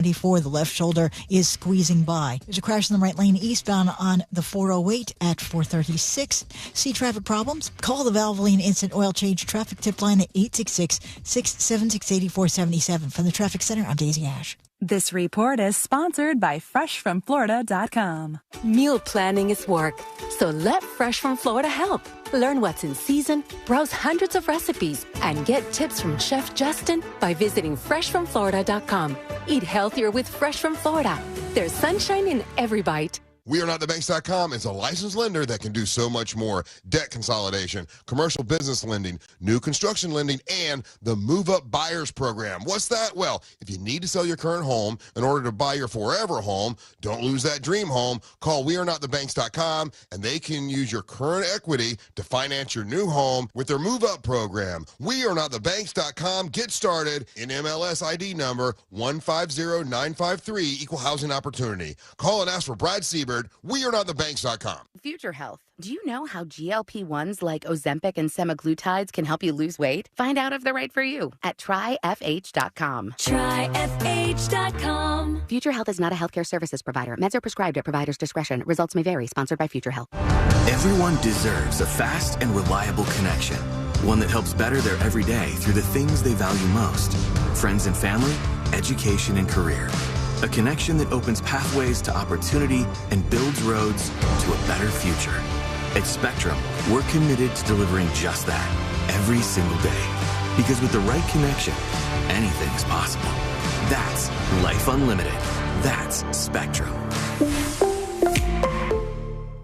The left shoulder is squeezing by. There's a crash in the right lane eastbound on the 408 at 436. See traffic problems? Call the Valvoline Instant Oil Change traffic tip line at 866-676-8477. From the Traffic Center, I'm Daisy Ash. This report is sponsored by FreshFromFlorida.com. Meal planning is work, so let Fresh from Florida help. Learn what's in season, browse hundreds of recipes, and get tips from Chef Justin by visiting FreshFromFlorida.com. Eat healthier with Fresh from Florida. There's sunshine in every bite. WeAreNotTheBanks.com is a licensed lender that can do so much more. Debt consolidation, commercial business lending, new construction lending, and the Move Up Buyers Program. What's that? Well, if you need to sell your current home in order to buy your forever home, don't lose that dream home, call WeAreNotTheBanks.com, and they can use your current equity to finance your new home with their Move Up program. WeAreNotTheBanks.com. Get started. In MLS ID number 150953, Equal Housing Opportunity. Call and ask for Brad Siebert. WeAreNotTheBanks.com. Future Health. Do you know how GLP-1s like Ozempic and semaglutides can help you lose weight? Find out if they're right for you at tryfh.com. Tryfh.com. Future Health is not a healthcare services provider. Meds are prescribed at provider's discretion. Results may vary. Sponsored by Future Health. Everyone deserves a fast and reliable connection. One that helps better their everyday through the things they value most. Friends and family, education and career. A connection that opens pathways to opportunity and builds roads to a better future. At Spectrum, we're committed to delivering just that every single day. Because with the right connection, anything is possible. That's Life Unlimited. That's Spectrum.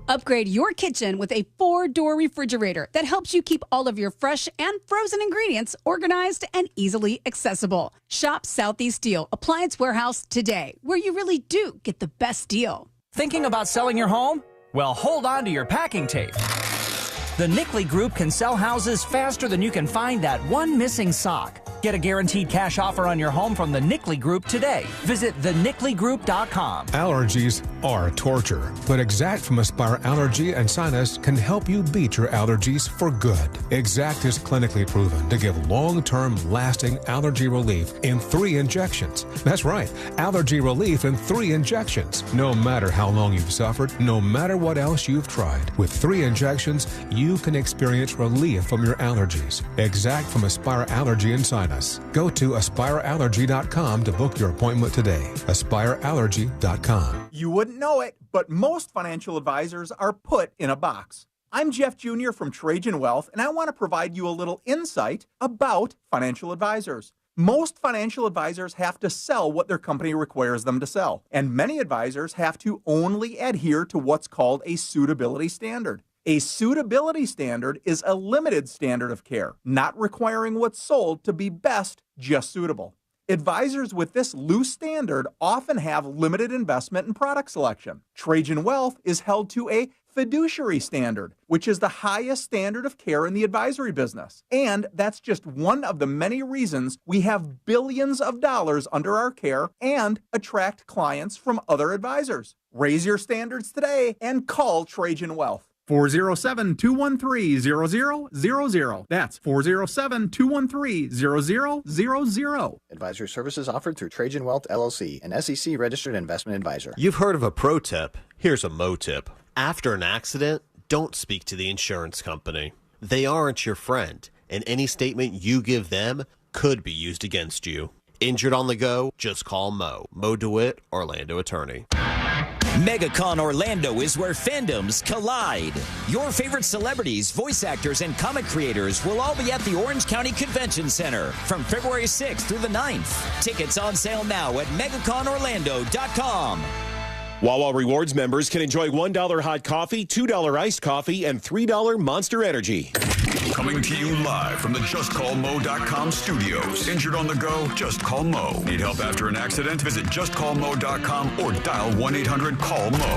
Upgrade your kitchen with a 4-door refrigerator that helps you keep all of your fresh and frozen ingredients organized and easily accessible. Shop Southeast Steel Appliance Warehouse today, where you really do get the best deal. Thinking about selling your home? Well, hold on to your packing tape. The Nickley Group can sell houses faster than you can find that one missing sock. Get a guaranteed cash offer on your home from the Nickley Group today. Visit thenickley.com. Allergies are torture, but Exact from Aspire Allergy and Sinus can help you beat your allergies for good. Exact is clinically proven to give long-term lasting allergy relief in 3 injections. That's right, allergy relief in 3 injections. No matter how long you've suffered, no matter what else you've tried, with 3 injections, you can experience relief from your allergies. Exact from Aspire Allergy and Sinus. Go to aspireallergy.com to book your appointment today. aspireallergy.com. You wouldn't know it, but most financial advisors are put in a box. I'm Jeff Jr. from Trajan Wealth, and I want to provide you a little insight about financial advisors. Most financial advisors have to sell what their company requires them to sell, and many advisors have to only adhere to what's called a suitability standard. A suitability standard is a limited standard of care, not requiring what's sold to be best, just suitable. Advisors with this loose standard often have limited investment and product selection. Trajan Wealth is held to a fiduciary standard, which is the highest standard of care in the advisory business. And that's just one of the many reasons we have billions of dollars under our care and attract clients from other advisors. Raise your standards today and call Trajan Wealth. 407-213-0000. That's 407-213-0000. Advisory services offered through Trajan Wealth, LLC, an SEC-registered investment advisor. You've heard of a pro tip. Here's a mo tip. After an accident, don't speak to the insurance company. They aren't your friend, and any statement you give them could be used against you. Injured on the go? Just call Mo. Mo DeWitt, Orlando attorney. MegaCon Orlando is where fandoms collide. Your favorite celebrities, voice actors, and comic creators will all be at the Orange County Convention Center from February 6th through the 9th. Tickets on sale now at MegaConOrlando.com. Wawa Rewards members can enjoy $1 hot coffee, $2 iced coffee, and $3 Monster Energy. Coming to you live from the JustCallMo.com studios. Injured on the go? Just call Mo. Need help after an accident? Visit JustCallMo.com or dial 1-800-CALL-MO.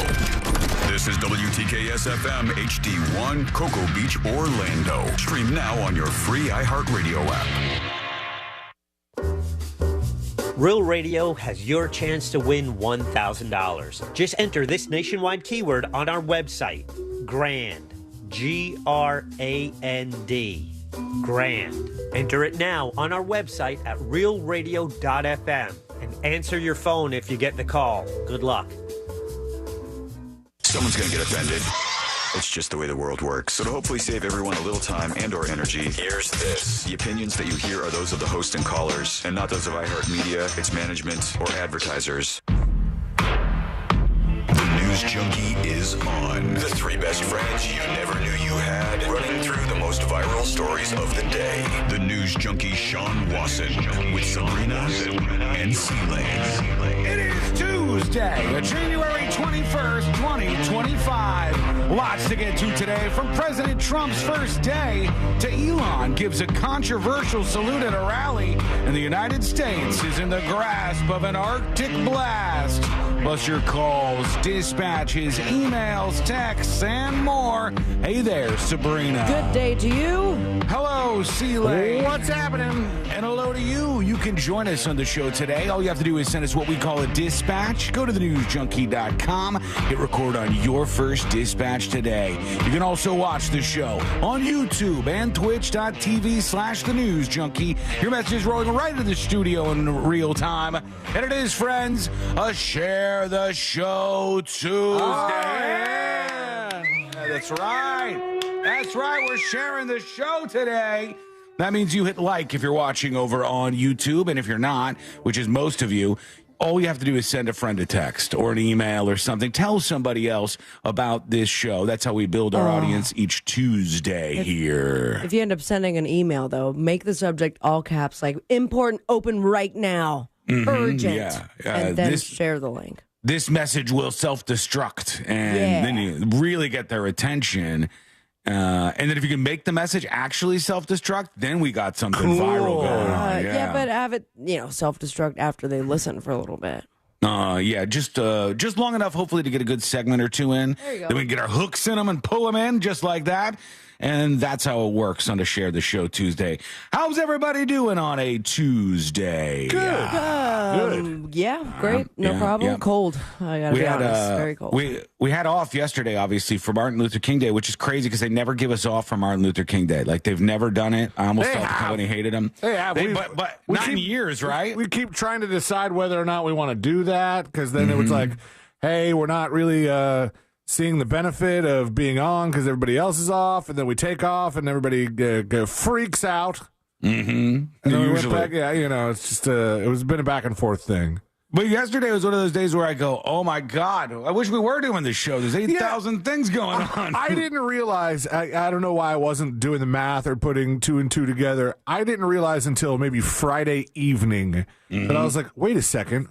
This is WTKS-FM HD1, Cocoa Beach, Orlando. Stream now on your free iHeartRadio app. Real Radio has your chance to win $1,000. Just enter this nationwide keyword on our website, GRAND. G-R-A-N-D. GRAND. Enter it now on our website at realradio.fm and line. Answer your phone if you get the call. Good luck. Someone's going to get offended. It's just the way the world works. So to hopefully save everyone a little time and or energy, here's this. The opinions that you hear are those of the host and callers, and not those of iHeartMedia, its management, or advertisers. The News Junkie is on. The three best friends you never knew you had, running through the most viral stories of the day. The News Junkie Sean Wasson with Sabrina and C-Lane. It is Tuesday, January 21st, 2025. Lots to get to today, from President Trump's first day to Elon gives a controversial salute at a rally, and the United States is in the grasp of an Arctic blast. Plus your calls, dispatches, emails, texts, and more. Hey there, Sabrina. Good day to you. Hello, C-Lane. What's happening? And hello to you. You can join us on the show today. All you have to do is send us what we call a dispatch. Go to thenewsjunkie.com. Hit record on your first dispatch today. You can also watch the show on YouTube and twitch.tv/thenewsjunkie. Your message is rolling right into the studio in real time. And it is, friends, a Share the Show Tuesday. Oh, yeah. That's right. That's right. We're sharing the show today. That means you hit like if you're watching over on YouTube, and if you're not, which is most of you, all you have to do is send a friend a text or an email or something. Tell somebody else about this show. That's how we build our audience each Tuesday here. If you end up sending an email, though, make the subject all caps, like important, open right now, urgent, and then share the link. This message will self-destruct, and then you really get their attention. And then if you can make the message actually self-destruct, then we got something viral going on. Yeah, but have it, self-destruct after they listen for a little bit. Just long enough, hopefully, to get a good segment or two in. There you go. Then we can get our hooks in them and pull them in just like that. And that's how it works on the Share the Show Tuesday. How's everybody doing on a Tuesday? Good. Yeah, great. No problem. Yeah. Cold. I gotta be honest. Very cold. We had off yesterday, obviously, for Martin Luther King Day, which is crazy because they never give us off for Martin Luther King Day. Like, they've never done it. I almost thought the company hated them. They have. But 9 years, right? We keep trying to decide whether or not we want to do that, because then it was like, hey, we're not really seeing the benefit of being on because everybody else is off, and then we take off and everybody freaks out. And then we went back. It's just it's been a back and forth thing. But yesterday was one of those days where I go, oh my God, I wish we were doing this show. There's 8,000 things going on. I didn't realize, I don't know why I wasn't doing the math or putting two and two together. I didn't realize until maybe Friday evening that I was like, wait a second,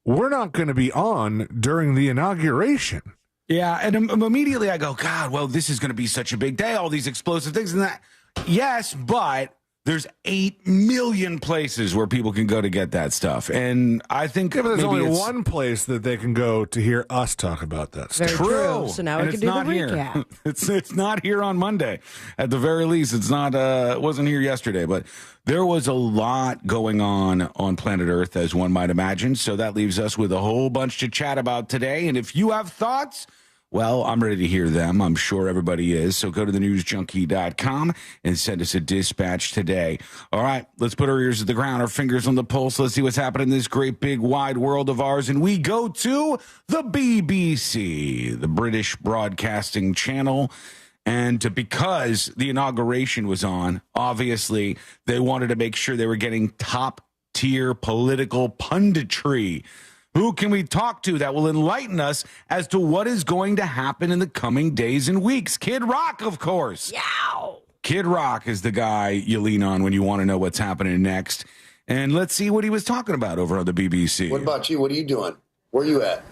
we're not going to be on during the inauguration. Yeah, and immediately I go, God, well, this is going to be such a big day, all these explosive things and that. Yes, but there's 8 million places where people can go to get that stuff. And I think but there's only one place that they can go to hear us talk about that stuff. Very true. So now we can do the recap. It's not here on Monday. At the very least, it's not. It wasn't here yesterday, but there was a lot going on planet Earth, as one might imagine. So that leaves us with a whole bunch to chat about today. And if you have thoughts, well, I'm ready to hear them. I'm sure everybody is. So go to thenewsjunkie.com and send us a dispatch today. All right, let's put our ears to the ground, our fingers on the pulse. Let's see what's happening in this great big wide world of ours. And we go to the BBC, the British Broadcasting Channel. And because the inauguration was on, obviously, they wanted to make sure they were getting top-tier political punditry. Who can we talk to that will enlighten us as to what is going to happen in the coming days and weeks? Kid Rock, of course. Yow! Kid Rock is the guy you lean on when you want to know what's happening next. And let's see what he was talking about over on the BBC. What about you? What are you doing? Where are you at?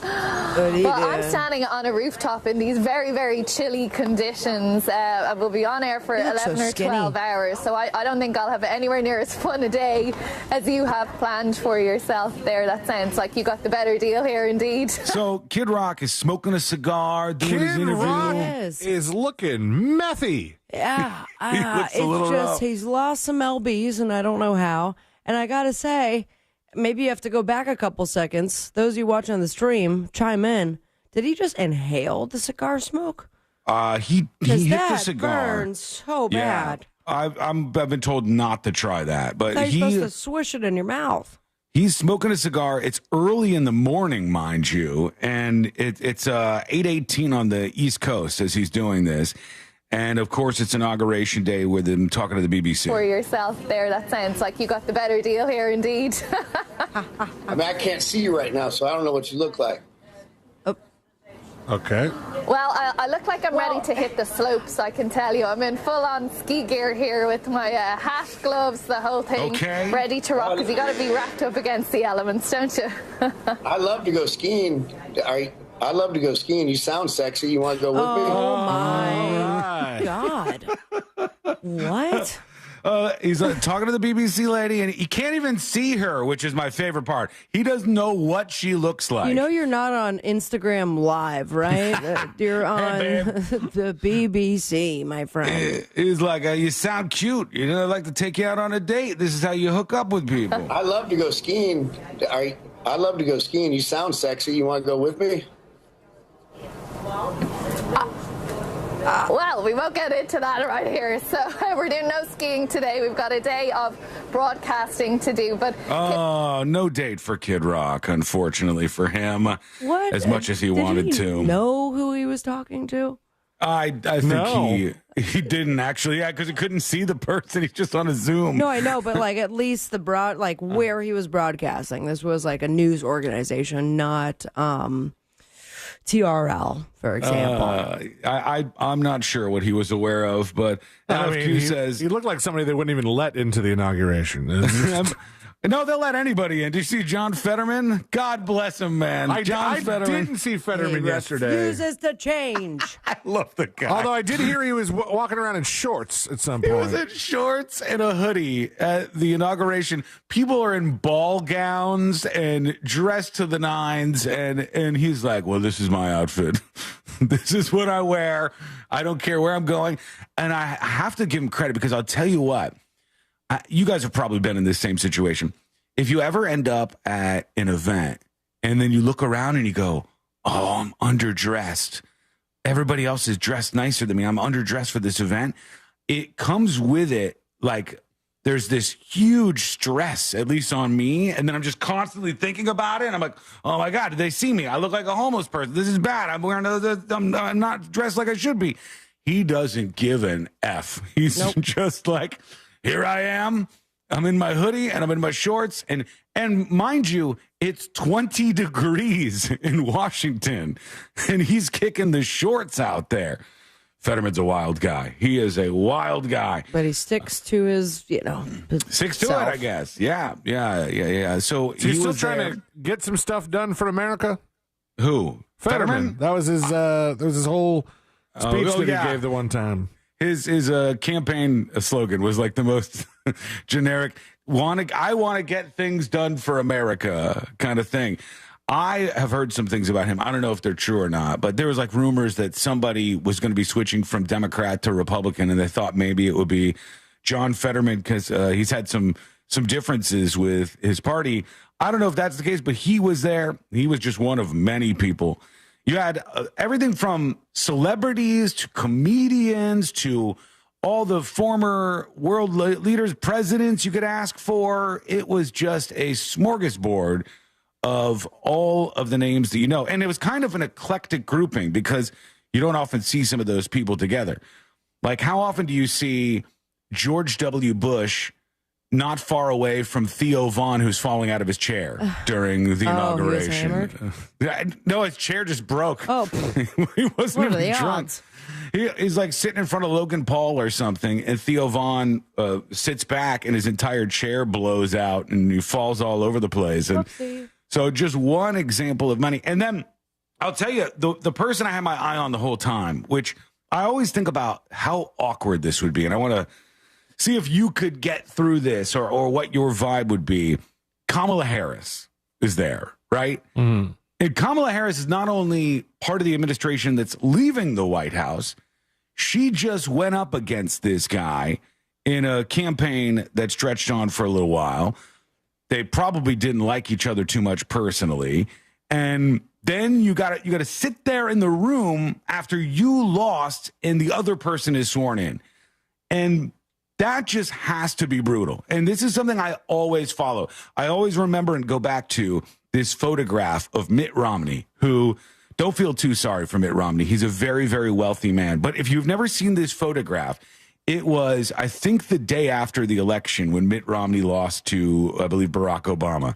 Well, I'm standing on a rooftop in these very, very chilly conditions. I will be on air for 11 or 12 hours, so I don't think I'll have anywhere near as fun a day as you have planned for yourself there. That sounds like you got the better deal here, indeed. So Kid Rock is smoking a cigar, doing his interview. Rock is looking methy. Yeah, It's just rough. He's lost some lbs, and I don't know how. And I gotta say, maybe you have to go back a couple seconds. Those of you watching on the stream, chime in. Did he just inhale the cigar smoke? He hit the cigar. Burns so bad. I've been told not to try that, but You're supposed to swish it in your mouth. He's smoking a cigar. It's early in the morning, mind you, and it's 8:18 on the East Coast as he's doing this. And, of course, it's Inauguration Day with him talking to the BBC. For yourself there, that sounds like you got the better deal here, indeed. I mean, I can't see you right now, so I don't know what you look like. Okay. Well, I look like I'm ready to hit the slopes, I can tell you. I'm in full-on ski gear here with my hat, gloves, the whole thing, ready to rock, because you got to be wrapped up against the elements, don't you? I love to go skiing. I love to go skiing. You sound sexy. You want to go with me? Oh, my God. What? He's talking to the BBC lady, and he can't even see her, which is my favorite part. He doesn't know what she looks like. You know you're not on Instagram Live, right? You're on the BBC, my friend. He's like, you sound cute. You know, I'd like to take you out on a date. This is how you hook up with people. I love to go skiing. I love to go skiing. You sound sexy. You want to go with me? Well, we won't get into that right here. So we're doing no skiing today. We've got a day of broadcasting to do. But no date for Kid Rock, unfortunately for him. What? As much as he wanted to. Know who he was talking to? I think he didn't actually, because he couldn't see the person. He's just on a Zoom. No, I know, but like at least the where he was broadcasting. This was like a news organization, not TRL, for example. I'm not sure what he was aware of, but LFQ says he looked like somebody they wouldn't even let into the inauguration. No, they'll let anybody in. Did you see John Fetterman? God bless him, man. I Fetterman. didn't see Fetterman yesterday. He refuses to change. I love the guy. Although I did hear he was walking around in shorts at some point. He was in shorts and a hoodie at the inauguration. People are in ball gowns and dressed to the nines, and he's like, well, this is my outfit. This is what I wear. I don't care where I'm going. And I have to give him credit because I'll tell you what. You guys have probably been in this same situation. If you ever end up at an event and then you look around and you go, oh, I'm underdressed. Everybody else is dressed nicer than me. I'm underdressed for this event. It comes with it like there's this huge stress, at least on me. And then I'm just constantly thinking about it. And I'm like, oh, my God, did they see me? I look like a homeless person. This is bad. I'm not dressed like I should be. He doesn't give an F. He's just like, here I am. I'm in my hoodie and I'm in my shorts. And mind you, it's 20 degrees in Washington. And he's kicking the shorts out there. Fetterman's a wild guy. He is a wild guy. But he sticks to his, Sticks to it, I guess. Yeah. So he's still trying to get some stuff done for America? Who? Fetterman? That was his whole speech that he gave the one time. His campaign slogan was like the most generic, I want to get things done for America kind of thing. I have heard some things about him. I don't know if they're true or not, but there was like rumors that somebody was going to be switching from Democrat to Republican, and they thought maybe it would be John Fetterman because he's had some differences with his party. I don't know if that's the case, but he was there. He was just one of many people. You had everything from celebrities to comedians to all the former world leaders, presidents you could ask for. It was just a smorgasbord of all of the names that you know. And it was kind of an eclectic grouping because you don't often see some of those people together. Like, how often do you see George W. Bush not far away from Theo Vaughn, who's falling out of his chair during the inauguration? No, his chair just broke. Oh, he wasn't what are even the drunk. odds? He's like sitting in front of Logan Paul or something, and Theo Vaughn sits back, and his entire chair blows out, and he falls all over the place. And so, just one example of many. And then I'll tell you, the person I had my eye on the whole time, which I always think about how awkward this would be, and I want to see if you could get through this or what your vibe would be. Kamala Harris is there, right? Mm-hmm. And Kamala Harris is not only part of the administration that's leaving the White House, she just went up against this guy in a campaign that stretched on for a little while. They probably didn't like each other too much personally. And then you got to sit there in the room after you lost and the other person is sworn in. And That just has to be brutal. And this is something I always follow. I always remember and go back to this photograph of Mitt Romney, who, don't feel too sorry for Mitt Romney. He's a very, very wealthy man. But if you've never seen this photograph, it was, I think, the day after the election when Mitt Romney lost to, I believe, Barack Obama.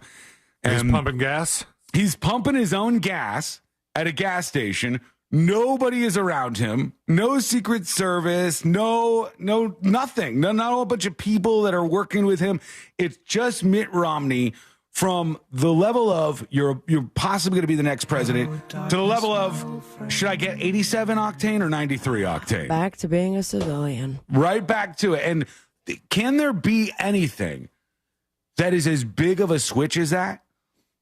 And he's pumping gas? He's pumping his own gas at a gas station. Nobody is around him. No Secret Service. No, nothing. Not a whole bunch of people that are working with him. It's just Mitt Romney from the level of you're possibly going to be the next president to the level of should I get 87 octane or 93 octane? Back to being a civilian. Right back to it. And can there be anything that is as big of a switch as that?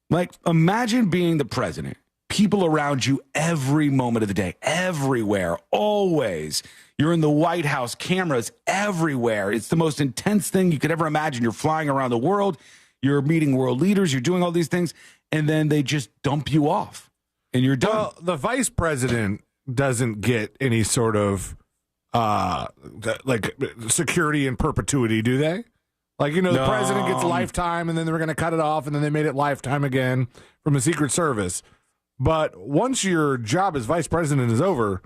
Like, imagine being the president. People around you every moment of the day, everywhere, always. You're in the White House, cameras everywhere. It's the most intense thing you could ever imagine. You're flying around the world. You're meeting world leaders. You're doing all these things. And then they just dump you off and you're done. Well, the vice president doesn't get any sort of like security in perpetuity, do they? Like, you know, the president gets lifetime and then they're going to cut it off and then they made it lifetime again from the Secret Service. But once your job as vice president is over,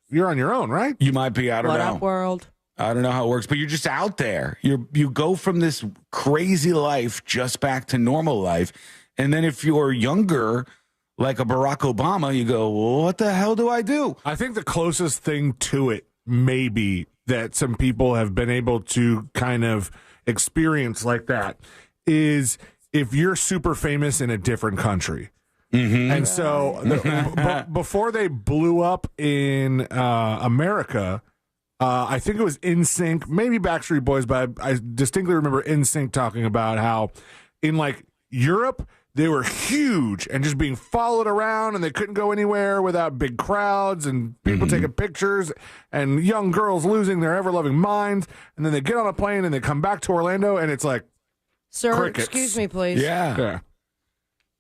you're on your own, right? You might be, I don't know. What up, world? I don't know how it works, but you're just out there. You go from this crazy life just back to normal life. And then if you're younger, like a Barack Obama, you go, well, what the hell do I do? I think the closest thing to it maybe that some people have been able to kind of experience like that is if you're super famous in a different country. Mm-hmm. And so before they blew up in America, I think it was NSYNC, maybe Backstreet Boys, but I distinctly remember NSYNC talking about how in like Europe, they were huge and just being followed around and they couldn't go anywhere without big crowds and people taking pictures and young girls losing their ever-loving minds. And then they get on a plane and they come back to Orlando and it's like, sir, crickets. Excuse me, please. Yeah.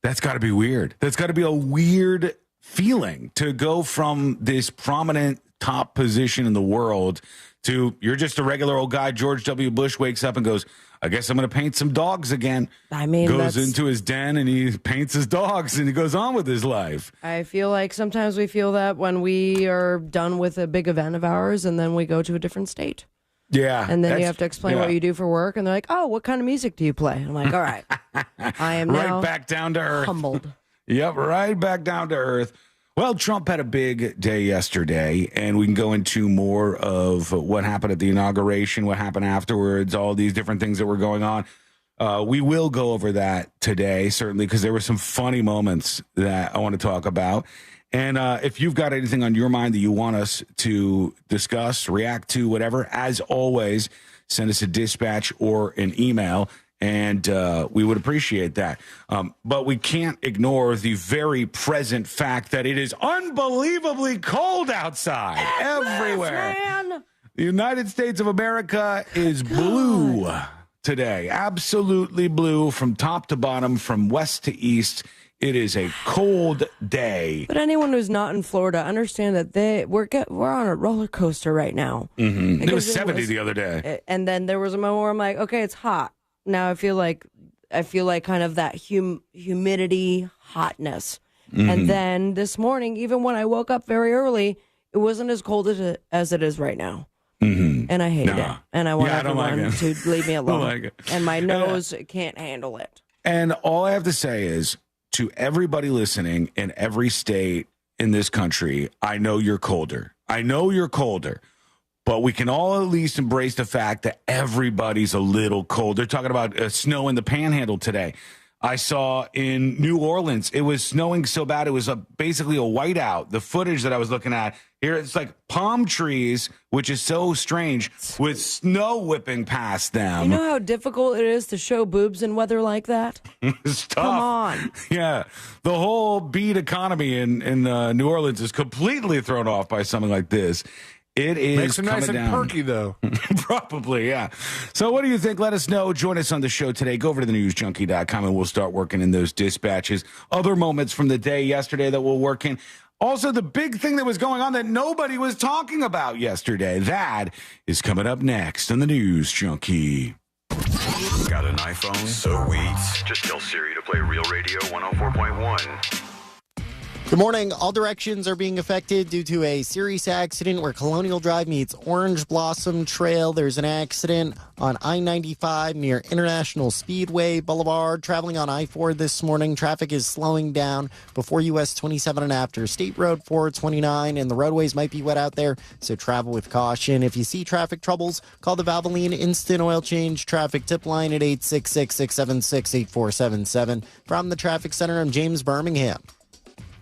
That's got to be weird. That's got to be a weird feeling to go from this prominent top position in the world to you're just a regular old guy. George W. Bush wakes up and goes, I guess I'm going to paint some dogs again. I mean, goes into his den and he paints his dogs and he goes on with his life. I feel like sometimes we feel that when we are done with a big event of ours and then we go to a different state. Yeah. And then you have to explain what you do for work. And they're like, oh, what kind of music do you play? And I'm like, all right. I am now right back down to earth. Humbled. Yep, right back down to earth. Well, Trump had a big day yesterday, and we can go into more of what happened at the inauguration, what happened afterwards, all these different things that were going on. We will go over that today, certainly, because there were some funny moments that I want to talk about. And if you've got anything on your mind that you want us to discuss, react to, whatever, as always, send us a dispatch or an email, and we would appreciate that. But we can't ignore the very present fact that it is unbelievably cold outside everywhere. Man. The United States of America is blue today, absolutely blue from top to bottom, from west to east. It is a cold day. But anyone who's not in Florida, understand that we're on a roller coaster right now. Mm-hmm. It was 70 the other day. And then there was a moment where I'm like, okay, it's hot. Now I feel like kind of that humidity, hotness. Mm-hmm. And then this morning, even when I woke up very early, it wasn't as cold as it is right now. Mm-hmm. And I hate it. And I want everyone to leave me alone. Like it. And my nose can't handle it. And all I have to say is, to everybody listening in every state in this country, I know you're colder. But we can all at least embrace the fact that everybody's a little cold. They're talking about snow in the Panhandle today. I saw in New Orleans, it was snowing so bad it was basically a whiteout. The footage that I was looking at here, it's like palm trees, which is so strange, with snow whipping past them. You know how difficult it is to show boobs in weather like that? It's tough. Come on. Yeah. The whole bead economy in New Orleans is completely thrown off by something like this. It is makes them nice and perky, though. Probably, yeah. So what do you think? Let us know. Join us on the show today. Go over to thenewsjunkie.com and we'll start working in those dispatches. Other moments from the day yesterday that we'll work in. Also, the big thing that was going on that nobody was talking about yesterday, that is coming up next on the News Junkie. Got an iPhone? Sweet. Just tell Siri to play Real Radio 104.1. Good morning. All directions are being affected due to a serious accident where Colonial Drive meets Orange Blossom Trail. There's an accident on I-95 near International Speedway Boulevard. Traveling on I-4 this morning, traffic is slowing down before US 27 and after State Road 429, and the roadways might be wet out there, so travel with caution. If you see traffic troubles, call the Valvoline Instant Oil Change Traffic Tip Line at 866-676-8477. From the Traffic Center, I'm James Birmingham.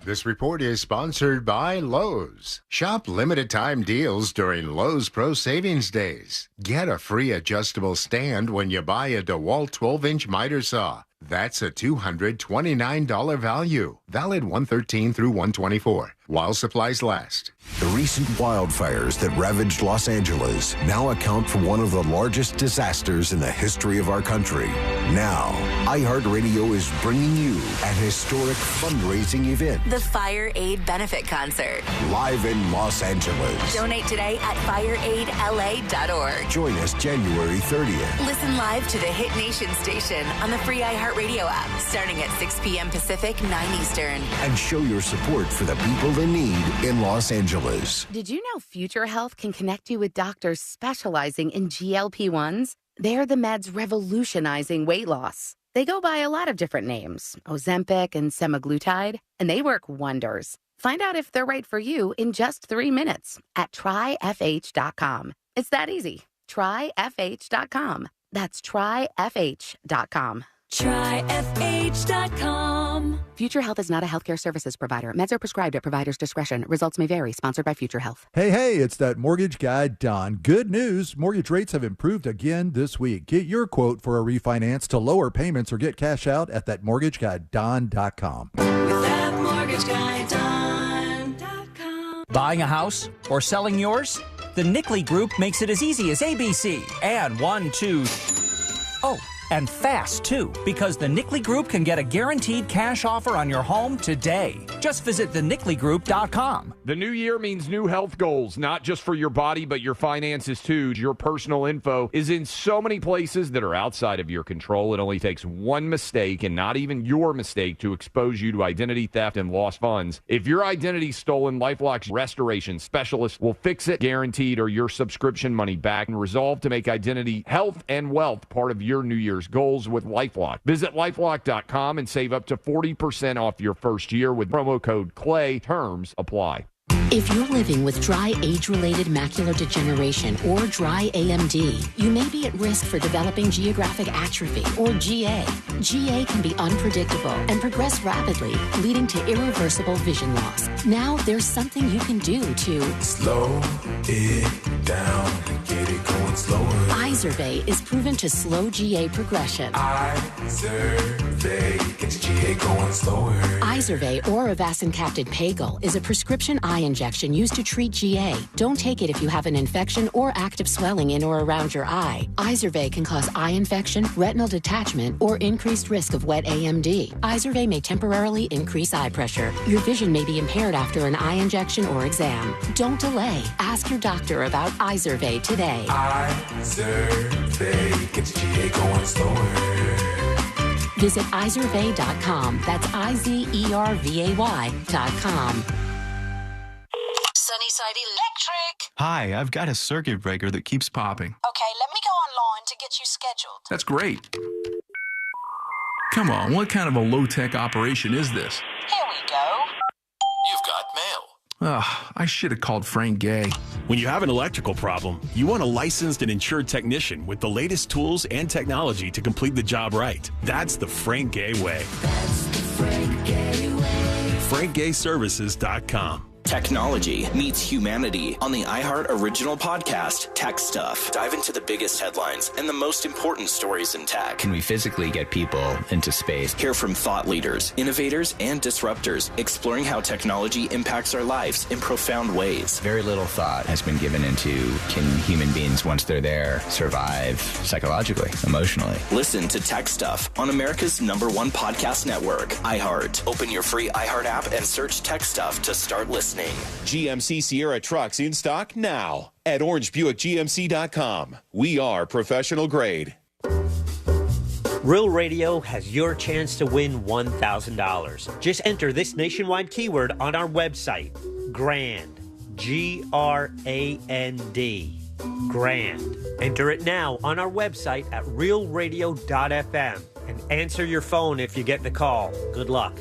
This report is sponsored by Lowe's. Shop limited time deals during Lowe's Pro Savings Days. Get a free adjustable stand when you buy a DeWalt 12-inch miter saw. That's a $229 value. Valid 1/13 through 1/24, while supplies last. The recent wildfires that ravaged Los Angeles now account for one of the largest disasters in the history of our country. Now, iHeartRadio is bringing you an historic fundraising event. The Fire Aid Benefit Concert. Live in Los Angeles. Donate today at fireaidla.org. Join us January 30th. Listen live to the Hit Nation station on the free iHeartRadio app, starting at 6 p.m. Pacific, 9 Eastern. And show your support for the people in need in Los Angeles. Did you know Future Health can connect you with doctors specializing in GLP-1s? They're the meds revolutionizing weight loss. They go by a lot of different names, Ozempic and semaglutide, and they work wonders. Find out if they're right for you in just 3 minutes at tryfh.com. It's that easy. Tryfh.com. That's tryfh.com. Tryfh.com. Future Health is not a healthcare services provider. Meds are prescribed at provider's discretion. Results may vary. Sponsored by Future Health. Hey, it's that mortgage guy, Don. Good news. Mortgage rates have improved again this week. Get your quote for a refinance to lower payments or get cash out at thatmortgageguyDon.com. With thatmortgageguyDon.com. Buying a house or selling yours? The Nickley Group makes it as easy as ABC. And 1, 2... Oh, and fast, too, because the Nickley Group can get a guaranteed cash offer on your home today. Just visit thenickley.com. The new year means new health goals, not just for your body, but your finances, too. Your personal info is in so many places that are outside of your control. It only takes one mistake, and not even your mistake, to expose you to identity theft and lost funds. If your identity's stolen, LifeLock's restoration specialist will fix it, guaranteed, or your subscription money back, and resolve to make identity, health, and wealth part of your New Year's goals with LifeLock. Visit LifeLock.com and save up to 40% off your first year with promo code CLAY. Terms apply. If you're living with dry age-related macular degeneration or dry AMD, you may be at risk for developing geographic atrophy or GA. GA can be unpredictable and progress rapidly, leading to irreversible vision loss. Now there's something you can do to slow it down, get it going slower. Izervay is proven to slow GA progression. Izervay gets GA going slower. Izervay or avacincaptad pagel is a prescription eye injection used to treat GA. Don't take it if you have an infection or active swelling in or around your eye. Izervay can cause eye infection, retinal detachment, or increased risk of wet AMD. Izervay may temporarily increase eye pressure. Your vision may be impaired after an eye injection or exam. Don't delay. Ask your doctor about Izervay today. Izervay gets GA going slower. Visit Izervay.com. That's Izervay.com. Sunnyside Electric. Hi, I've got a circuit breaker that keeps popping. Okay, let me go online to get you scheduled. That's great. Come on, what kind of a low-tech operation is this? Here we go. You've got mail. Ugh, I should have called Frank Gay. When you have an electrical problem, you want a licensed and insured technician with the latest tools and technology to complete the job right. That's the Frank Gay way. That's the Frank Gay way. FrankGayServices.com. Technology meets humanity on the iHeart Original podcast, Tech Stuff. Dive into the biggest headlines and the most important stories in tech. Can we physically get people into space? Hear from thought leaders, innovators, and disruptors, exploring how technology impacts our lives in profound ways. Very little thought has been given into, can human beings, once they're there, survive psychologically, emotionally? Listen to Tech Stuff on America's #1 podcast network, iHeart. Open your free iHeart app and search Tech Stuff to start listening. GMC Sierra trucks in stock now at orangebuickgmc.com. We are professional grade. Real Radio has your chance to win $1,000. Just enter this nationwide keyword on our website, GRAND, G-R-A-N-D, GRAND. Enter it now on our website at realradio.fm and answer your phone if you get the call. Good luck.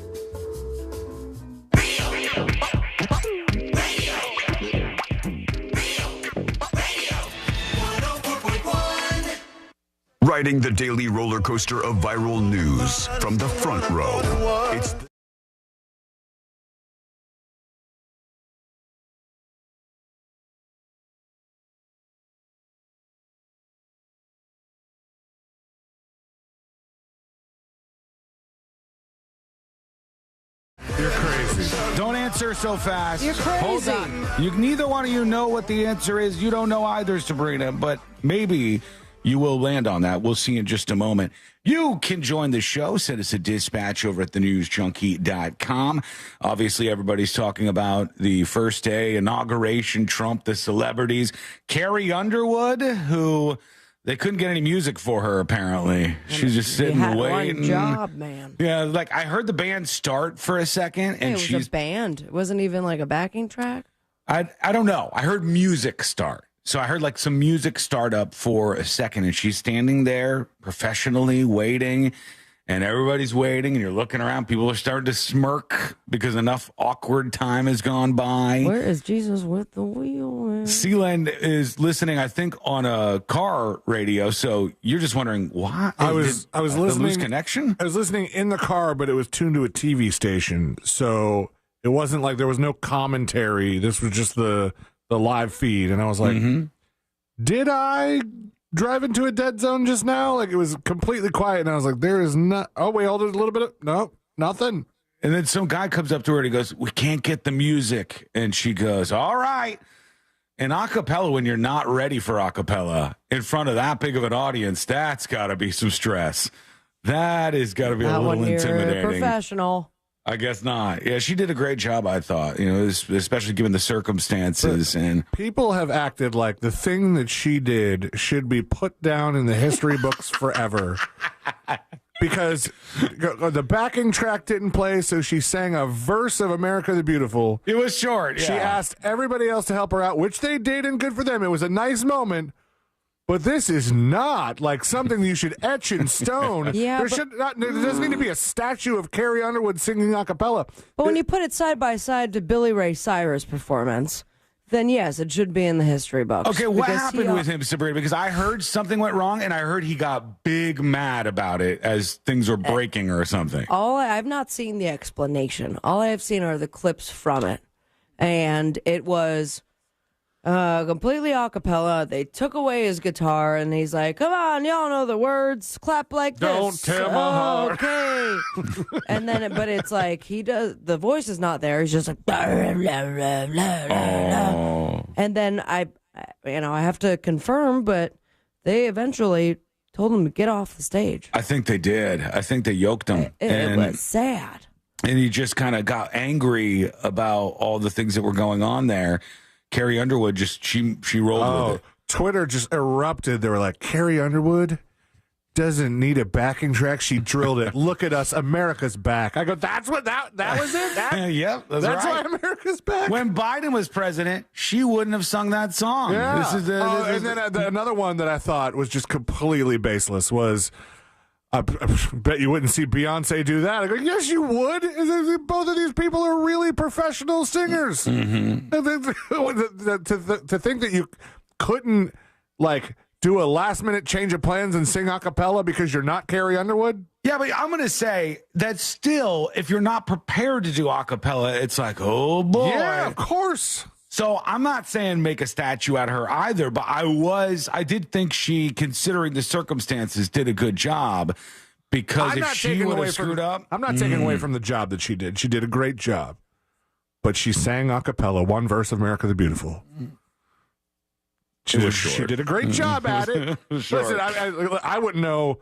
Riding the daily roller coaster of viral news from the front row. It's You're crazy. Don't answer so fast. You're crazy. Hold on. Neither one of you know what the answer is. You don't know either, Sabrina, but maybe you will land on that. We'll see in just a moment. You can join the show. Send us a dispatch over at thenewsjunkie.com. Obviously, everybody's talking about the first day inauguration, Trump, the celebrities. Carrie Underwood, who they couldn't get any music for her, apparently. She's just sitting waiting. One job, man. Yeah, like I heard the band start for a second, and it was a band. It wasn't even like a backing track. I don't know. I heard music start. So I heard like some music start up for a second, and she's standing there professionally waiting, and everybody's waiting, and you're looking around. People are starting to smirk because enough awkward time has gone by. Where is Jesus with the wheel, man? Sealand is listening, I think, on a car radio. So you're just wondering why? I was listening. Lose connection? I was listening in the car, but it was tuned to a TV station, so it wasn't like there was no commentary. This was just the live feed, and I was like, did I drive into a dead zone just now? Like, it was completely quiet, and I was like, there is not. Oh, wait, hold it a little bit. No, nothing. And then some guy comes up to her and he goes, we can't get the music. And she goes, all right. And a cappella, when you're not ready for a cappella in front of that big of an audience, that's got to be some stress. That has got to be a little intimidating. Professional. I guess not. Yeah, she did a great job, I thought, especially given the circumstances. And people have acted like the thing that she did should be put down in the history books forever. Because the backing track didn't play, so she sang a verse of America the Beautiful. It was short. She asked everybody else to help her out, which they did, and good for them. It was a nice moment. But this is not like something you should etch in stone. Yeah, there doesn't need to be a statue of Carrie Underwood singing a cappella. But when you put it side by side to Billy Ray Cyrus' performance, then yes, it should be in the history books. Okay, what happened with him, Sabrina? Because I heard something went wrong, and I heard he got big mad about it as things were breaking or something. I've not seen the explanation. All I have seen are the clips from it. And it was completely a cappella. They took away his guitar, and he's like, come on, y'all know the words. Clap like this. Don't tear my heart. Okay. And then, but it's like, the voice is not there. He's just like, blah, blah, blah, blah, blah. And then I have to confirm, but they eventually told him to get off the stage. I think they did. I think they yoked him. It was sad. And he just kind of got angry about all the things that were going on there. Carrie Underwood she rolled with it. Twitter just erupted. They were like, Carrie Underwood doesn't need a backing track. She drilled it. Look at us. America's back. I go, that's what that was it? Yep, that's right. why America's back. When Biden was president, she wouldn't have sung that song. Yeah. Another one that I thought was just completely baseless was, I bet you wouldn't see Beyonce do that. I go, yes, you would. Both of these people are really professional singers. Mm-hmm. To think that you couldn't, like, do a last-minute change of plans and sing a cappella because you're not Carrie Underwood? Yeah, but I'm going to say that still, if you're not prepared to do acapella, it's like, oh, boy. Yeah, of course. So I'm not saying make a statue out of her either, but I did think she, considering the circumstances, did a good job, because if she would have screwed up. I'm not taking away from the job that she did. She did a great job. But she sang a cappella one verse of America the Beautiful. She did a great job at it. Listen, I wouldn't know.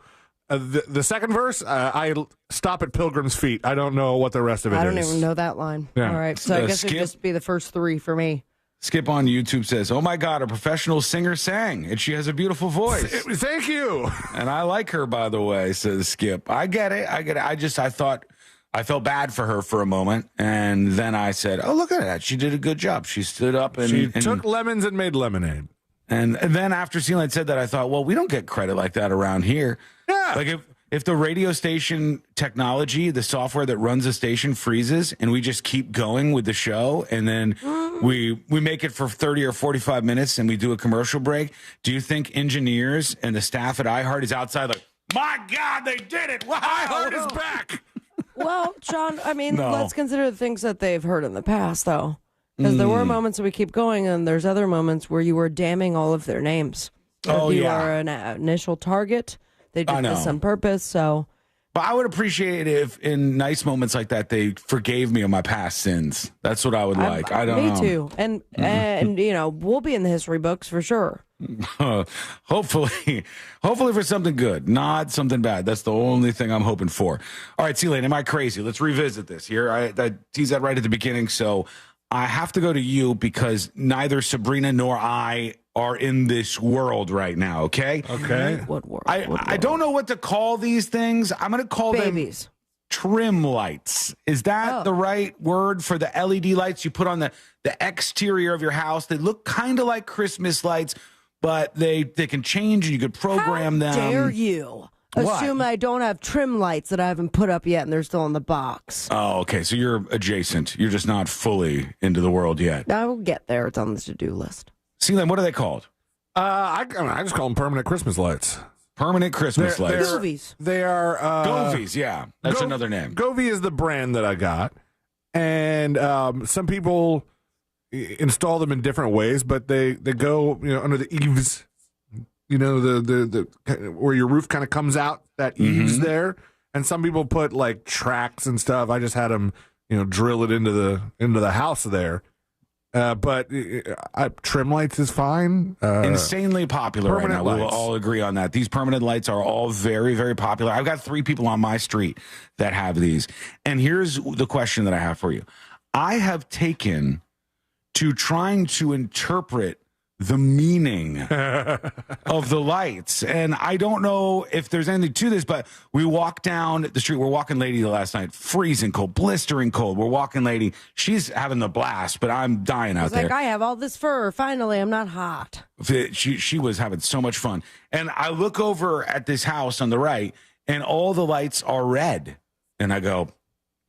The second verse, I stop at Pilgrim's feet. I don't know what the rest of it is. I don't even know that line. Yeah. All right, so I guess it'd just be the first three for me. Skip on YouTube says, "Oh my God, a professional singer sang, and she has a beautiful voice." Thank you. And I like her, by the way, says Skip. I get it. I felt bad for her for a moment, and then I said, "Oh, look at that! She did a good job. She stood up and she took lemons and made lemonade." And then after Celine said that, I thought, well, we don't get credit like that around here. Yeah. Like if the radio station technology, the software that runs the station freezes, and we just keep going with the show, and then we make it for 30 or 45 minutes, and we do a commercial break, do you think engineers and the staff at iHeart is outside like, my God, they did it! Wow, iHeart is back! Well, Sean, I mean, No. let's consider the things that they've heard in the past, though. Because there were moments that we keep going, and there's other moments where you were damning all of their names. Oh, you yeah. are an initial target. They I did know. this on purpose, so... But I would appreciate it if, in nice moments like that, they forgave me of my past sins. That's what I would like. I don't know. Me too. And, you know, we'll be in the history books for sure. Hopefully for something good, not something bad. That's the only thing I'm hoping for. All right, C-Lane, am I crazy? Let's revisit this here. I teased that right at the beginning, so I have to go to you because neither Sabrina nor I are in this world right now, okay? Okay. What world? I don't know what to call these things. I'm going to call Babies. them trim lights. Is that the right word for the LED lights you put on the exterior of your house? They look kind of like Christmas lights, but they can change and you could program them. How dare you assume I don't have trim lights that I haven't put up yet and they're still in the box? Oh, okay. So you're adjacent. You're just not fully into the world yet. I will get there. It's on the to-do list. C-Lane, what are they called? I just call them permanent Christmas lights. Permanent Christmas lights. Govies. They are... Govies, yeah. That's another name. Govee is the brand that I got. And some people install them in different ways, but they go, under the eaves, the where your roof kind of comes out, that eaves there. And some people put like tracks and stuff. I just had them, drill it into the house there. But trim lights is fine. Insanely popular right now. permanent We'll lights. all agree on that. These permanent lights are all very, very popular. I've got 3 people on my street that have these. And here's the question that I have for you. I have taken to trying to interpret the meaning of the lights. And I don't know if there's anything to this, but we walked down the street. We're walking lady last night, freezing cold, blistering cold. We're walking lady. She's having the blast, but I'm dying out It's there. like, I have all this fur. Finally, I'm not hot. She was having so much fun. And I look over at this house on the right, and all the lights are red. And I go,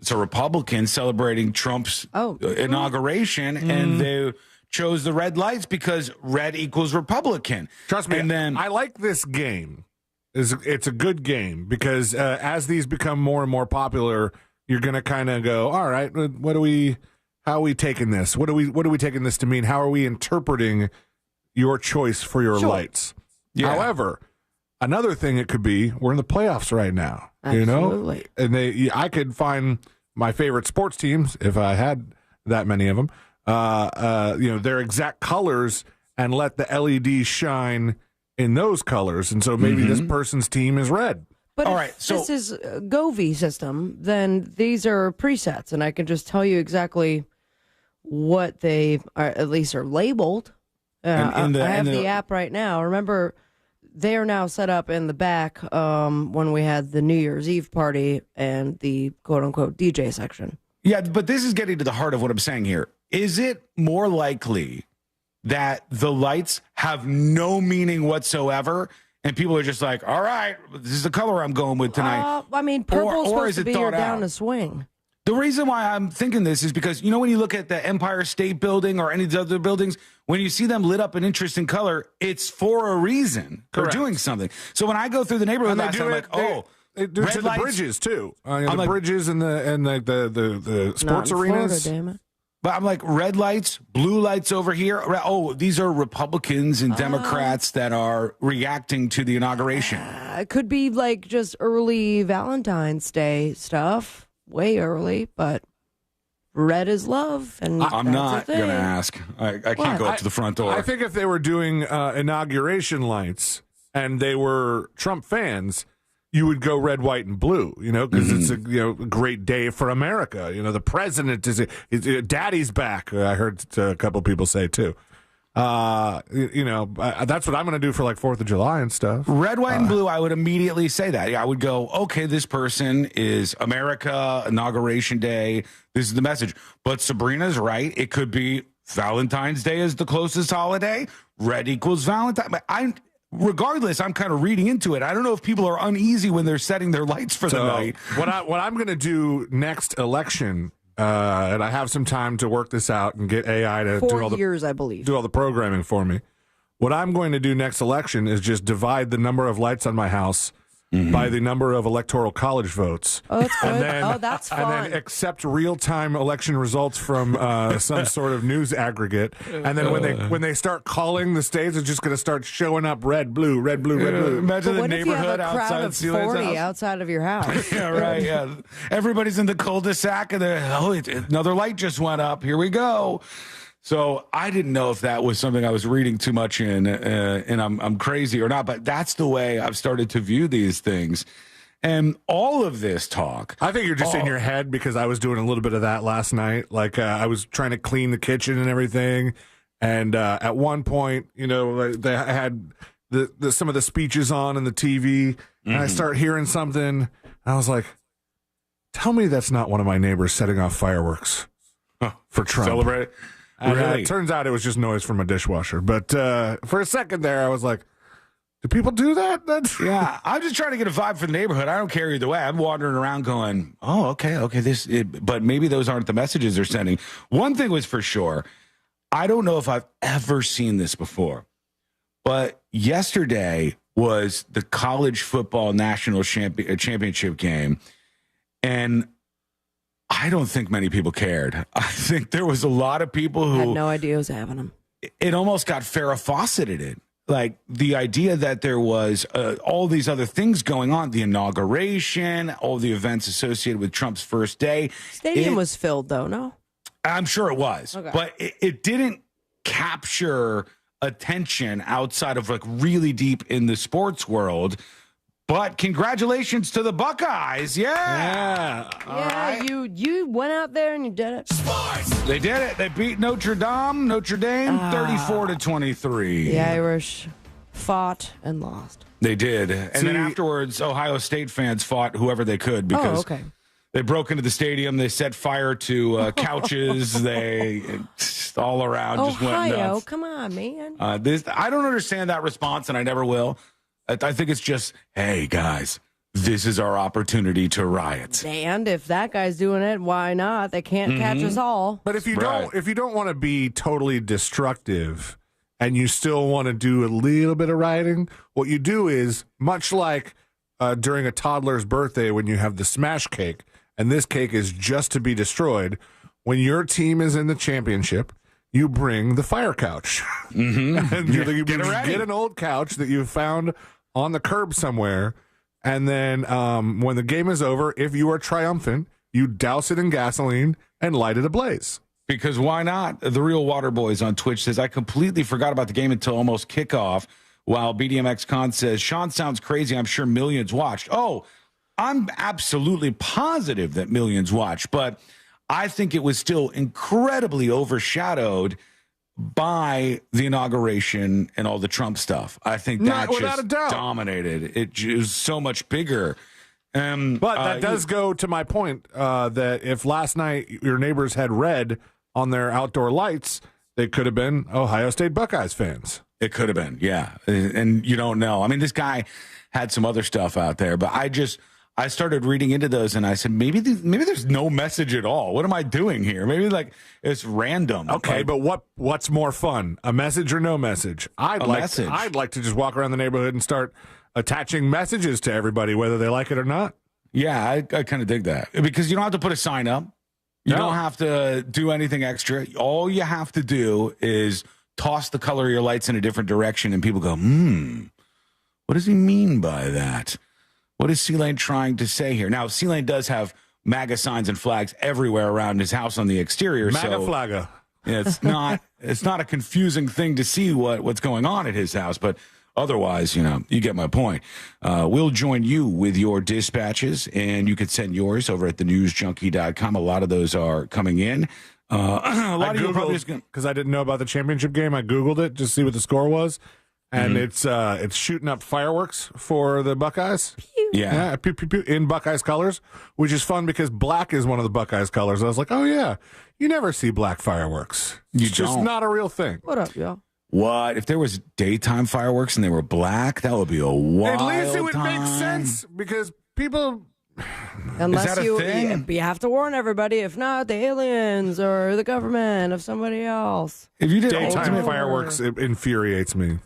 it's a Republican celebrating Trump's inauguration, and they chose the red lights because red equals Republican. Trust me, and then I like this game. It's a good game because as these become more and more popular, you're going to kind of go, all right, how are we taking this? What are we taking this to mean? How are we interpreting your choice for your lights? Yeah. However, another thing it could be, we're in the playoffs right now. Absolutely. And I could find my favorite sports teams if I had that many of them. Their exact colors and let the LED shine in those colors. And so maybe this person's team is red. But if this is a Govee system, then these are presets, and I can just tell you exactly what they are, at least are labeled. I have the app right now. Remember, they are now set up in the back when we had the New Year's Eve party and the quote-unquote DJ section. Yeah, but this is getting to the heart of what I'm saying here. Is it more likely that the lights have no meaning whatsoever and people are just like, all right, this is the color I'm going with tonight? Purple's supposed is to it be thought your down out? to swing. The reason why I'm thinking this is because, when you look at the Empire State Building or any of the other buildings, when you see them lit up in interesting color, it's for a reason. Correct. They're doing something. So when I go through the neighborhood last night, I'm like, They do it to the bridges too. The bridges and the sports arenas. Florida, damn it. But I'm like, red lights, blue lights over here. Oh, these are Republicans and Democrats that are reacting to the inauguration. It could be like just early Valentine's Day stuff, way early, but red is love. And I'm not going to ask. I can't go up to the front door. I think if they were doing inauguration lights and they were Trump fans, you would go red, white, and blue, because it's a great day for America. The president is daddy's back. I heard a couple people say too. That's what I'm going to do for like 4th of July and stuff. Red, white, and blue. I would immediately say that. I would go, okay, this person is America, Inauguration Day. This is the message. But Sabrina's right. It could be Valentine's Day is the closest holiday. Red equals Valentine. Regardless, I'm kind of reading into it. I don't know if people are uneasy when they're setting their lights for the night. What I'm going to do next election, and I have some time to work this out and get AI to 4 years, I believe, do all the programming for me. What I'm going to do next election is just divide the number of lights on my house by the number of electoral college votes. Oh, that's good. Then, that's fun. And then accept real-time election results from some sort of news aggregate. And then when they start calling, the states are just going to start showing up red, blue, red, blue, red, blue. Imagine but the what neighborhood if you have a crowd outside of 40 house. outside of your house? Yeah, right. Yeah, everybody's in the cul-de-sac, and another light just went up. Here we go. So I didn't know if that was something I was reading too much in, and I'm crazy or not. But that's the way I've started to view these things. And all of this talk, I think you're just in your head, because I was doing a little bit of that last night. Like I was trying to clean the kitchen and everything. And at one point, they had some of the speeches on and the TV, and I start hearing something. And I was like, tell me that's not one of my neighbors setting off fireworks for Trump. Celebrate. Really? It turns out it was just noise from a dishwasher. But for a second there, I was like, do people do that? Yeah, I'm just trying to get a vibe for the neighborhood. I don't care either way. I'm wandering around going, oh, okay, but maybe those aren't the messages they're sending. One thing was for sure, I don't know if I've ever seen this before, but yesterday was the college football national championship game, and I don't think many people cared. I think there was a lot of people who had no idea what was happening. It almost got Farrah Fawcetted it. Like the idea that there was all these other things going on, the inauguration, all the events associated with Trump's first day. Stadium was filled, though, no? I'm sure it was. Okay. But it didn't capture attention outside of like really deep in the sports world. But congratulations to the Buckeyes. Yeah. Right. You went out there and you did it. Sports! They did it. They beat Notre Dame 34-23. The Irish fought and lost. They did. And then afterwards, Ohio State fans fought whoever they could because they broke into the stadium. They set fire to couches. They all around just went nuts. Ohio, come on, man. I don't understand that response, and I never will. I think it's just, hey, guys, this is our opportunity to riot. And if that guy's doing it, why not? They can't catch us all. But if you don't want to be totally destructive and you still want to do a little bit of rioting, what you do is, much like during a toddler's birthday when you have the smash cake, and this cake is just to be destroyed, when your team is in the championship, you bring the fire couch. And you get an old couch that you found on the curb somewhere, and then when the game is over, if you are triumphant, you douse it in gasoline and light it ablaze. Because why not? The Real Water Boys on Twitch says, I completely forgot about the game until almost kickoff, while BDMX Con says, Sean sounds crazy. I'm sure millions watched. Oh, I'm absolutely positive that millions watched, but I think it was still incredibly overshadowed by the inauguration and all the Trump stuff. I think that just dominated. It was so much bigger. But that does go to my point that if last night your neighbors had red on their outdoor lights, they could have been Ohio State Buckeyes fans. It could have been, yeah. And you don't know. I mean, this guy had some other stuff out there, but I started reading into those, and I said, maybe there's no message at all. What am I doing here? Maybe like it's random. Okay, but what's more fun, a message or no message? I'd like to just walk around the neighborhood and start attaching messages to everybody, whether they like it or not. Yeah, I kind of dig that because you don't have to put a sign up. You don't have to do anything extra. All you have to do is toss the color of your lights in a different direction, and people go, what does he mean by that? What is C-Lane trying to say here? Now, C-Lane does have MAGA signs and flags everywhere around his house on the exterior. MAGA flagga. It's not a confusing thing to see what's going on at his house, but otherwise, you get my point. We'll join you with your dispatches, and you can send yours over at thenewsjunkie.com. A lot of those are coming in. A lot of you probably just because I didn't know about the championship game. I Googled it just to see what the score was, and it's shooting up fireworks for the Buckeyes. Yeah, pew, pew, pew, in Buckeyes colors, which is fun because black is one of the Buckeyes colors. I was like, oh yeah, you never see black fireworks. It's just not a real thing. What up, y'all? What? If there was daytime fireworks and they were black, that would be a wild At least it would time. make sense because people... Unless you have to warn everybody. If not, the aliens or the government of somebody else. If you did daytime fireworks, it infuriates me.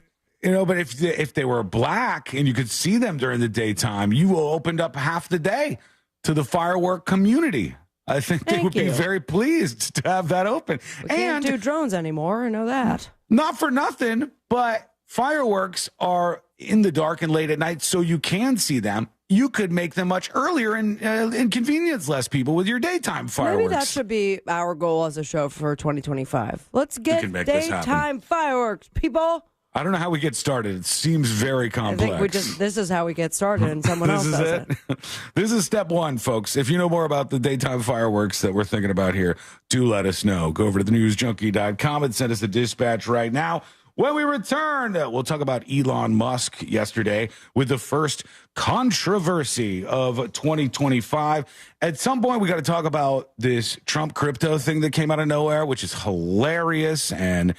But if they were black and you could see them during the daytime, you opened up half the day to the firework community. I think they would be very pleased to have that open. We can't do drones anymore. I know that. Not for nothing, but fireworks are in the dark and late at night, so you can see them. You could make them much earlier and inconvenience less people with your daytime fireworks. Maybe that should be our goal as a show for 2025. Let's get daytime fireworks, people. I don't know how we get started. It seems very complex. I think this is how we get started, and someone else does it. This is step one, folks. If you know more about the daytime fireworks that we're thinking about here, do let us know. Go over to thenewsjunkie.com and send us a dispatch right now. When we return, we'll talk about Elon Musk yesterday with the first controversy of 2025. At some point, we got to talk about this Trump crypto thing that came out of nowhere, which is hilarious. And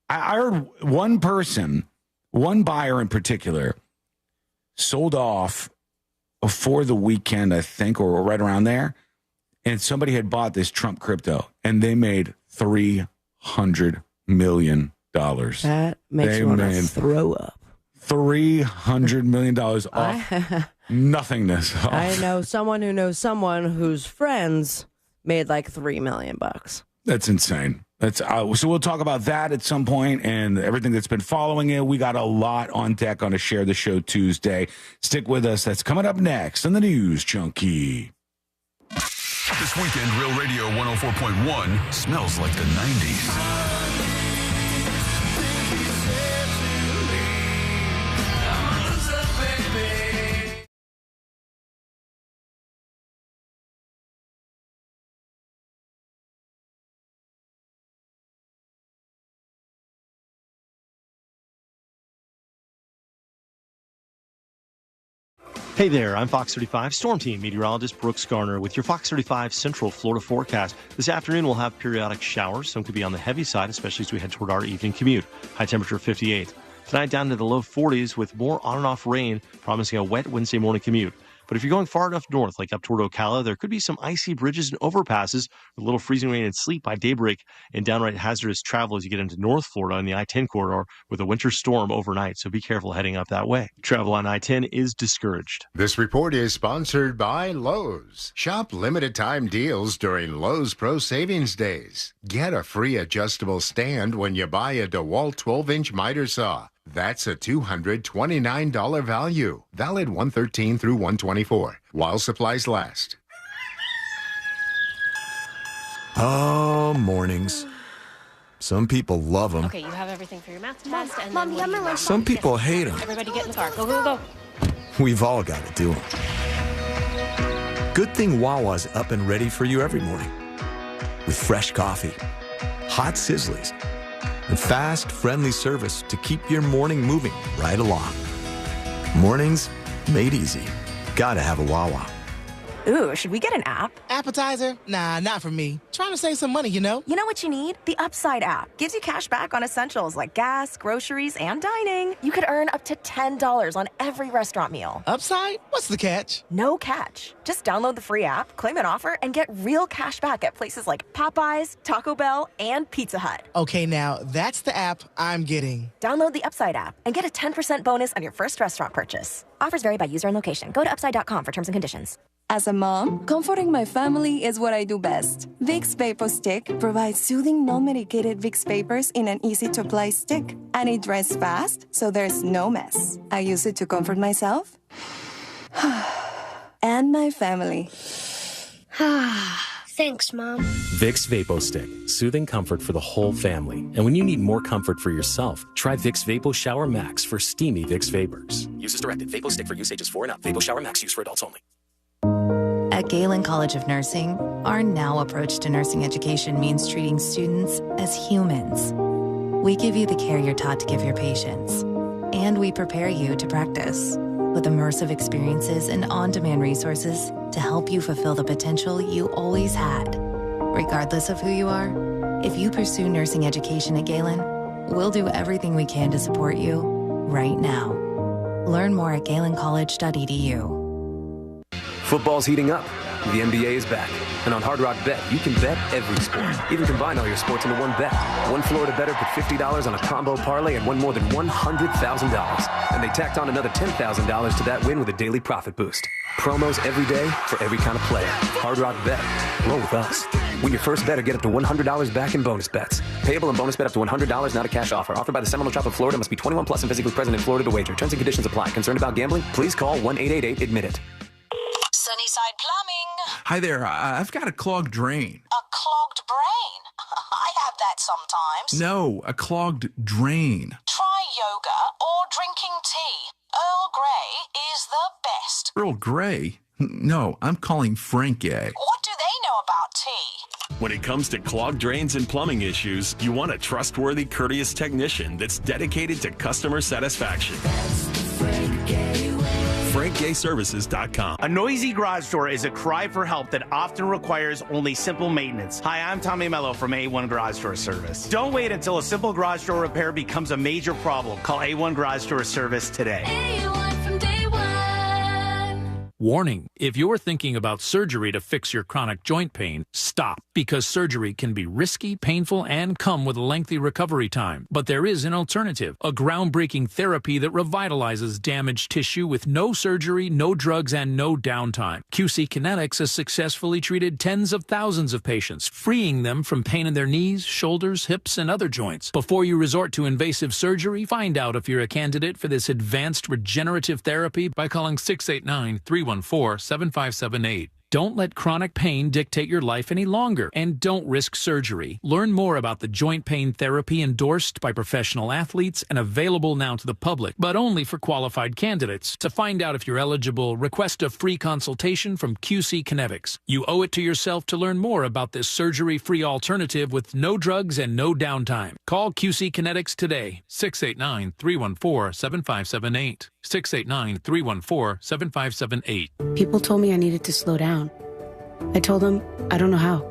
I heard one buyer in particular, sold off before the weekend, I think, or right around there. And somebody had bought this Trump crypto, and they made $300 million. That makes you want to throw up. $300 million off nothingness. I know someone who knows someone whose friends made like $3 million. That's insane. So we'll talk about that at some point and everything that's been following it. We got a lot on deck on a Share the Show Tuesday. Stick with us. That's coming up next on the News Junkie. This weekend, Real Radio 104.1 smells like the 90s. Hey there, I'm Fox 35 Storm Team Meteorologist Brooks Garner with your Fox 35 Central Florida forecast. This afternoon we'll have periodic showers. Some could be on the heavy side, especially as we head toward our evening commute. High temperature 58. Tonight down to the low 40s with more on and off rain, promising a wet Wednesday morning commute. But if you're going far enough north, like up toward Ocala, there could be some icy bridges and overpasses with a little freezing rain and sleet by daybreak and downright hazardous travel as you get into North Florida on the I-10 corridor with a winter storm overnight. So be careful heading up that way. Travel on I-10 is discouraged. This report is sponsored by Lowe's. Shop limited time deals during Lowe's Pro Savings Days. Get a free adjustable stand when you buy a DeWalt 12-inch miter saw. That's a $229 value. Valid 1/13 through 1/24 while supplies last. Oh, mornings. Some people love them. Okay, you have everything for your math test. And Mom, you have my lunch. Some people hate them. Everybody get in the car. Go, go, go. We've all got to do them. Good thing Wawa's up and ready for you every morning. With fresh coffee, hot Sizzlies, and fast, friendly service to keep your morning moving right along. Mornings made easy. Gotta have a Wawa. Ooh, should we get an app? Appetizer? Nah, not for me. Trying to save some money, you know? You know what you need? The Upside app. Gives you cash back on essentials like gas, groceries, and dining. You could earn up to $10 on every restaurant meal. Upside? What's the catch? No catch. Just download the free app, claim an offer, and get real cash back at places like Popeyes, Taco Bell, and Pizza Hut. Okay, now that's the app I'm getting. Download the Upside app and get a 10% bonus on your first restaurant purchase. Offers vary by user and location. Go to upside.com for terms and conditions. As a mom, comforting my family is what I do best. Vicks Vapor Stick provides soothing, non-medicated Vicks vapors in an easy-to-apply stick. And it dries fast, so there's no mess. I use it to comfort myself and my family. Thanks, Mom. Vicks Vapo Stick. Soothing comfort for the whole family. And when you need more comfort for yourself, try Vicks Vapo Shower Max for steamy Vicks Vapors. Use as directed. Vapo Stick for use ages 4 and up. Vapo Shower Max use for adults only. At Galen College of Nursing, our now approach to nursing education means treating students as humans. We give you the care you're taught to give your patients, and we prepare you to practice with immersive experiences and on-demand resources to help you fulfill the potential you always had. Regardless of who you are, if you pursue nursing education at Galen, we'll do everything we can to support you right now. Learn more at galencollege.edu. Football's heating up. The NBA is back. And on Hard Rock Bet, you can bet every sport. Even combine all your sports into one bet. One Florida bettor put $50 on a combo parlay and won more than $100,000. And they tacked on another $10,000 to that win with a daily profit boost. Promos every day for every kind of player. Hard Rock Bet. Roll with us. Win your first bet or get up to $100 back in bonus bets. Payable and bonus bet up to $100, not a cash offer. Offered by the Seminole Tribe of Florida. Must be 21 plus and physically present in Florida to wager. Terms and conditions apply. Concerned about gambling? Please call 1-888-ADMIT-IT. Sunnyside Plumbing. Hi there. I've got a clogged drain. A clogged brain. I have that sometimes. No, a clogged drain. Try yoga or drinking tea. Earl Grey is the best. Earl Grey? No, I'm calling Frank Gay. What do they know about tea? When it comes to clogged drains and plumbing issues, you want a trustworthy, courteous technician that's dedicated to customer satisfaction. FrankGayServices.com. A noisy garage door is a cry for help that often requires only simple maintenance. Hi, I'm Tommy Mello from A1 Garage Door Service. Don't wait until a simple garage door repair becomes a major problem. Call A1 Garage Door Service today. A1 from day one. Warning, if you're thinking about surgery to fix your chronic joint pain, stop, because surgery can be risky, painful, and come with a lengthy recovery time. But there is an alternative, a groundbreaking therapy that revitalizes damaged tissue with no surgery, no drugs, and no downtime. QC Kinetics has successfully treated tens of thousands of patients, freeing them from pain in their knees, shoulders, hips, and other joints. Before you resort to invasive surgery, find out if you're a candidate for this advanced regenerative therapy by calling 689-314-7578. Don't let chronic pain dictate your life any longer, and don't risk surgery. Learn more about the joint pain therapy endorsed by professional athletes and available now to the public, but only for qualified candidates. To find out if you're eligible, request a free consultation from QC Kinetics. You owe it to yourself to learn more about this surgery-free alternative with no drugs and no downtime. Call QC Kinetics today, 689-314-7578. 689-314-7578. People told me I needed to slow down. I told them I don't know how.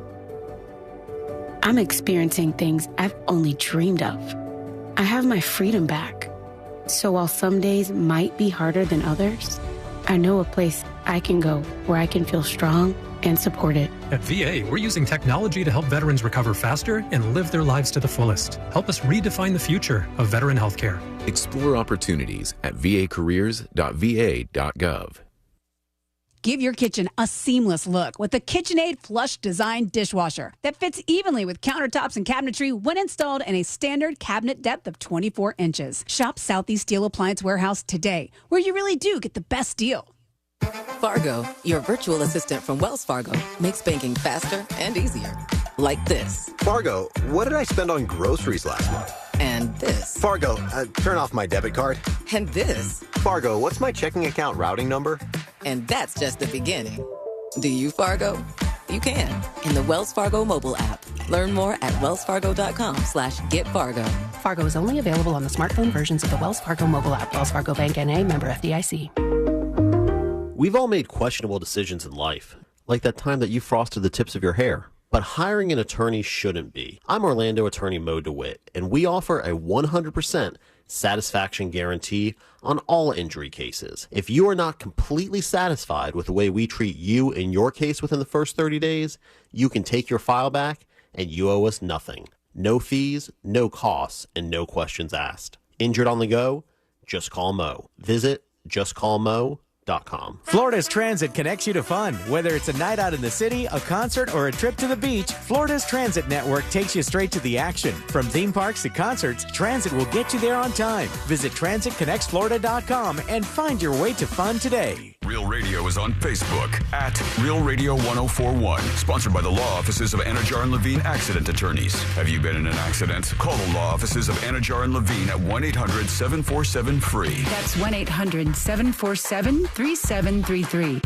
I'm experiencing things I've only dreamed of. I have my freedom back. So while some days might be harder than others, I know a place I can go where I can feel strong and supported. At VA, we're using technology to help veterans recover faster and live their lives to the fullest. Help us redefine the future of veteran healthcare. Explore opportunities at vacareers.va.gov. Give your kitchen a seamless look with the KitchenAid Flush Design Dishwasher that fits evenly with countertops and cabinetry when installed in a standard cabinet depth of 24 inches. Shop Southeast Steel Appliance Warehouse today, where you really do get the best deal. Fargo, your virtual assistant from Wells Fargo, makes banking faster and easier. Like this. Fargo, what did I spend on groceries last month? And this. Fargo, turn off my debit card. And this. Fargo, what's my checking account routing number? And that's just the beginning. Do you, Fargo? You can in the Wells Fargo mobile app. Learn more at wellsfargo.com/getfargo. Fargo is only available on the smartphone versions of the Wells Fargo mobile app. Wells Fargo Bank N.A., member FDIC. We've all made questionable decisions in life. like that time that you frosted the tips of your hair. But hiring an attorney shouldn't be. I'm Orlando attorney Mo DeWitt, and we offer a 100% satisfaction guarantee on all injury cases. If you are not completely satisfied with the way we treat you in your case within the first 30 days, you can take your file back and you owe us nothing. No fees, no costs, and no questions asked. Injured on the go? Just call Mo. Visit justcallmo.com. Florida's Transit connects you to fun. Whether it's a night out in the city, a concert, or a trip to the beach, Florida's Transit Network takes you straight to the action. From theme parks to concerts, Transit will get you there on time. Visit transitconnectsflorida.com and find your way to fun today. Real Radio is on Facebook at Real Radio 1041. Sponsored by the law offices of Anajar and Levine Accident Attorneys. Have you been in an accident? Call the law offices of Anajar and Levine at 1-800-747-FREE. That's 1-800-747-3733.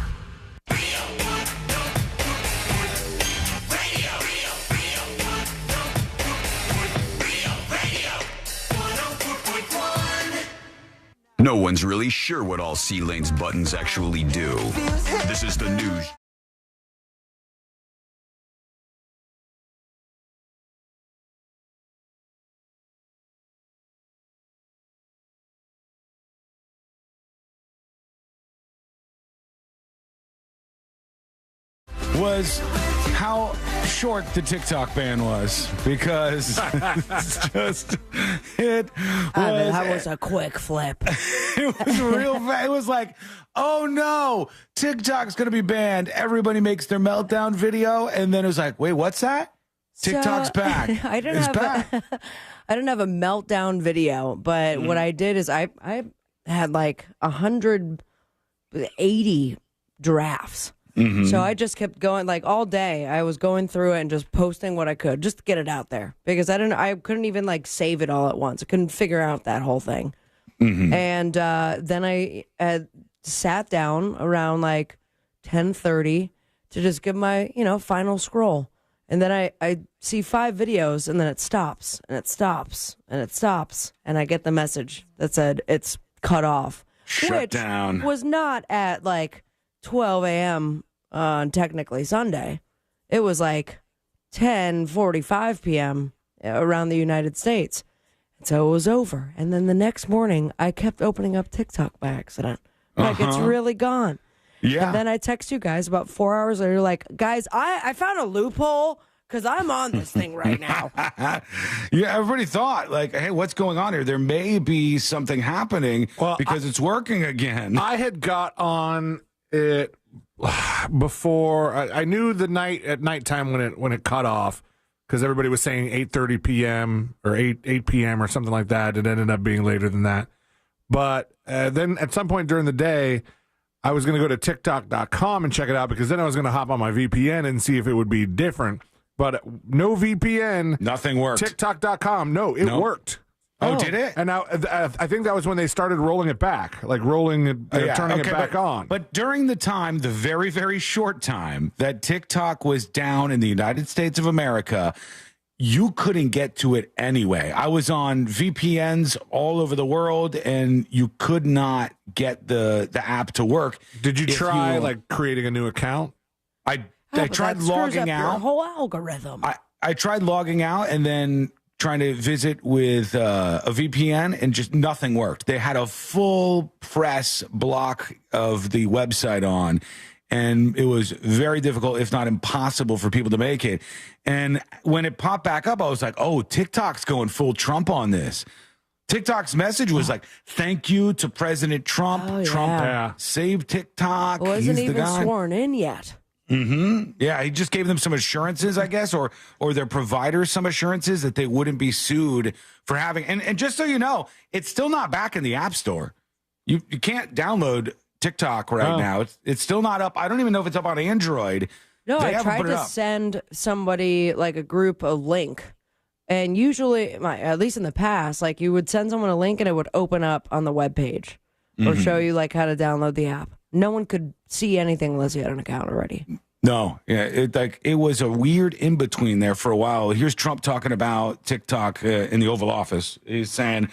No one's really sure what all C-Lane's buttons actually do. This is the news. Was how short the TikTok ban was, because that was a quick flip. It was real fast. It was like, oh no, TikTok's going to be banned. Everybody makes their meltdown video, and then it was like, wait, what's that? TikTok's back. I didn't have a meltdown video, but what I did is I had like 180 drafts. Mm-hmm. So I just kept going, like all day. I was going through it and just posting what I could, just to get it out there, because I couldn't even like save it all at once. I couldn't figure out that whole thing. Mm-hmm. And then I sat down around like 10:30 to just give my final scroll, and then I see 5 videos, and then it stops and it stops and it stops, and I get the message that said it's cut off, Shut down. Was not at like 12 a.m. on technically Sunday. It was like 10:45 p.m. around the United States. And so it was over. And then the next morning, I kept opening up TikTok by accident. Like, it's really gone. Yeah. And then I text you guys about 4 hours later, like, guys, I found a loophole because I'm on this thing right now. Yeah, everybody thought, like, hey, what's going on here? There may be something happening because it's working again. I had got on it before. I knew the nighttime when it cut off, because everybody was saying 8:30 p.m. or 8 p.m. or something like that. It ended up being later than that. But then at some point during the day, I was going to go to TikTok.com and check it out, because then I was going to hop on my VPN and see if it would be different. But no VPN. Nothing worked. TikTok.com. No, it worked. Oh, did it? And now I think that was when they started rolling it back, like turning it back on. But during the time, the very, very short time that TikTok was down in the United States of America, you couldn't get to it anyway. I was on VPNs all over the world, and you could not get the app to work. Did you try like creating a new account? I tried logging out. Your whole algorithm. I tried logging out and then trying to visit with a VPN, and just nothing worked. They had a full press block of the website on, and it was very difficult, if not impossible, for people to make it. And when it popped back up, I was like, oh, TikTok's going full Trump on this. TikTok's message was like, thank you to President Trump. Oh, yeah. Trump saved TikTok. Wasn't He's the even guy. sworn in yet. Mm-hmm. Yeah, he just gave them some assurances, I guess, or their providers some assurances that they wouldn't be sued for having. And just so you know, it's still not back in the App Store. You can't download TikTok right now. It's still not up. I don't even know if it's up on Android. No, I tried to send somebody, like a group, a link. And usually, at least in the past, like you would send someone a link and it would open up on the webpage or show you like how to download the app. No one could see anything unless you had an account already. No, yeah, it was a weird in between there for a while. Here's Trump talking about TikTok in the Oval Office. He's saying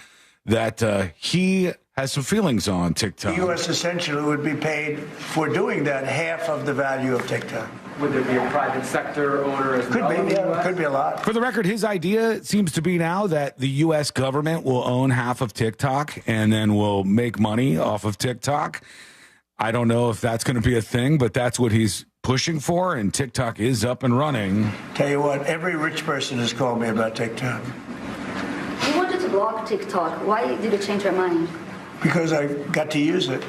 that he has some feelings on TikTok. The U.S. essentially would be paid for doing that half of the value of TikTok. Would there be a private sector owner as well? Could be a lot. For the record, his idea seems to be now that the U.S. government will own half of TikTok and then will make money off of TikTok. I don't know if that's going to be a thing, but that's what he's pushing for, and TikTok is up and running. Tell you what, every rich person has called me about TikTok. You wanted to block TikTok. Why did you change your mind? Because I got to use it.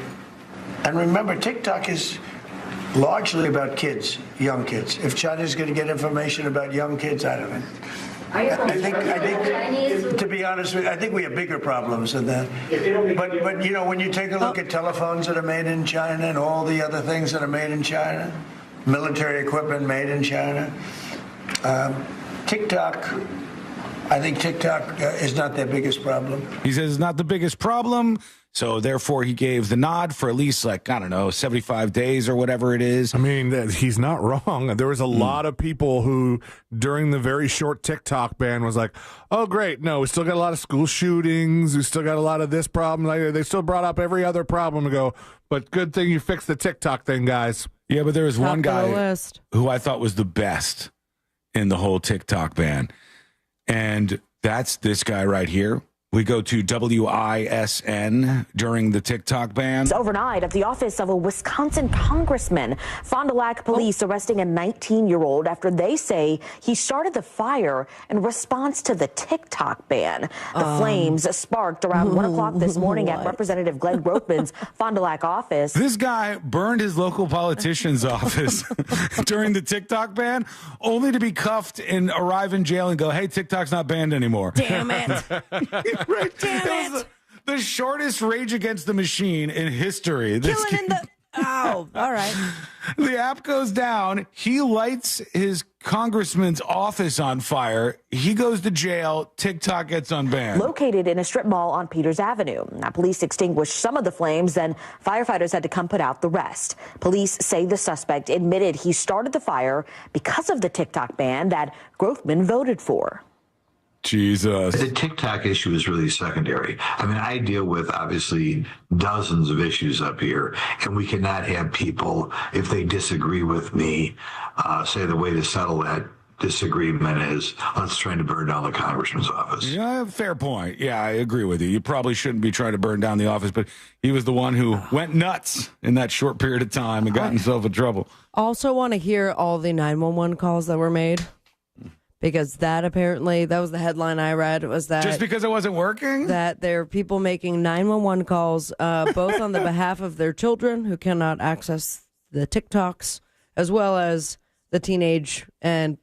And remember, TikTok is largely about kids, young kids. If China's going to get information about young kids, I don't know. I think, to be honest with you, I think we have bigger problems than that. But you know, when you take a look at telephones that are made in China and all the other things that are made in China, military equipment made in China, TikTok, I think TikTok is not their biggest problem. He says it's not the biggest problem, so therefore he gave the nod for at least, 75 days or whatever it is. I mean, he's not wrong. There was a lot of people who, during the very short TikTok ban, was like, oh, great, no, we still got a lot of school shootings, we still got a lot of this problem. They still brought up every other problem to go, but good thing you fixed the TikTok thing, guys. Yeah, but there was one guy who I thought was the best in the whole TikTok ban. And that's this guy right here. We go to WISN during the TikTok ban. Overnight at the office of a Wisconsin congressman, Fond du Lac police arresting a 19-year-old after they say he started the fire in response to the TikTok ban. The flames sparked around 1 o'clock this morning at Representative Glenn Grothman's Fond du Lac office. This guy burned his local politician's office during the TikTok ban, only to be cuffed and arrive in jail and go, hey, TikTok's not banned anymore. Damn it. Right. Damn it. The shortest Rage Against the Machine in history. Killing in the... Oh, all right. The app goes down. He lights his congressman's office on fire. He goes to jail. TikTok gets unbanned. Located in a strip mall on Peters Avenue. Now, police extinguished some of the flames, then firefighters had to come put out the rest. Police say the suspect admitted he started the fire because of the TikTok ban that Grothman voted for. Jesus. The TikTok issue is really secondary. I mean, I deal with obviously dozens of issues up here, and we cannot have people, if they disagree with me, say the way to settle that disagreement is let's try to burn down the congressman's office. Yeah, fair point. Yeah, I agree with you. You probably shouldn't be trying to burn down the office, but he was the one who went nuts in that short period of time and got himself in trouble. Also want to hear all the 911 calls that were made. Because that apparently, that was the headline I read, was that... Just because it wasn't working? That there are people making 911 calls, both on the behalf of their children who cannot access the TikToks, as well as the teenage and,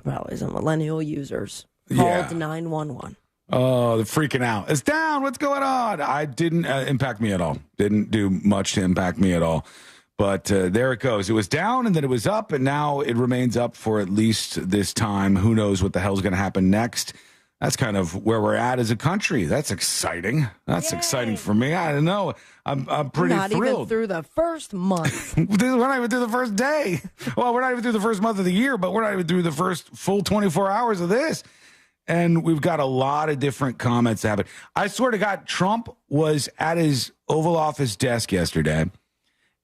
probably some millennial users called 911. Oh, they're freaking out. It's down. What's going on? I didn't impact me at all. Didn't do much to impact me at all. But there it goes. It was down, and then it was up, and now it remains up for at least this time. Who knows what the hell's going to happen next? That's kind of where we're at as a country. That's exciting. That's exciting for me. I don't know. I'm pretty not thrilled. Not even through the first month. We're not even through the first day. Well, we're not even through the first month of the year, but we're not even through the first full 24 hours of this. And we've got a lot of different comments happening. I swear to God, Trump was at his Oval Office desk yesterday.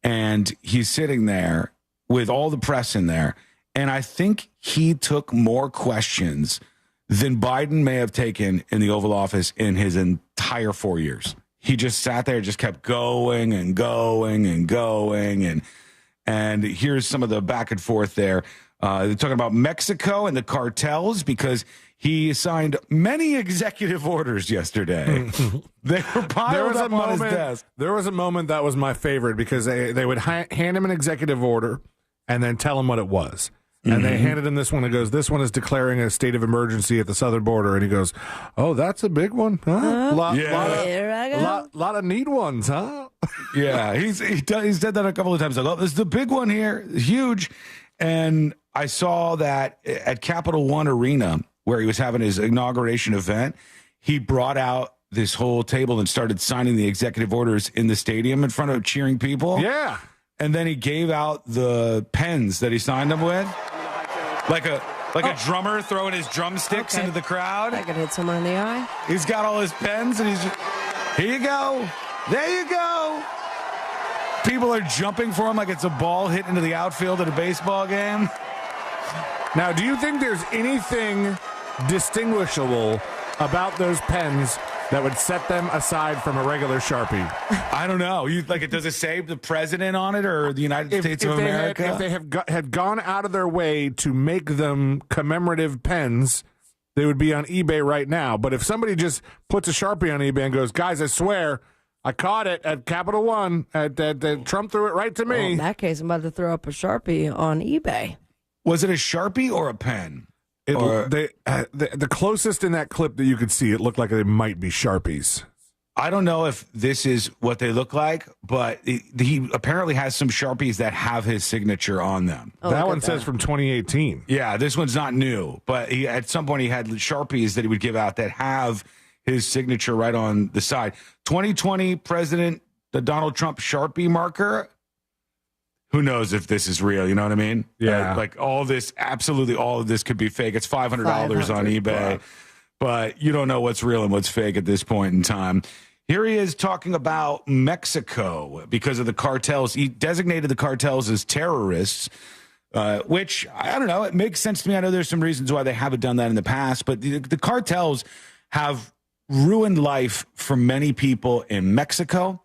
And he's sitting there with all the press in there. And I think he took more questions than Biden may have taken in the Oval Office in his entire 4 years. He just sat there, just kept going and going and going. And here's some of the back and forth there. They're talking about Mexico and the cartels because he signed many executive orders yesterday. They were piled up on his desk. There was a moment that was my favorite because they would hand him an executive order and then tell him what it was. And they handed him this one. It goes, this one is declaring a state of emergency at the southern border. And he goes, oh, that's a big one, huh? Lot of neat ones, huh? Yeah, he said that a couple of times. Like, oh, this is the big one here. It's huge. And I saw that at Capital One Arena, where he was having his inauguration event, he brought out this whole table and started signing the executive orders in the stadium in front of cheering people. Yeah. And then he gave out the pens that he signed them with. Like a drummer throwing his drumsticks into the crowd. I could hit someone in the eye. He's got all his pens and he's just, here you go. There you go. People are jumping for him like it's a ball hit into the outfield at a baseball game. Now, do you think there's anything distinguishable about those pens that would set them aside from a regular Sharpie? I don't know. Does it say the president on it or the United States of America? If they had gone out of their way to make them commemorative pens, they would be on eBay right now. But if somebody just puts a Sharpie on eBay and goes, guys, I swear, I caught it at Capital One. Trump threw it right to me. Well, in that case, I'm about to throw up a Sharpie on eBay. Was it a Sharpie or a pen? The closest in that clip that you could see, it looked like they might be Sharpies. I don't know if this is what they look like, but he apparently has some Sharpies that have his signature on them. Oh, that one says from 2018. Yeah, this one's not new, but at some point he had Sharpies that he would give out that have his signature right on the side. 2020 President, the Donald Trump Sharpie marker. Who knows if this is real? You know what I mean? Yeah. Absolutely all of this could be fake. It's $500 on eBay, but you don't know what's real and what's fake at this point in time. Here he is talking about Mexico because of the cartels. He designated the cartels as terrorists, which, I don't know, it makes sense to me. I know there's some reasons why they haven't done that in the past, but the cartels have ruined life for many people in Mexico,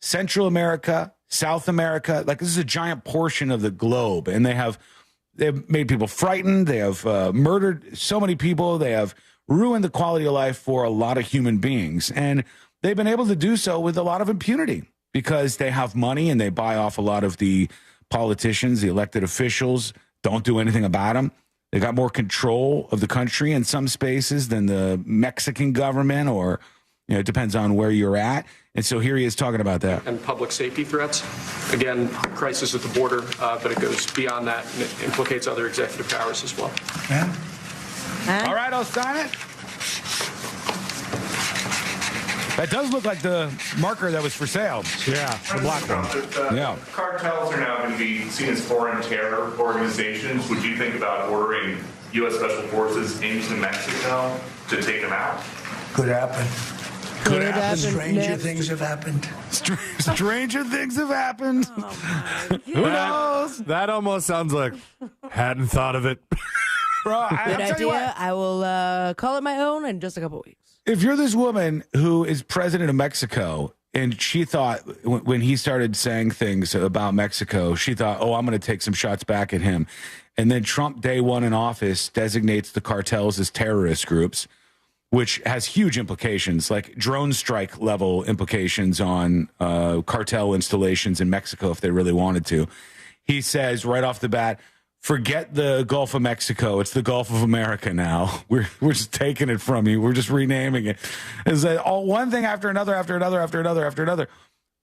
Central America, South America. This is a giant portion of the globe, and they've made people frightened. They have murdered so many people. They have ruined the quality of life for a lot of human beings, and they've been able to do so with a lot of impunity because they have money and they buy off a lot of the politicians, the elected officials, don't do anything about them. They got more control of the country in some spaces than the Mexican government, or it depends on where you're at. And so here he is talking about that. And public safety threats. Again, crisis at the border, but it goes beyond that and it implicates other executive powers as well. All right, I'll sign it. That does look like the marker that was for sale. Yeah, the black one. Yeah. Cartels are now going to be seen as foreign terror organizations. Would you think about ordering U.S. Special Forces into Mexico to take them out? Could happen. Could happen. Stranger things have happened. Stranger things have happened. Who knows? That almost sounds like, hadn't thought of it. Bro, Good idea. I will call it my own in just a couple weeks. If you're this woman who is president of Mexico, and she thought when he started saying things about Mexico, she thought, oh, I'm going to take some shots back at him. And then Trump, day one in office, designates the cartels as terrorist groups, which has huge implications, like drone strike level implications on cartel installations in Mexico if they really wanted to. He says right off the bat, forget the Gulf of Mexico. It's the Gulf of America now. We're just taking it from you. We're just renaming it. It's all one thing after another, after another, after another, after another.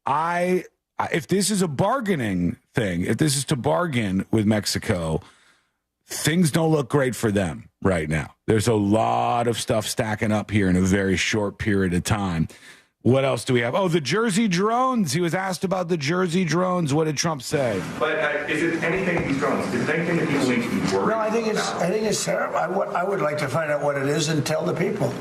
If this is a bargaining thing, if this is to bargain with Mexico, things don't look great for them right now. There's a lot of stuff stacking up here in a very short period of time. What else do we have? Oh, the Jersey drones. He was asked about the Jersey drones. What did Trump say? But is it anything these drones? Is it anything that people need to be worried? No, I think it's terrible. I would like to find out what it is and tell the people.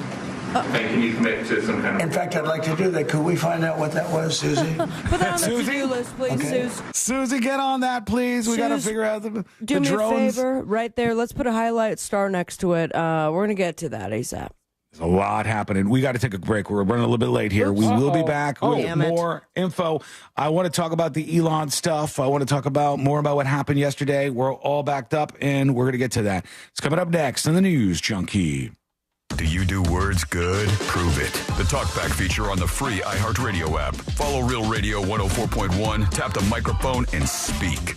And can you commit to some kind of... In fact, I'd like to do that. Could we find out what that was, Susie? Put that on the to-do list, please, Okay. Susie, get on that, please. We got to figure out the Do me drones. a favor, right there. Let's put a highlight star next to it. We're going to get to that ASAP. There's a lot happening. We got to take a break. We're running a little bit late here. We will be back with more info. I want to talk about the Elon stuff. I want to talk about more about what happened yesterday. We're all backed up, and we're going to get to that. It's coming up next on the News Junkie. Do you do words good? Prove it. The Talkback feature on the free iHeartRadio app. Follow Real Radio 104.1, tap the microphone, and speak.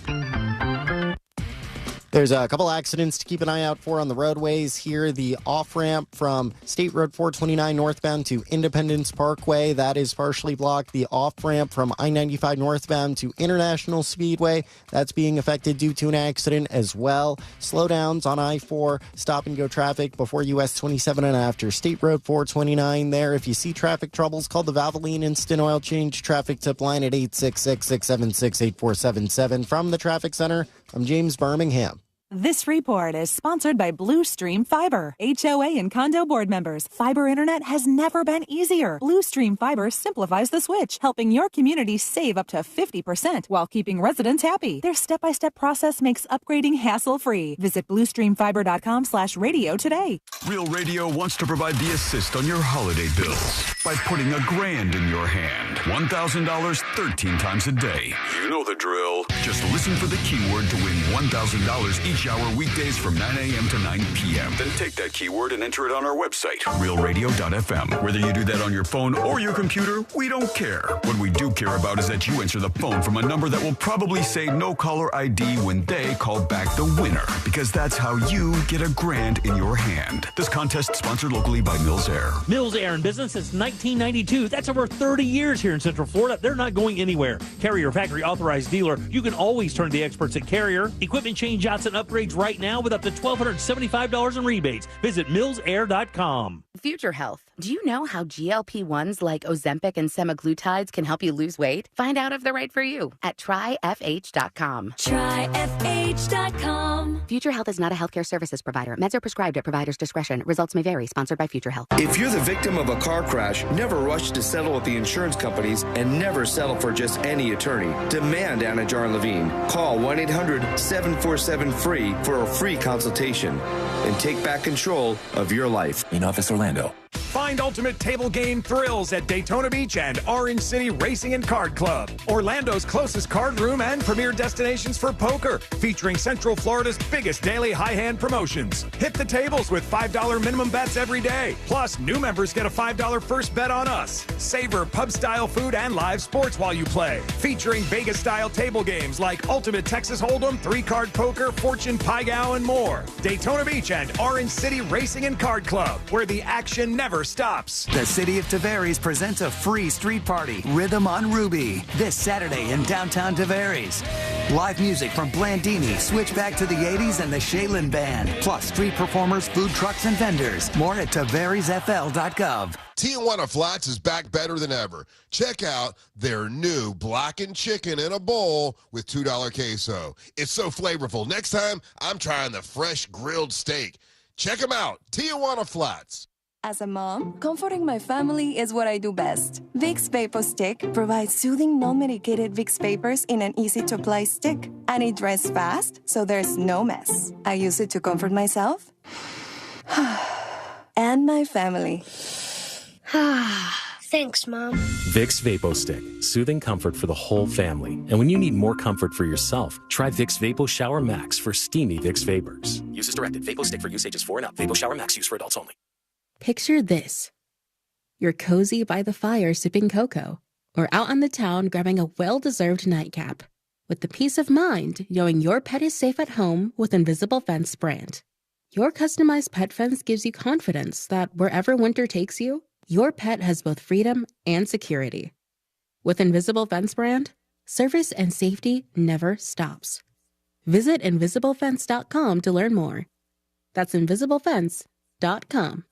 There's a couple accidents to keep an eye out for on the roadways here. The off-ramp from State Road 429 northbound to Independence Parkway, that is partially blocked. The off-ramp from I-95 northbound to International Speedway, that's being affected due to an accident as well. Slowdowns on I-4, stop-and-go traffic before US 27 and after State Road 429 there. If you see traffic troubles, call the Valvoline Instant Oil Change traffic tip line at 866-676-8477. From the Traffic Center, I'm James Birmingham. This report is sponsored by Blue Stream Fiber. HOA and condo board members, fiber internet has never been easier. Blue Stream Fiber simplifies the switch, helping your community save up to 50% while keeping residents happy. Their step-by-step process makes upgrading hassle-free. Visit bluestreamfiber.com/radio today. Real Radio wants to provide the assist on your holiday bills by putting $1,000 in your hand. $1,000 13 times a day. You know the drill. Just listen for the keyword to win $1,000 each hour weekdays from 9 a.m. to 9 p.m. Then take that keyword and enter it on our website, realradio.fm. Whether you do that on your phone or your computer, we don't care. What we do care about is that you answer the phone from a number that will probably say no caller ID when they call back the winner, because that's how you get $1,000 in your hand. This contest sponsored locally by Mills Air. Mills Air in business since 1992. That's over 30 years here in Central Florida. They're not going anywhere. Carrier factory authorized dealer. You can always turn to the experts at Carrier. Equipment change-outs and upgrades right now with up to $1,275 in rebates. Visit millsair.com. Future Health. Do you know how GLP-1s like Ozempic and semaglutides can help you lose weight? Find out if they're right for you at tryfh.com. Tryfh.com. Future Health is not a healthcare services provider. Meds are prescribed at provider's discretion. Results may vary. Sponsored by Future Health. If you're the victim of a car crash, never rush to settle with the insurance companies and never settle for just any attorney. Demand Anajar and Levine. Call 1-800-747-FREE for a free consultation and take back control of your life. In Office Orlando. Find ultimate table game thrills at Daytona Beach and Orange City Racing and Card Club, Orlando's closest card room and premier destinations for poker, featuring Central Florida's biggest daily high-hand promotions. Hit the tables with $5 minimum bets every day. Plus, new members get a $5 first bet on us. Savor pub-style food and live sports while you play, featuring Vegas-style table games like Ultimate Texas Hold'em, 3-card poker, Fortune Pai Gow, and more. Daytona Beach and Orange City Racing and Card Club, where the action never stops. The City of Tavares presents a free street party, Rhythm on Ruby, this Saturday in downtown Tavares. Live music from Blandini, Switchback to the 80s, and the Shaylin Band. Plus street performers, food trucks, and vendors. More at tavaresfl.gov. Tijuana Flats is back better than ever. Check out their new blackened chicken in a bowl with $2 queso. It's so flavorful. Next time, I'm trying the fresh grilled steak. Check them out, Tijuana Flats. As a mom, comforting my family is what I do best. Vicks Vapor Stick provides soothing, non-medicated Vicks vapors in an easy-to-apply stick. And it dries fast, so there's no mess. I use it to comfort myself and my family. Thanks, Mom. Vicks Vapo Stick. Soothing comfort for the whole family. And when you need more comfort for yourself, try Vicks Vapo Shower Max for steamy Vicks Vapors. Use as directed. Vapo Stick for use ages 4 and up. Vapo Shower Max use for adults only. Picture this. You're cozy by the fire sipping cocoa, or out on the town grabbing a well-deserved nightcap, with the peace of mind knowing your pet is safe at home with Invisible Fence brand. Your customized pet fence gives you confidence that wherever winter takes you, your pet has both freedom and security. With Invisible Fence brand, service and safety never stops. Visit InvisibleFence.com to learn more. That's InvisibleFence.com.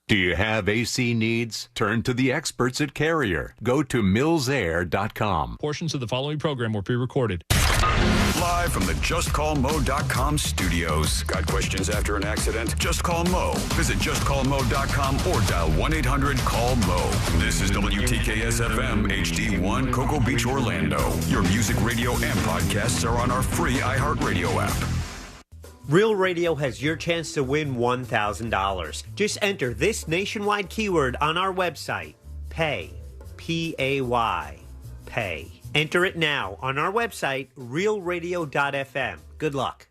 Do you have AC needs? Turn to the experts at Carrier. Go to millsair.com. Portions of the following program were pre-recorded. Live from the JustCallMo.com studios. Got questions after an accident? Just call Mo. Visit JustCallMo.com or dial 1-800-CALL-MO. This is WTKS-FM HD1 Cocoa Beach, Orlando. Your music, radio, and podcasts are on our free iHeartRadio app. Real Radio has your chance to win $1,000. Just enter this nationwide keyword on our website, PAY, P-A-Y, pay. Enter it now on our website, realradio.fm. Good luck.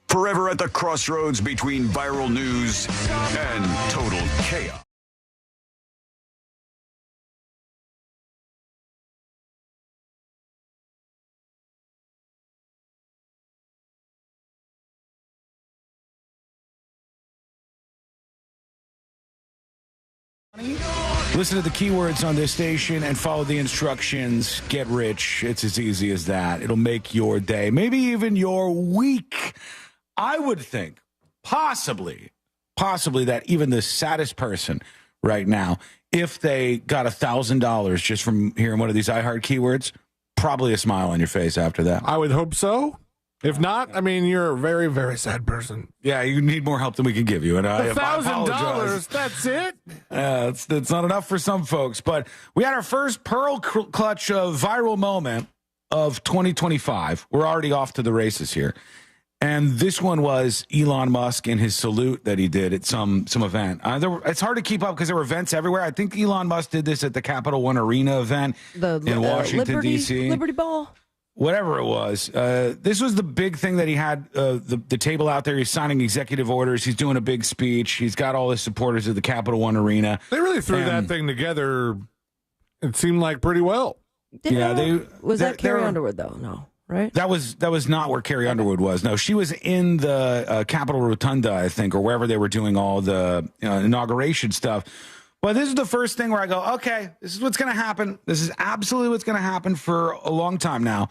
Forever at the crossroads between viral news and total chaos. Listen to the keywords on this station and follow the instructions. Get rich. It's as easy as that. It'll make your day, maybe even your week. I would think possibly that even the saddest person right now, if they got $1,000 just from hearing one of these iHeart keywords, probably a smile on your face after that. I would hope so. If not, I mean, you're a very, very sad person. Yeah, you need more help than we can give you. And I $1,000, that's it? It's not enough for some folks. But we had our first Pearl Clutch viral moment of 2025. We're already off to the races here. And this one was Elon Musk and his salute that he did at some event. It's hard to keep up because there were events everywhere. I think Elon Musk did this at the Capital One Arena event in Washington, D.C. Liberty Ball. Whatever it was. This was the big thing that he had the table out there. He's signing executive orders. He's doing a big speech. He's got all his supporters at the Capital One Arena. They really threw that thing together, it seemed like, pretty well. Was that Carrie Underwood, though? No. Right? That was not where Carrie Underwood was. No, she was in the Capitol Rotunda, I think, or wherever they were doing all the inauguration stuff. But this is the first thing where I go, okay, this is what's going to happen. This is absolutely what's going to happen for a long time now.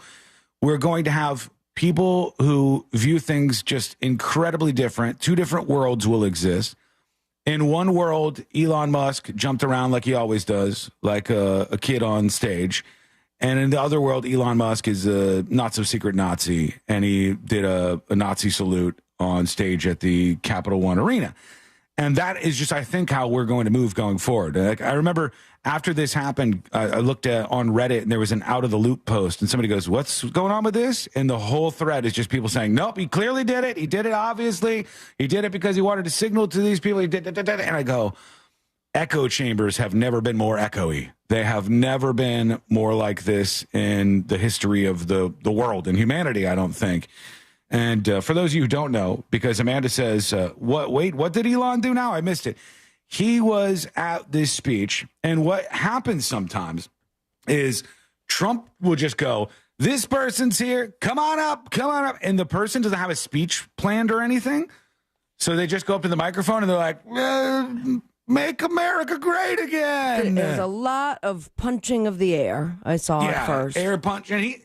We're going to have people who view things just incredibly different. Two different worlds will exist. In one world, Elon Musk jumped around like he always does, like a kid on stage. And in the other world, Elon Musk is a not-so-secret Nazi, and he did a Nazi salute on stage at the Capital One Arena. And that is just, I think, how we're going to move going forward. Like, I remember after this happened, I looked on Reddit, and there was an out-of-the-loop post, and somebody goes, what's going on with this? And the whole thread is just people saying, nope, he clearly did it. He did it, obviously. He did it because he wanted to signal to these people. He did it. And I go, echo chambers have never been more echoey. They have never been more like this in the history of the world and humanity, I don't think. And for those of you who don't know, because Amanda says, what did Elon do now? I missed it. He was at this speech, and what happens sometimes is Trump will just go, this person's here, come on up, and the person doesn't have a speech planned or anything, so they just go up to the microphone, and they're like, make America great again. There's a lot of punching of the air. I saw at first. Air punch. And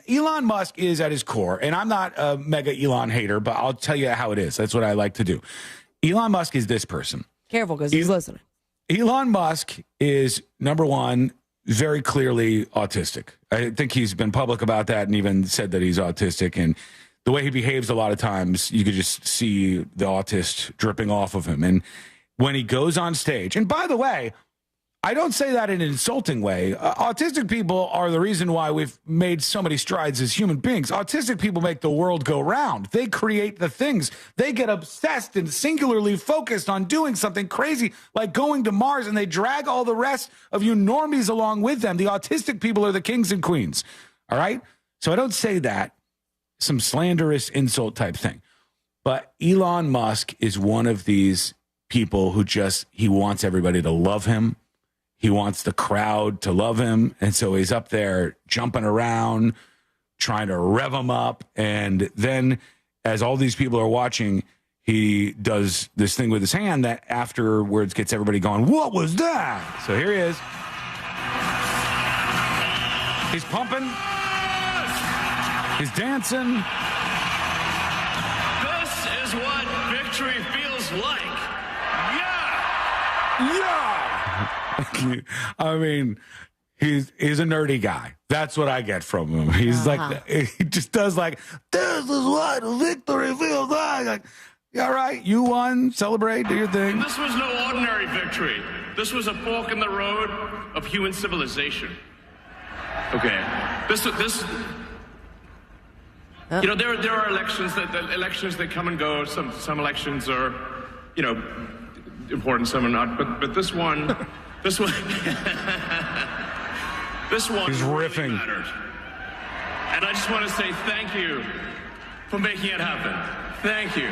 Elon Musk is at his core, and I'm not a mega Elon hater, but I'll tell you how it is. That's what I like to do. Elon Musk is this person. Careful, because he's listening. Elon Musk is, number one, very clearly autistic. I think he's been public about that and even said that he's autistic. And the way he behaves a lot of times, you could just see the autist dripping off of him. And when he goes on stage, and by the way, I don't say that in an insulting way. Autistic people are the reason why we've made so many strides as human beings. Autistic people make the world go round. They create the things. They get obsessed and singularly focused on doing something crazy like going to Mars, and they drag all the rest of you normies along with them. The autistic people are the kings and queens. All right? So I don't say that, some slanderous insult type thing. But Elon Musk is one of these people who he wants everybody to love him. He wants the crowd to love him. And so he's up there jumping around, trying to rev them up. And then as all these people are watching, he does this thing with his hand that afterwards gets everybody going, what was that? So here he is. He's pumping. He's dancing. This is what victory feels like. Yeah. I mean, he's a nerdy guy. That's what I get from him. He's like, he just does like, this is what victory feels like. Yeah, all right, you won. Celebrate, do your thing. This was no ordinary victory. This was a fork in the road of human civilization. Okay, this. You know, there are elections that come and go. Some elections are, important. Some are not. But this one. This one He's riffing. Really mattered. And I just want to say thank you for making it happen. Thank you.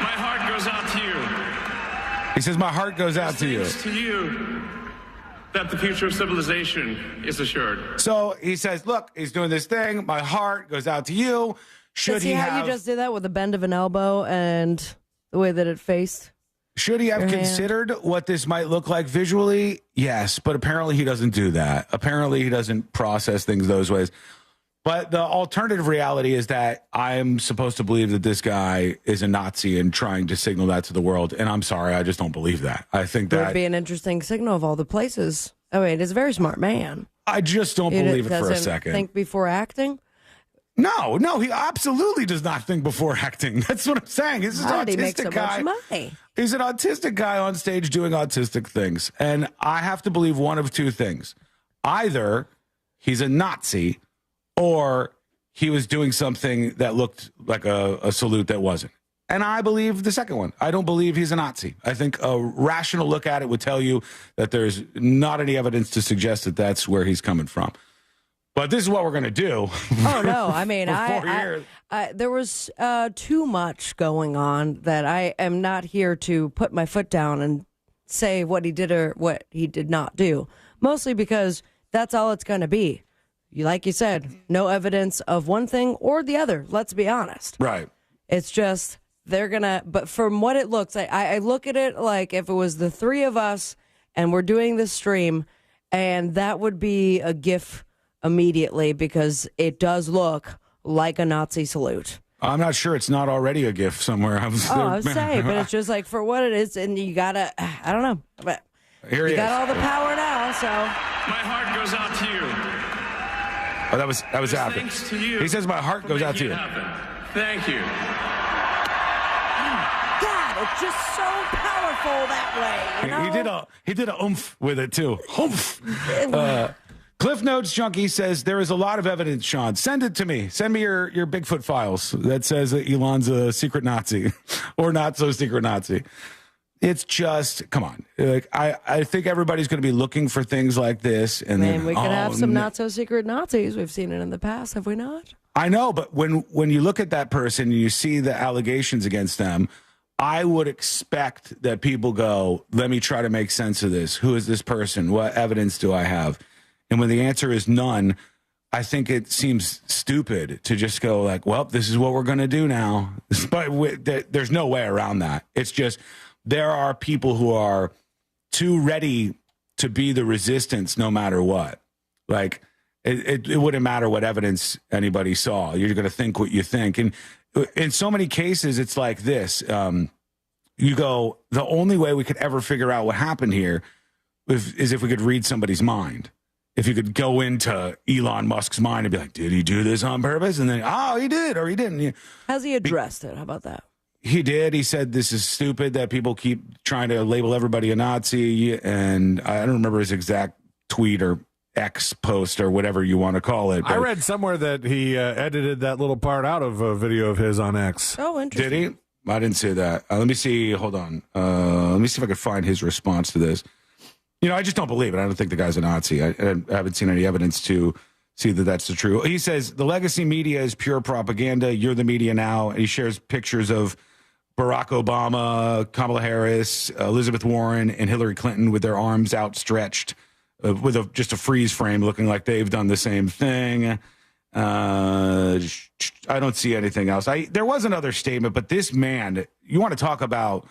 My heart goes out to you. He says, my heart goes out to you. To you that the future of civilization is assured. So he says, look, he's doing this thing. My heart goes out to you. Should he have... you just did that with the bend of an elbow and the way that it faced? Should he have considered what this might look like visually? Yes, but apparently he doesn't do that. Apparently he doesn't process things those ways. But the alternative reality is that I'm supposed to believe that this guy is a Nazi and trying to signal that to the world. And I'm sorry, I just don't believe that. I think that would be an interesting signal of all the places. I mean, he's a very smart man. I just don't believe it for a second. Think before acting? No, he absolutely does not think before acting. That's what I'm saying. This is an autistic guy. Money. He's an autistic guy on stage doing autistic things. And I have to believe one of two things. Either he's a Nazi or he was doing something that looked like a salute that wasn't. And I believe the second one. I don't believe he's a Nazi. I think a rational look at it would tell you that there's not any evidence to suggest that that's where he's coming from. But this is what we're going to do. Oh, no. I mean, there was too much going on that I am not here to put my foot down and say what he did or what he did not do. Mostly because that's all it's going to be. Like you said, no evidence of one thing or the other. Let's be honest. Right. It's just they're going to, but from what it looks like, I look at it like if it was the three of us and we're doing this stream, and that would be a GIF immediately because it does look like a Nazi salute. I'm not sure it's not already a GIF somewhere. I was saying, but it's just like for what it is, and you got to, I don't know, but here you got all the power now, so. My heart goes out to you. Oh, that was after. Thanks to you. He says my heart goes out to you. Thank you. God, it's just so powerful that way. You know? He did a oomph with it too. Oomph. Cliff Notes Junkie says there is a lot of evidence, Sean. Send it to me. Send me your Bigfoot files that says that Elon's a secret Nazi or not so secret Nazi. It's just, come on. Like I think everybody's going to be looking for things like this. And then, we could have some not so secret Nazis. We've seen it in the past, have we not? I know, but when you look at that person and you see the allegations against them, I would expect that people go, let me try to make sense of this. Who is this person? What evidence do I have? And when the answer is none, I think it seems stupid to just go like, well, this is what we're going to do now. But there's no way around that. It's just there are people who are too ready to be the resistance no matter what. Like, it wouldn't matter what evidence anybody saw. You're going to think what you think. And in so many cases, it's like this. You go, the only way we could ever figure out what happened here is if we could read somebody's mind. If you could go into Elon Musk's mind and be like, did he do this on purpose? And then, oh, he did or he didn't. Has he addressed it? How about that? He did. He said this is stupid that people keep trying to label everybody a Nazi. And I don't remember his exact tweet or X post or whatever you want to call it. I read somewhere that he edited that little part out of a video of his on X. Oh, interesting. Did he? I didn't see that. Let me see. Hold on. Let me see if I can find his response to this. You know, I just don't believe it. I don't think the guy's a Nazi. I haven't seen any evidence to see that that's the true. He says the legacy media is pure propaganda. You're the media now. And he shares pictures of Barack Obama, Kamala Harris, Elizabeth Warren, and Hillary Clinton with their arms outstretched with just a freeze frame looking like they've done the same thing. I don't see anything else. There was another statement, but this man, you want to talk about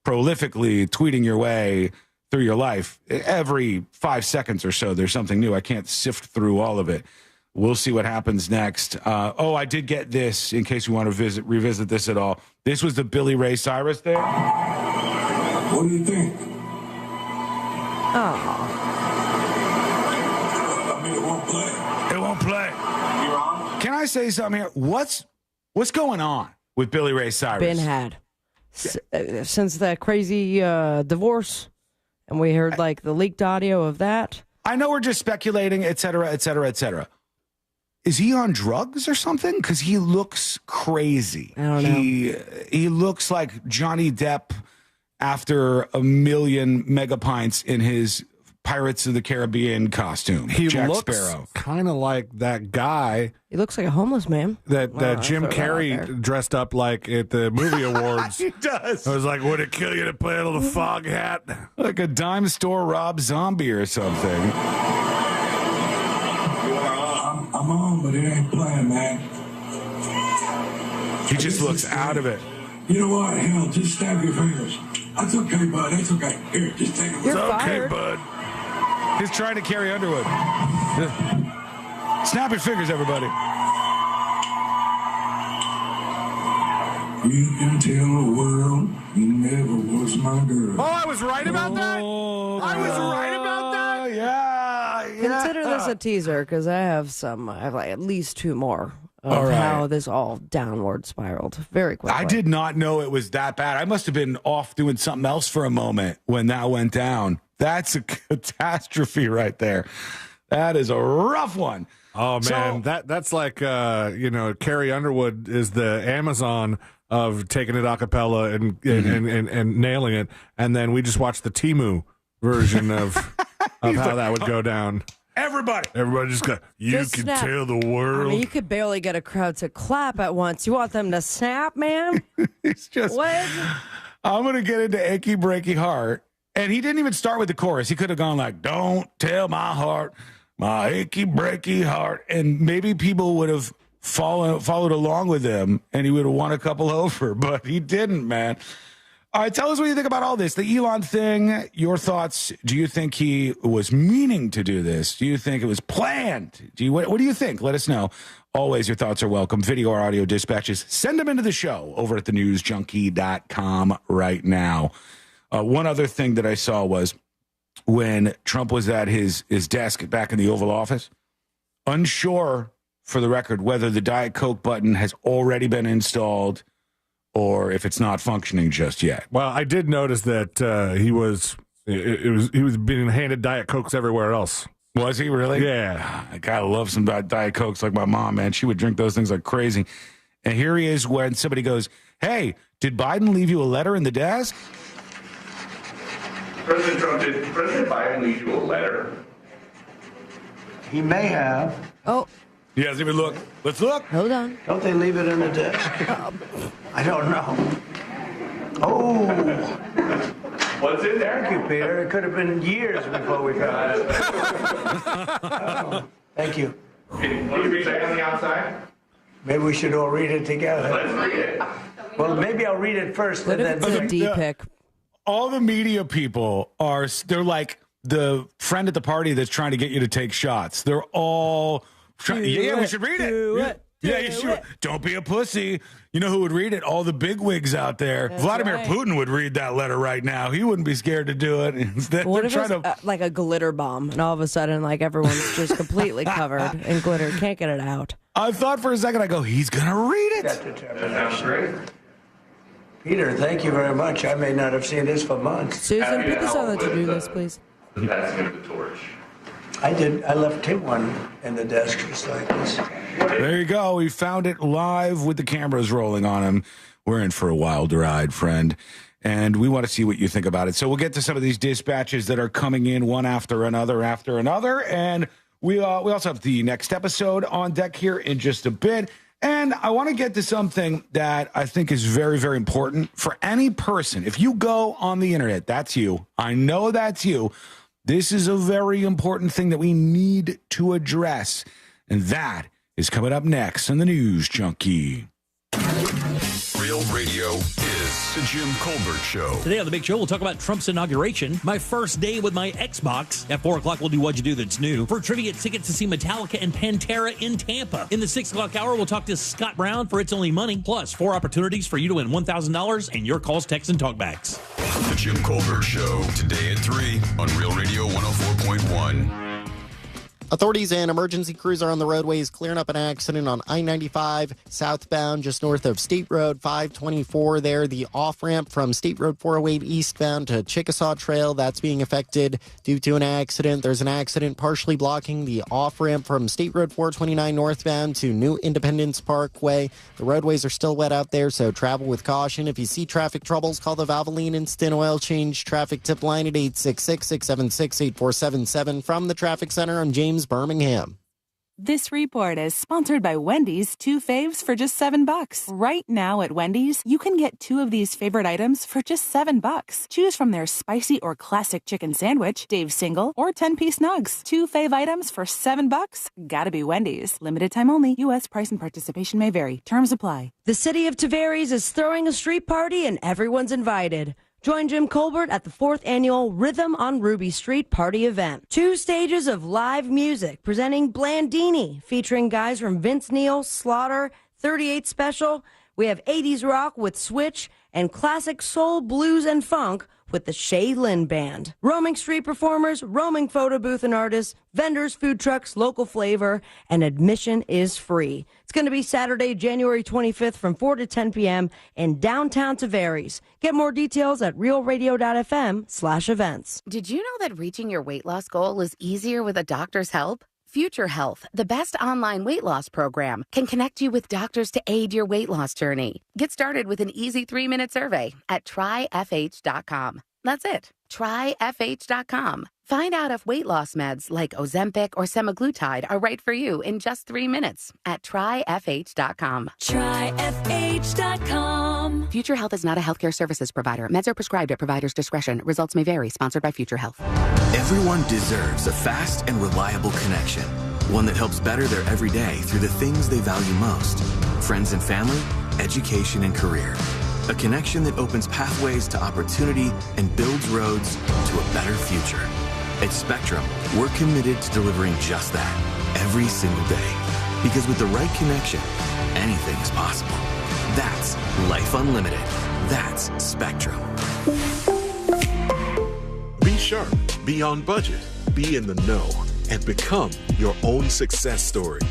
prolifically tweeting your way through your life. Every 5 seconds or so, there's something new. I can't sift through all of it. We'll see what happens next. I did get this in case you want to revisit this at all. This was the Billy Ray Cyrus thing. What do you think? Oh. I mean, it won't play. It won't play. You're on? Can I say something here? What's going on with Billy Ray Cyrus? Been had. Since that crazy divorce, and we heard like the leaked audio of that. I know we're just speculating, et cetera, et cetera, et cetera. Is he on drugs or something? Because he looks crazy. I don't know. He looks like Johnny Depp after a million megapints in his Pirates of the Caribbean costume. He Jack looks Sparrow. Kind of like that guy. He looks like a homeless man. That Jim Carrey dressed up like at the movie awards. He does. I was like, would it kill you to play a little fog hat? Like a dime store Rob Zombie or something. I'm on, but it ain't playing, man. He just looks out of it. You know what? Hell, just stab your fingers. That's okay, bud. That's okay. Here, just take it. You're It's okay, fired. bud. He's trying to carry Underwood. Snap your fingers, everybody. You can tell the world you never was my girl. Oh, I was right about that? I was right about that? Yeah. Consider this a teaser because I have like at least two more of All right. how this all downward spiraled very quickly. I did not know it was that bad. I must have been off doing something else for a moment when that went down. That's a catastrophe right there. That is a rough one. Oh, man. That's like, Carrie Underwood is the Amazon of taking it a cappella and nailing it. And then we just watched the Temu version of how that would go down. Everybody just go, you can snap. tell the world. I mean, you could barely get a crowd to clap at once. You want them to snap, man? It's just, what? I'm going to get into Achy Breaky Heart. And he didn't even start with the chorus. He could have gone like, don't tell my heart, my achy breaky heart. And maybe people would have followed along with him and he would have won a couple over, but he didn't, man. All right, tell us what you think about all this. The Elon thing, your thoughts. Do you think he was meaning to do this? Do you think it was planned? What do you think? Let us know. Always, your thoughts are welcome. Video or audio dispatches, send them into the show over at thenewsjunkie.com right now. One other thing that I saw was when Trump was at his desk back in the Oval Office, unsure, for the record, whether the Diet Coke button has already been installed or if it's not functioning just yet. Well, I did notice that he was being handed Diet Cokes everywhere else. Was he really? Yeah. I gotta love some Diet Cokes like my mom, man. She would drink those things like crazy. And here he is when somebody goes, hey, did Biden leave you a letter in the desk? President Trump, did President Biden leave you a letter? He may have. Oh. He hasn't even looked. Let's look. Hold on. Don't they leave it in the desk? I don't know. Oh. What's in there? Thank you, Peter. It could have been years before we got it. Oh, thank you. Can you read that on the outside? Maybe we should all read it together. Let's read it. Well, maybe I'll read it first. What if it's a D pic? All the media people they're like the friend at the party that's trying to get you to take shots. They're all trying. Yeah, we should read it. Yeah, you should. Don't be a pussy. You know who would read it? All the bigwigs out there. That's Vladimir right. Putin would read that letter right now. He wouldn't be scared to do it. Instead, What they're if trying it's to. like a glitter bomb, and all of a sudden, like everyone's just completely covered in glitter, can't get it out? I thought for a second, I go, he's gonna read it. That sounds great. Peter, thank you very much. I may not have seen this for months. Susan, put this on the to-do list, please. The passing of the torch. I did. I left him one in the desk just like this. There you go. We found it live with the cameras rolling on him. We're in for a wild ride, friend. And we want to see what you think about it. So we'll get to some of these dispatches that are coming in one after another. And we also have the next episode on deck here in just a bit. And I want to get to something that I think is very, very important for any person. If you go on the internet, that's you. I know that's you. This is a very important thing that we need to address. And that is coming up next on the News Junkie. Real Radio is the Jim Colbert Show. Today on The Big Show, we'll talk about Trump's inauguration, my first day with my Xbox. At 4 o'clock, we'll do What'd You Do That's New. For trivia, tickets to see Metallica and Pantera in Tampa. In the 6 o'clock hour, we'll talk to Scott Brown for It's Only Money. Plus, 4 opportunities for you to win $1,000 and your calls, texts, and talkbacks. The Jim Colbert Show, today at 3 on Real Radio 104.1. Authorities and emergency crews are on the roadways clearing up an accident on I-95 southbound just north of State Road 524 there. The off-ramp from State Road 408 eastbound to Chickasaw Trail, that's being affected due to an accident. There's an accident partially blocking the off-ramp from State Road 429 northbound to New Independence Parkway. The roadways are still wet out there, so travel with caution. If you see traffic troubles, call the Valvoline Instant Oil Change traffic tip line at 866-676-8477 from the Traffic Center on James Birmingham. This report is sponsored by Wendy's 2 faves for just $7. Right now at Wendy's, you can get 2 of these favorite items for just $7. Choose from their spicy or classic chicken sandwich, Dave's single, or 10-piece nugs. 2 fave items for $7? Gotta be Wendy's. Limited time only. U.S. price and participation may vary. Terms apply. The city of Tavares is throwing a street party and everyone's invited. Join Jim Colbert at the 4th annual Rhythm on Ruby Street party event. 2 stages of live music presenting Blandini, featuring guys from Vince Neil, Slaughter, 38 Special, We have 80s rock with Switch and classic soul, blues, and funk with the Shay Lynn Band. Roaming street performers, roaming photo booth and artists, vendors, food trucks, local flavor, and admission is free. It's going to be Saturday, January 25th from 4 to 10 p.m. in downtown Tavares. Get more details at realradio.fm/events. Did you know that reaching your weight loss goal is easier with a doctor's help? Future Health, the best online weight loss program, can connect you with doctors to aid your weight loss journey. Get started with an easy 3-minute survey at tryfh.com. That's it. Tryfh.com. Find out if weight loss meds like Ozempic or semaglutide are right for you in just 3 minutes at tryfh.com. Tryfh.com. Future Health is not a healthcare services provider. Meds are prescribed at provider's discretion. Results may vary. Sponsored by Future Health. Everyone deserves a fast and reliable connection. One that helps better their everyday through the things they value most. Friends and family, education and career. A connection that opens pathways to opportunity and builds roads to a better future. At Spectrum, we're committed to delivering just that every single day. Because with the right connection, anything is possible. That's Life Unlimited. That's Spectrum. Be sharp, be on budget, be in the know, and become your own success story.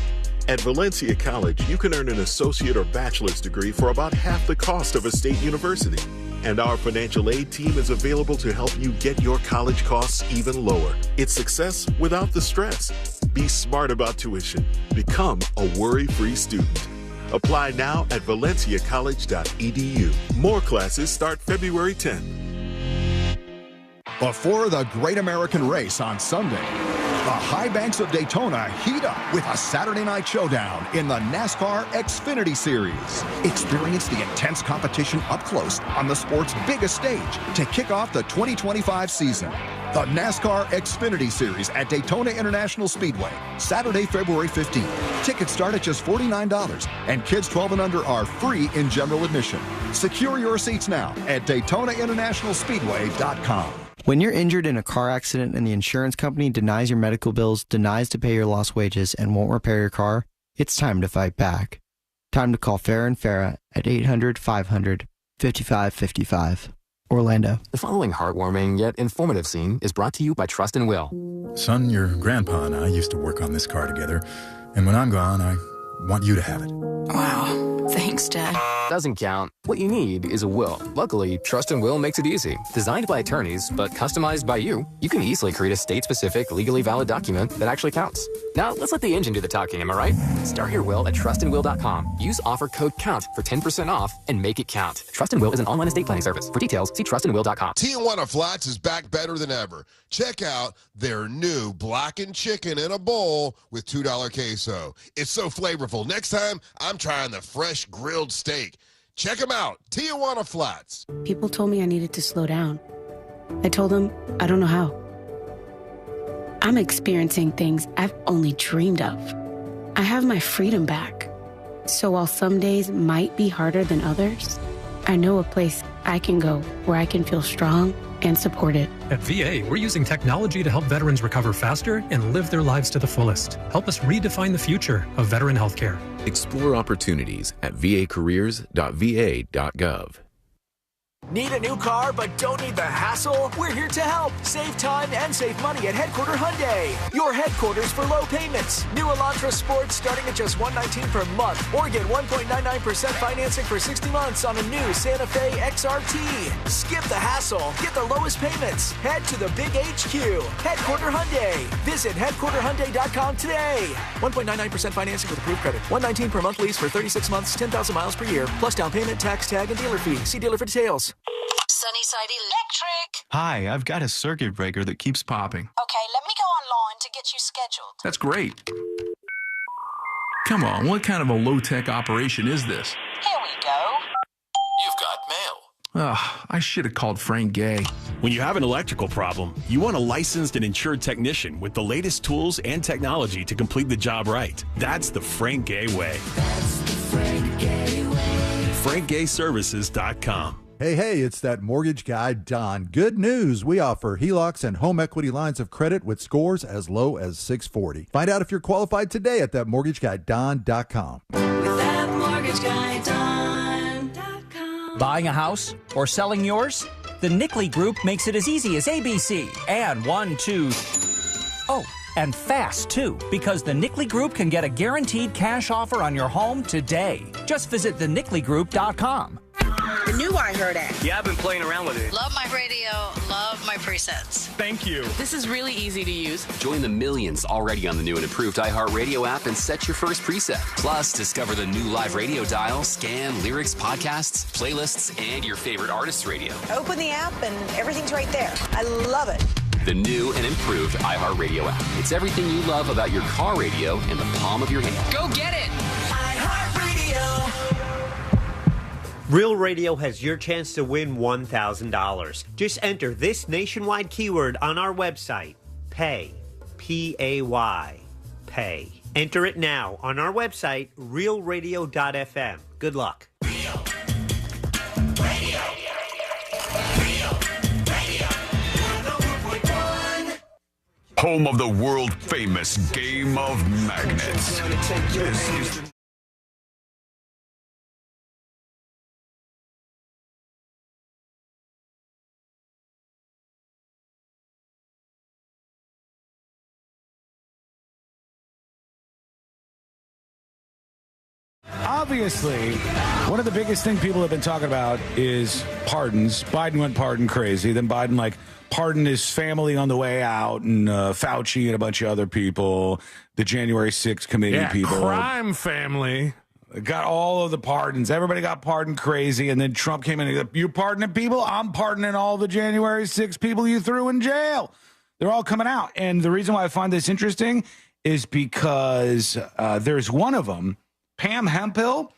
At Valencia College, you can earn an associate or bachelor's degree for about half the cost of a state university. And our financial aid team is available to help you get your college costs even lower. It's success without the stress. Be smart about tuition. Become a worry-free student. Apply now at valenciacollege.edu. More classes start February 10th. Before the Great American Race on Sunday, the high banks of Daytona heat up with a Saturday night showdown in the NASCAR Xfinity Series. Experience the intense competition up close on the sport's biggest stage to kick off the 2025 season. The NASCAR Xfinity Series at Daytona International Speedway, Saturday, February 15th. Tickets start at just $49, and kids 12 and under are free in general admission. Secure your seats now at DaytonaInternationalSpeedway.com. When you're injured in a car accident and the insurance company denies your medical bills, denies to pay your lost wages, and won't repair your car, it's time to fight back. Time to call Farah and Farah at 800-500-5555. Orlando. The following heartwarming yet informative scene is brought to you by Trust and Will. Son, your grandpa and I used to work on this car together, and when I'm gone, I want you to have it. Wow. Thanks, Dad. Doesn't count. What you need is a will. Luckily, Trust and Will makes it easy. Designed by attorneys, but customized by you can easily create a state-specific, legally valid document that actually counts. Now, let's let the engine do the talking, am I right? Start your will at trustandwill.com. Use offer code COUNT for 10% off and make it count. Trust and Will is an online estate planning service. For details, see trustandwill.com. Tijuana Flats is back better than ever. Check out their new blackened chicken in a bowl with $2 queso. It's so flavorful. Next time, I'm trying the fresh grilled steak. Check them out, Tijuana Flats. People told me I needed to slow down. I told them I don't know how. I'm experiencing things I've only dreamed of. I have my freedom back. So while some days might be harder than others, I know a place I can go where I can feel strong and supported. At VA, we're using technology to help veterans recover faster and live their lives to the fullest. Help us redefine the future of veteran healthcare. Explore opportunities at vacareers.va.gov. Need a new car but don't need the hassle? We're here to help. Save time and save money at Headquarter Hyundai. Your headquarters for low payments. New Elantra Sport starting at just $119 per month. Or get 1.99% financing for 60 months on a new Santa Fe XRT. Skip the hassle. Get the lowest payments. Head to the big HQ. Headquarter Hyundai. Visit headquarterhyundai.com today. 1.99% financing with approved credit. $119 per month lease for 36 months, 10,000 miles per year. Plus down payment, tax tag, and dealer fee. See dealer for details. Sunnyside Electric. Hi, I've got a circuit breaker that keeps popping. Okay, let me go online to get you scheduled. That's great. Come on, what kind of a low-tech operation is this? Here we go. You've got mail. Ugh, I should have called Frank Gay. When you have an electrical problem, you want a licensed and insured technician with the latest tools and technology to complete the job right. That's the Frank Gay way. That's the Frank Gay way. FrankGayServices.com. Hey, it's that mortgage guy, Don. Good news. We offer HELOCs and home equity lines of credit with scores as low as 640. Find out if you're qualified today at thatmortgageguyDon.com. With that mortgage guy, Don. Buying a house or selling yours? The Nickley Group makes it as easy as ABC. And 1, 2... Oh, and fast, too, because the Nickley Group can get a guaranteed cash offer on your home today. Just visit thenickleyGroup.com. The new I Heard app. Yeah, I've been playing around with it. Love my radio, love my presets. Thank you. This is really easy to use. Join the millions already on the new and improved iHeartRadio app and set your first preset. Plus, discover the new live radio dial, scan, lyrics, podcasts, playlists, and your favorite artist's radio. Open the app and everything's right there. I love it. The new and improved iHeartRadio app. It's everything you love about your car radio in the palm of your hand. Go get it. iHeartRadio. Real Radio has your chance to win $1,000. Just enter this nationwide keyword on our website, PAY, P-A-Y, PAY. Enter it now on our website, realradio.fm. Good luck. Home of the world famous game of magnets. This is the Obviously, one of the biggest things people have been talking about is pardons. Biden went pardon crazy. Then Biden, pardoned his family on the way out, and Fauci and a bunch of other people, the January 6th committee people. Crime family. Got all of the pardons. Everybody got pardoned crazy, and then Trump came in and said, you pardoning people? I'm pardoning all the January 6th people you threw in jail. They're all coming out. And the reason why I find this interesting is because there's one of them, Pam Hemphill,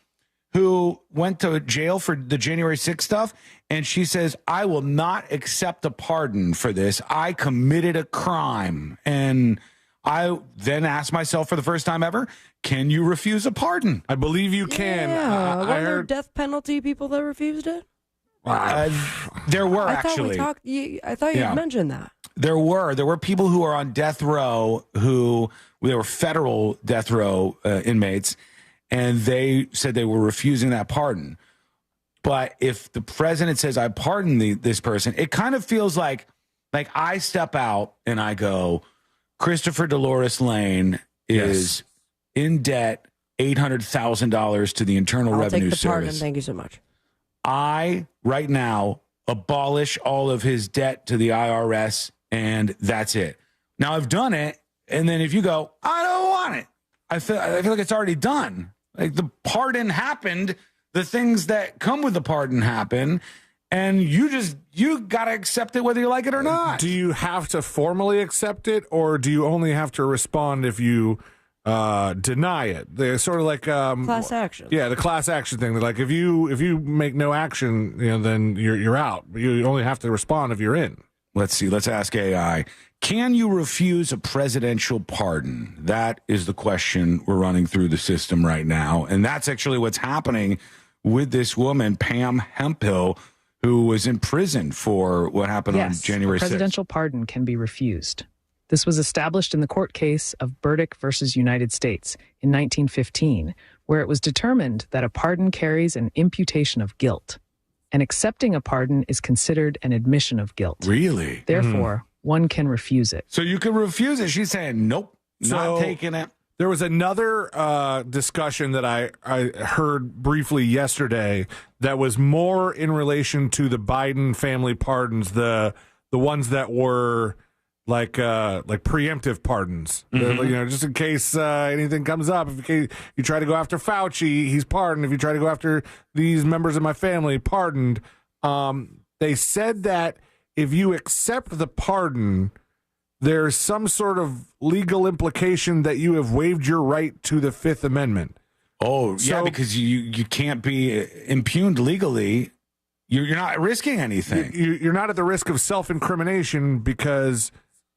who went to jail for the January 6th stuff, and she says, I will not accept a pardon for this. I committed a crime. And I then asked myself for the first time ever, can you refuse a pardon? I believe you can. Yeah, were there death penalty people that refused it? There were, actually. I thought you mentioned that. There were people who are on death row they were federal death row inmates, and they said they were refusing that pardon. But if the president says, I pardon this person, it kind of feels like I step out and I go, Christopher Dolores Lane is in debt $800,000 to the Internal Revenue take the Service. pardon. Thank you so much. I, right now, abolish all of his debt to the IRS, and that's it. Now, I've done it, and then if you go, I don't want it, I feel like it's already done. Like, the pardon happened, the things that come with the pardon happen, and you got to accept it whether you like it or not. Do you have to formally accept it, or do you only have to respond if you deny it? They're sort of like class action. Yeah, the class action thing. They're like, if you make no action, then you're out. You only have to respond if you're in. Let's see. Let's ask AI. Can you refuse a presidential pardon? That is the question we're running through the system right now. And that's actually what's happening with this woman, Pam Hemphill, who was in prison for what happened on January 6th. A presidential pardon can be refused. This was established in the court case of Burdick versus United States in 1915, where it was determined that a pardon carries an imputation of guilt. And accepting a pardon is considered an admission of guilt. Really? Therefore, one can refuse it. So you can refuse it. She's saying, nope, not taking it. There was another discussion that I heard briefly yesterday that was more in relation to the Biden family pardons, the ones that were like preemptive pardons, just in case anything comes up. If you try to go after Fauci, he's pardoned. If you try to go after these members of my family, pardoned. They said that if you accept the pardon, there's some sort of legal implication that you have waived your right to the Fifth Amendment. Oh, yeah, because you can't be impugned legally. You're not risking anything. You're not at the risk of self-incrimination because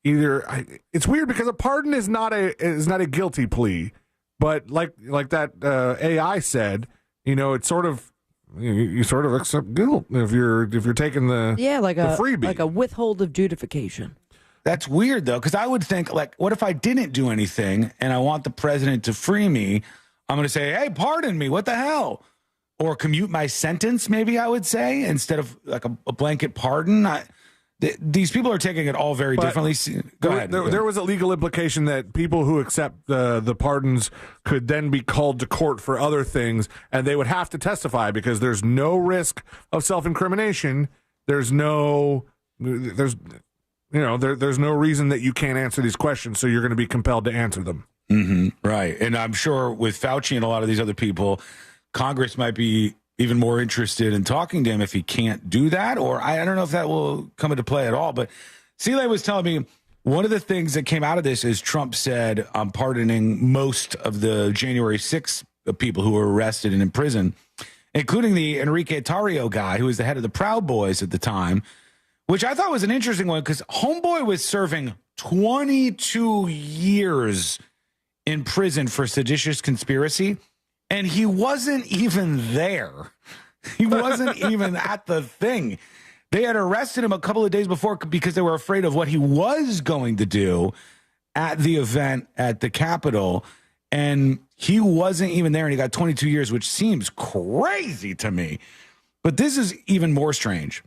it's weird because a pardon is not a guilty plea, but like that AI said, it's sort of you sort of accept guilt if you're taking the the freebie, like a withhold adjudication. That's weird, though, because I would think, what if I didn't do anything and I want the president to free me? I'm going to say, hey, pardon me. What the hell? or commute my sentence, maybe I would say, instead of like a blanket pardon. These people are taking it all very differently. Go ahead. There was a legal implication that people who accept the pardons could then be called to court for other things, and they would have to testify because there's no risk of self-incrimination. There's no reason that you can't answer these questions, so you're going to be compelled to answer them. Mm-hmm. Right. And I'm sure with Fauci and a lot of these other people, Congress might be even more interested in talking to him if he can't do that, or I don't know if that will come into play at all. But Seeley was telling me one of the things that came out of this is Trump said, I'm pardoning most of the January 6th people who were arrested and in prison, including the Enrique Tarrio guy, who was the head of the Proud Boys at the time, which I thought was an interesting one because Homeboy was serving 22 years in prison for seditious conspiracy. And he wasn't even there. He wasn't even at the thing. They had arrested him a couple of days before because they were afraid of what he was going to do at the event at the Capitol. And he wasn't even there, and he got 22 years, which seems crazy to me. But this is even more strange.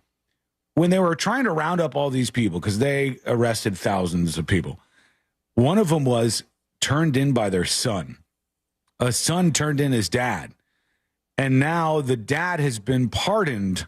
When they were trying to round up all these people, because they arrested thousands of people, one of them was turned in by their son. A son turned in his dad, and now the dad has been pardoned,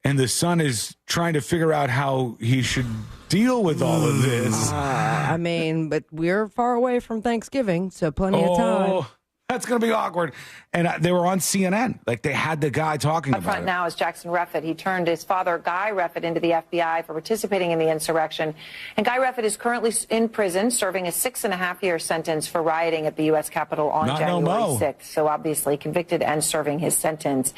and the son is trying to figure out how he should deal with all of this. I mean, but we're far away from Thanksgiving, so plenty of time. That's going to be awkward. And they were on CNN. Like, they had the guy talking about front it. now is Jackson Reffitt. He turned his father, Guy Reffitt, into the FBI for participating in the insurrection. And Guy Reffitt is currently in prison, serving a 6.5-year sentence for rioting at the U.S. Capitol on January 6th. So obviously convicted and serving his sentence.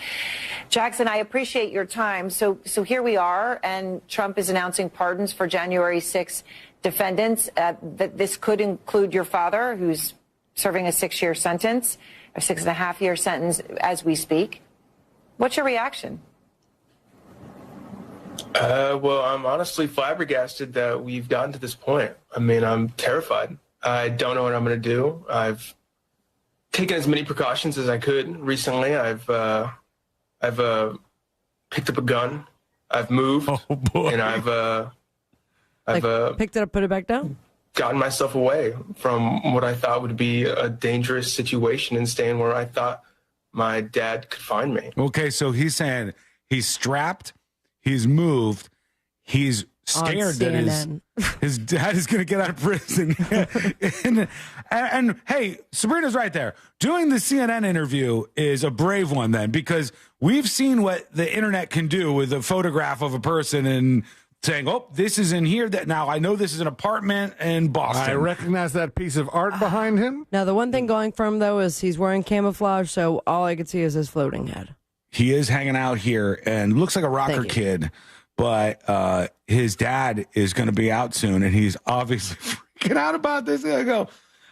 Jackson, I appreciate your time. So here we are, and Trump is announcing pardons for January 6th defendants. This could include your father, who's serving a 6-year sentence, a 6.5-year sentence as we speak. What's your reaction? Well, I'm honestly flabbergasted that we've gotten to this point. I mean, I'm terrified. I don't know what I'm going to do. I've taken as many precautions as I could recently. I've picked up a gun. I've moved. Oh, boy. And I've picked it up, put it back down? Gotten myself away from what I thought would be a dangerous situation and staying where I thought my dad could find me. Okay, so he's saying he's strapped, he's moved, he's scared that his dad is going to get out of prison. and hey, Sabrina's right there. Doing the CNN interview is a brave one then, because we've seen what the internet can do with a photograph of a person and saying, oh, this is in here. That now I know this is an apartment in Boston. I recognize that piece of art behind him. Now, the one thing going for him, though, is he's wearing camouflage, so all I could see is his floating head. He is hanging out here and looks like a rocker kid, but his dad is going to be out soon, and he's obviously freaking out about this. I go,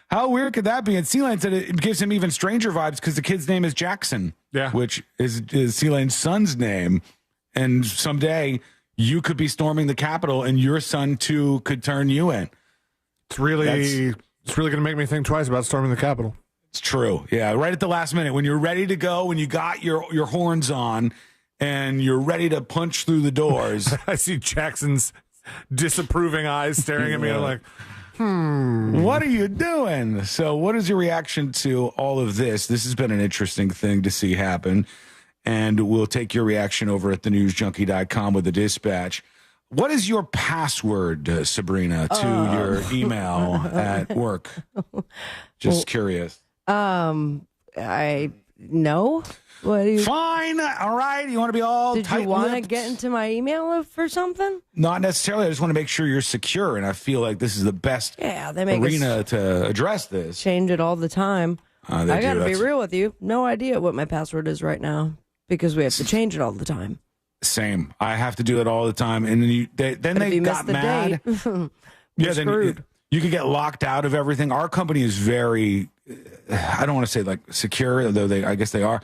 how weird could that be? And C-Lane said it gives him even stranger vibes because the kid's name is Jackson, which is C-Lane's son's name. And someday you could be storming the Capitol, and your son too could turn you in. It's really going to make me think twice about storming the Capitol. It's true. Yeah, right at the last minute when you're ready to go, when you got your horns on, and you're ready to punch through the doors. I see Jackson's disapproving eyes staring at me. I'm like, what are you doing? So, what is your reaction to all of this? This has been an interesting thing to see happen. And we'll take your reaction over at thenewsjunkie.com with the dispatch. What is your password, Sabrina, to your email at work? Just curious. I know. What do you? Fine. All right. You want to be all Did you want to get into my email for something? Not necessarily. I just want to make sure you're secure, and I feel like this is the best they make arena to address this. Change it all the time. I got to be real with you. No idea what my password is right now because we have to change it all the time. Same. I have to do it all the time, and then they got mad. Yeah, then you could get locked out of everything. Our company is very, I don't want to say like secure, though I guess they are.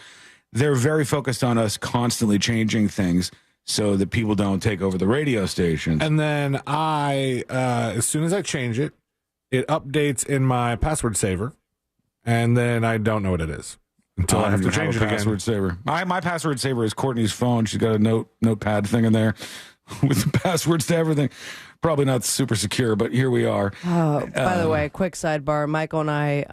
They're very focused on us constantly changing things so that people don't take over the radio stations. And then as soon as I change it, it updates in my password saver, and then I don't know what it is. until I have to change it again. Password saver. My password saver is Courtney's phone. She's got a notepad thing in there with the passwords to everything. Probably not super secure, but here we are. By the way, quick sidebar. Michael and I,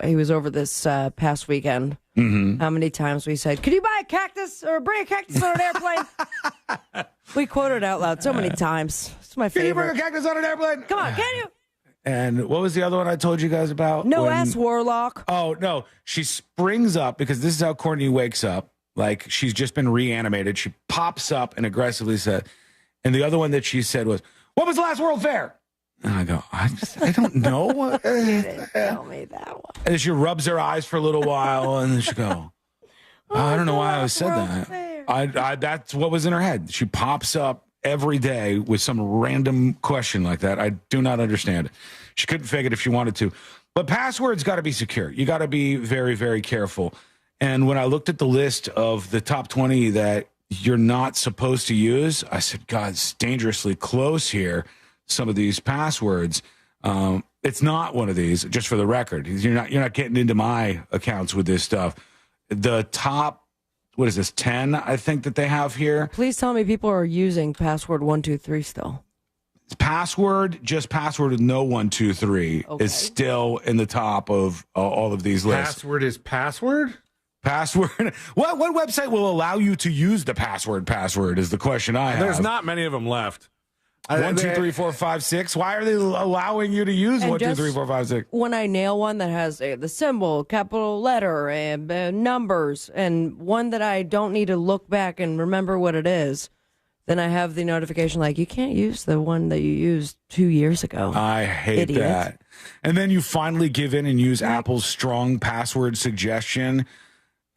he was over this past weekend. Mm-hmm. How many times we said, could you buy a cactus or bring a cactus on an airplane? We quoted out loud so many times. It's my favorite. Can you bring a cactus on an airplane? Come on, can you? And what was the other one I told you guys about? No ass Warlock. Oh, no. She springs up because this is how Courtney wakes up. Like she's just been reanimated. She pops up and aggressively said, and the other one that she said was, what was the last World Fair? And I go, I don't know. You didn't tell me that one. And then she rubs her eyes for a little while, and then she go, I don't know why I said that. That's what was in her head. She pops up every day with some random question like that. I do not understand it. She couldn't fake it if she wanted to. But passwords got to be secure. You got to be very, very careful. And when I looked at the list of the top 20 that you're not supposed to use, I said, God, it's dangerously close here. Some of these passwords. It's not one of these, just for the record. You're not getting into my accounts with this stuff. The top, what is this, 10, I think that they have here. Please tell me people are using password 123 still. Password with no 123 is still in the top of all of these lists. Password is password? Password. What website will allow you to use the password is the question I have. There's not many of them left. 1, 2, 3, 4, 5, 6. Why are they allowing you to use 1, 2, 3, 4, 5, 6? When I nail one that has the symbol, capital letter, and numbers, and one that I don't need to look back and remember what it is, then I have the notification like, you can't use the one that you used 2 years ago. I hate that. And then you finally give in and use Apple's strong password suggestion.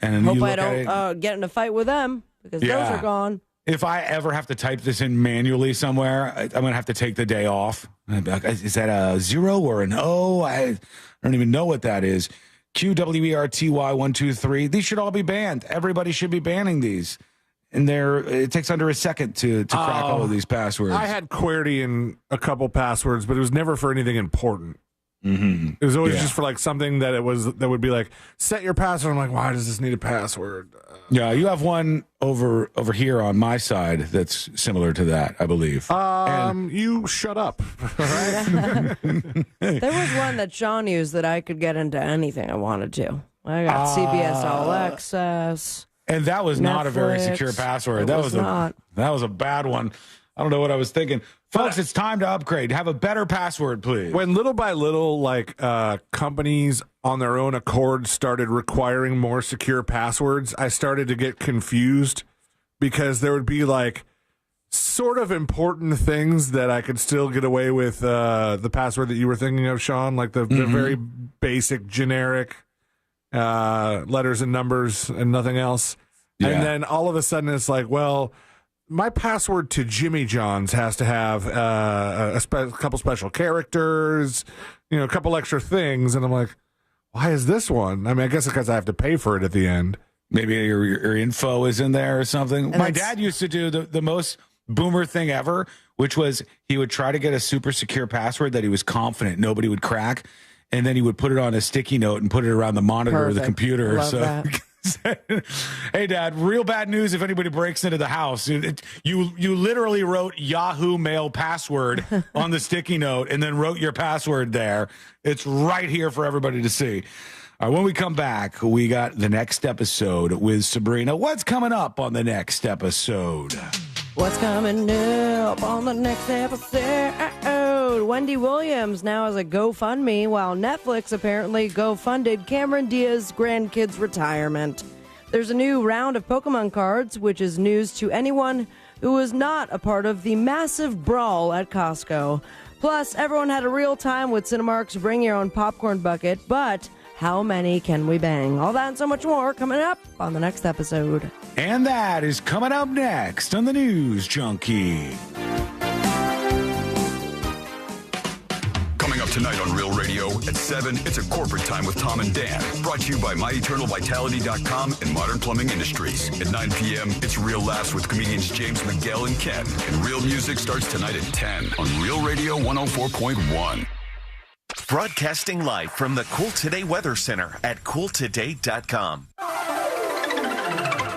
And hope I don't get in a fight with them because those are gone. If I ever have to type this in manually somewhere, I'm going to have to take the day off. Is that a 0 or an O? I don't even know what that is. QWERTY123. These should all be banned. Everybody should be banning these. And it takes under a second to crack all of these passwords. I had QWERTY in a couple passwords, but it was never for anything important. Mm-hmm. It was always just for like something that would be like, set your password. I'm like, why does this need a password? Yeah, you have one over here on my side that's similar to that, I believe. You shut up. Right? There was one that Sean used that I could get into anything I wanted to. I got CBS All Access. And that was Netflix. not a very secure password. That was a bad one. I don't know what I was thinking. Folks, it's time to upgrade. Have a better password, please. When little by little, like companies on their own accord started requiring more secure passwords, I started to get confused because there would be like sort of important things that I could still get away with the password that you were thinking of, Sean, like the very basic, generic letters and numbers and nothing else. Yeah. And then all of a sudden it's like, well, my password to Jimmy John's has to have a couple special characters, a couple extra things. And I'm like, why is this one? I mean, I guess because I have to pay for it at the end. Maybe your info is in there or something. And my dad used to do the most boomer thing ever, which was he would try to get a super secure password that he was confident nobody would crack. And then he would put it on a sticky note and put it around the monitor of the computer. Love that. Hey, Dad, real bad news if anybody breaks into the house. You literally wrote Yahoo Mail password on the sticky note and then wrote your password there. It's right here for everybody to see. All right, when we come back, we got the next episode with Sabrina. What's coming up on the next episode? What's coming up on the next episode? Wendy Williams now has a GoFundMe, while Netflix apparently GoFunded Cameron Diaz's grandkids' retirement. There's a new round of Pokemon cards, which is news to anyone who was not a part of the massive brawl at Costco. Plus, everyone had a real time with Cinemark's Bring Your Own Popcorn Bucket, but how many can we bang? All that and so much more coming up on the next episode. And that is coming up next on the News Junkie. Coming up tonight on Real Radio at 7, it's a corporate time with Tom and Dan. Brought to you by MyEternalVitality.com and Modern Plumbing Industries. At 9 p.m., it's Real Laughs with comedians James McGill and Ken. And Real Music starts tonight at 10 on Real Radio 104.1. Broadcasting live from the Cool Today Weather Center at cooltoday.com.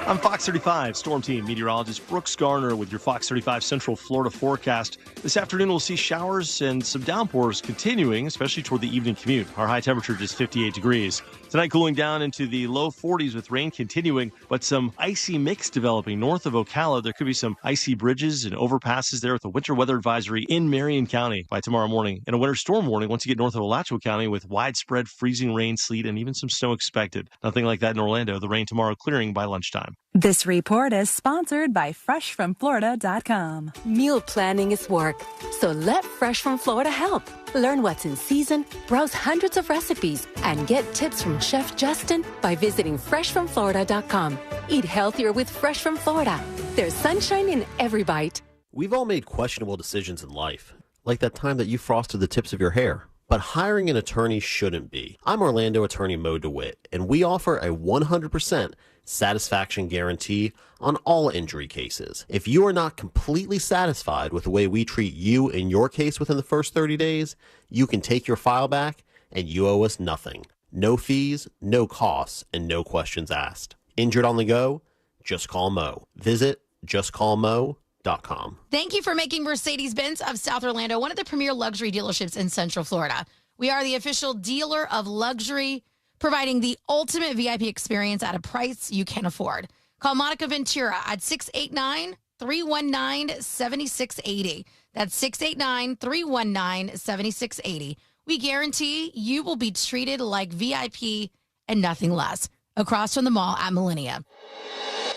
I'm Fox 35 Storm Team meteorologist Brooks Garner with your Fox 35 Central Florida forecast. This afternoon, we'll see showers and some downpours continuing, especially toward the evening commute. Our high temperature just 58 degrees. Tonight, cooling down into the low 40s with rain continuing, but some icy mix developing north of Ocala. There could be some icy bridges and overpasses there with a winter weather advisory in Marion County by tomorrow morning, and a winter storm warning once you get north of Alachua County with widespread freezing rain, sleet, and even some snow expected. Nothing like that in Orlando. The rain tomorrow clearing by lunchtime. This report is sponsored by FreshFromFlorida.com. Meal planning is work, so let Fresh from Florida help. Learn what's in season, browse hundreds of recipes, and get tips from Chef Justin by visiting FreshFromFlorida.com. Eat healthier with Fresh from Florida. There's sunshine in every bite. We've all made questionable decisions in life, like that time that you frosted the tips of your hair. But hiring an attorney shouldn't be. I'm Orlando attorney Mo DeWitt, and we offer a 100% satisfaction guarantee on all injury cases. If you are not completely satisfied with the way we treat you in your case within the first 30 days, you can take your file back and you owe us nothing. No fees, no costs, and no questions asked. Injured on the go? Just call Mo. Visit justcallmo.com. Thank you for making Mercedes-Benz of South Orlando one of the premier luxury dealerships in Central Florida. We are the official dealer of luxury, providing the ultimate VIP experience at a price you can afford. Call Monica Ventura at 689-319-7680. That's 689-319-7680. We guarantee you will be treated like VIP and nothing less. Across from the mall at Millennia.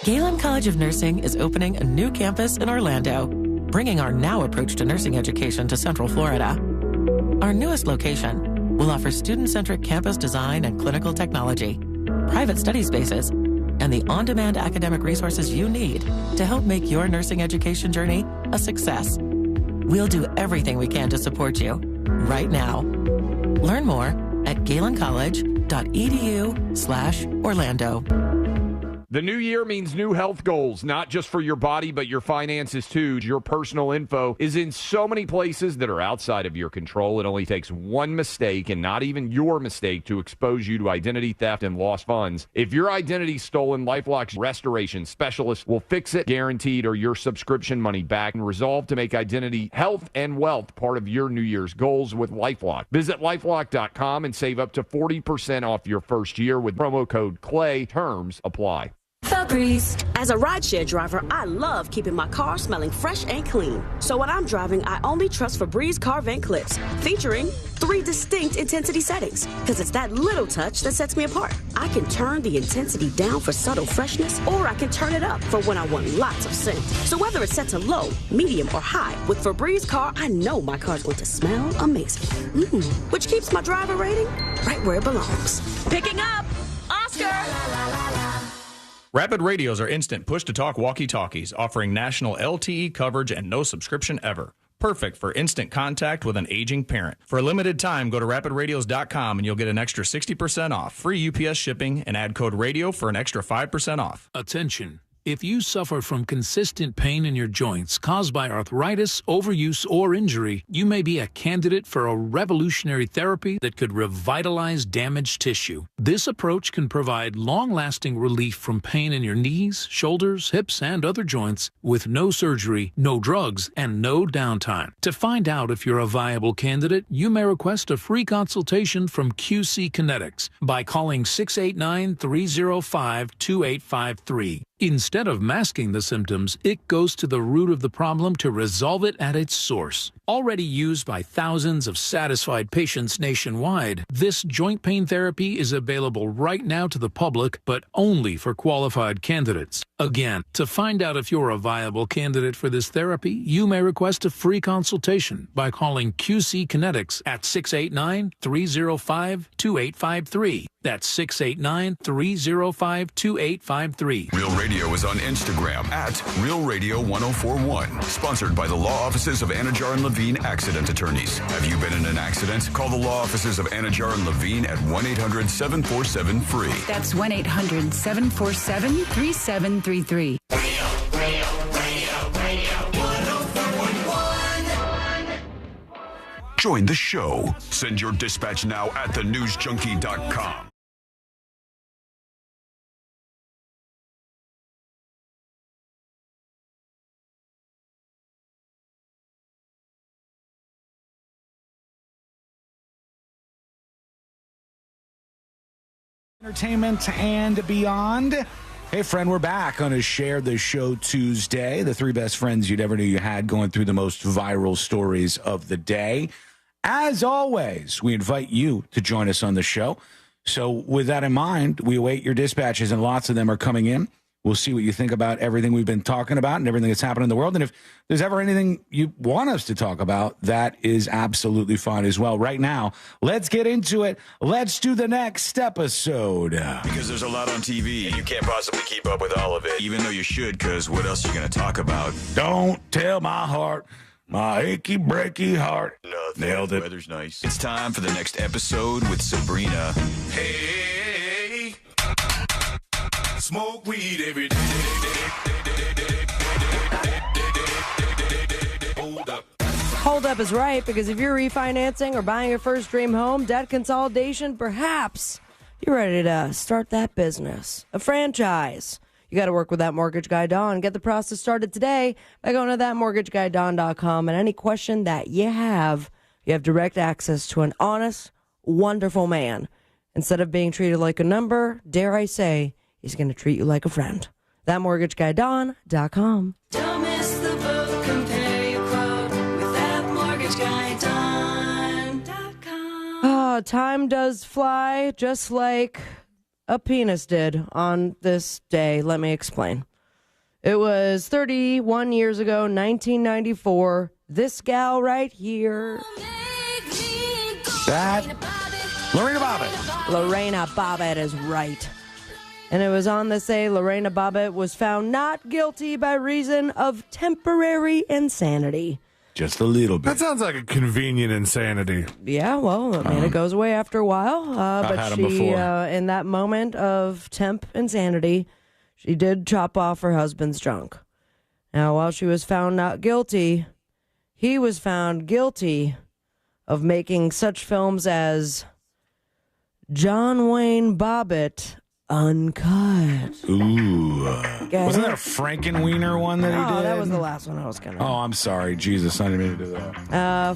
Galen College of Nursing is opening a new campus in Orlando, bringing our now approach to nursing education to Central Florida. Our newest location will offer student-centric campus design and clinical technology, private study spaces, and the on-demand academic resources you need to help make your nursing education journey a success. We'll do everything we can to support you right now. Learn more at galencollege.edu/Orlando. The new year means new health goals, not just for your body, but your finances too. Your personal info is in so many places that are outside of your control. It only takes one mistake, and not even your mistake, to expose you to identity theft and lost funds. If your identity's stolen, LifeLock's restoration specialist will fix it, guaranteed, or your subscription money back, and resolve to make identity, health, and wealth part of your New Year's goals with LifeLock. Visit LifeLock.com and save up to 40% off your first year with promo code CLAY. Terms apply. Febreze. As a rideshare driver, I love keeping my car smelling fresh and clean. So when I'm driving, I only trust Febreze car vent clips, featuring 3 distinct intensity settings, because it's that little touch that sets me apart. I can turn the intensity down for subtle freshness, or I can turn it up for when I want lots of scent. So whether it's set to low, medium, or high, with Febreze car, I know my car's going to smell amazing. Which keeps my driver rating right where it belongs. Picking up Oscar! Rapid radios are instant push-to-talk walkie-talkies, offering national LTE coverage and no subscription ever. Perfect for instant contact with an aging parent. For a limited time, go to rapidradios.com and you'll get an extra 60% off, free UPS shipping, and add code RADIO for an extra 5% off. Attention. If you suffer from consistent pain in your joints caused by arthritis, overuse, or injury, you may be a candidate for a revolutionary therapy that could revitalize damaged tissue. This approach can provide long-lasting relief from pain in your knees, shoulders, hips, and other joints with no surgery, no drugs, and no downtime. To find out if you're a viable candidate, you may request a free consultation from QC Kinetics by calling 689-305-2853. Instead of masking the symptoms, it goes to the root of the problem to resolve it at its source. Already used by thousands of satisfied patients nationwide, this joint pain therapy is available right now to the public, but only for qualified candidates. Again, to find out if you're a viable candidate for this therapy, you may request a free consultation by calling QC Kinetics at 689-305-2853. That's 689-305-2853. Real Radio is on Instagram at Real Radio 1041. Sponsored by the law offices of Anajar and Levine Accident Attorneys. Have you been in an accident? Call the law offices of Anajar and Levine at 1-800-747-FREE. That's 1-800-747-3733. Join the show. Send your dispatch now at thenewsjunkie.com. Entertainment and beyond. Hey, friend, we're back on a Share the Show Tuesday. The three best friends you'd ever knew you had, going through the most viral stories of the day. As always, we invite you to join us on the show. So with that in mind, we await your dispatches, and lots of them are coming in. We'll see what you think about everything we've been talking about and everything that's happening in the world. And if there's ever anything you want us to talk about, that is absolutely fine as well. Right now, let's get into it. Let's do the next episode. Because there's a lot on TV, and you can't possibly keep up with all of it, even though you should, because what else are you going to talk about? Don't tell my heart, my achy, breaky heart. Nothing. Nailed it. The weather's nice. It's time for the next episode with Sabrina. Hey, smoke weed every day. Hold up is right, because if you're refinancing or buying your first dream home, debt consolidation, perhaps you're ready to start that business, a franchise. You got to work with That Mortgage Guy Don. Get the process started today by going to thatmortgageguyDon.com. And any question that you have direct access to an honest, wonderful man. Instead of being treated like a number, dare I say, he's going to treat you like a friend. ThatmortgageguyDon.com. Don't miss the boat, compare your quote with thatmortgageguyDon.com. Time does fly, just like a penis did on this day. Let me explain. It was 31 years ago, 1994. This gal right here. That Lorena Bobbitt. Lorena Bobbitt is right. And it was on this day Lorena Bobbitt was found not guilty by reason of temporary insanity. Just a little bit. That sounds like a convenient insanity. Yeah, well, I mean, it goes away after a while. But she, in that moment of temp insanity, she did chop off her husband's junk. Now, while she was found not guilty, he was found guilty of making such films as John Wayne Bobbitt Uncut. Ooh. Wasn't that a Frankenweenie one that he did? Oh, that was the last one I was going to. Oh, I'm sorry. Jesus, I didn't mean to do that.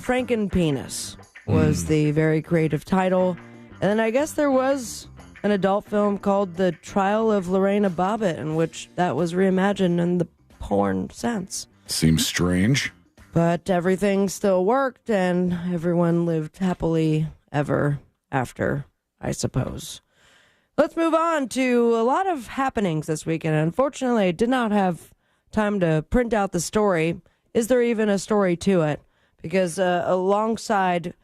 Frankenpenis was the very creative title. And then I guess there was an adult film called The Trial of Lorena Bobbitt, in which that was reimagined in the porn sense. Seems strange. But everything still worked, and everyone lived happily ever after, I suppose. Let's move on to a lot of happenings this weekend. Unfortunately, I did not have time to print out the story. Is there even a story to it? Because alongside,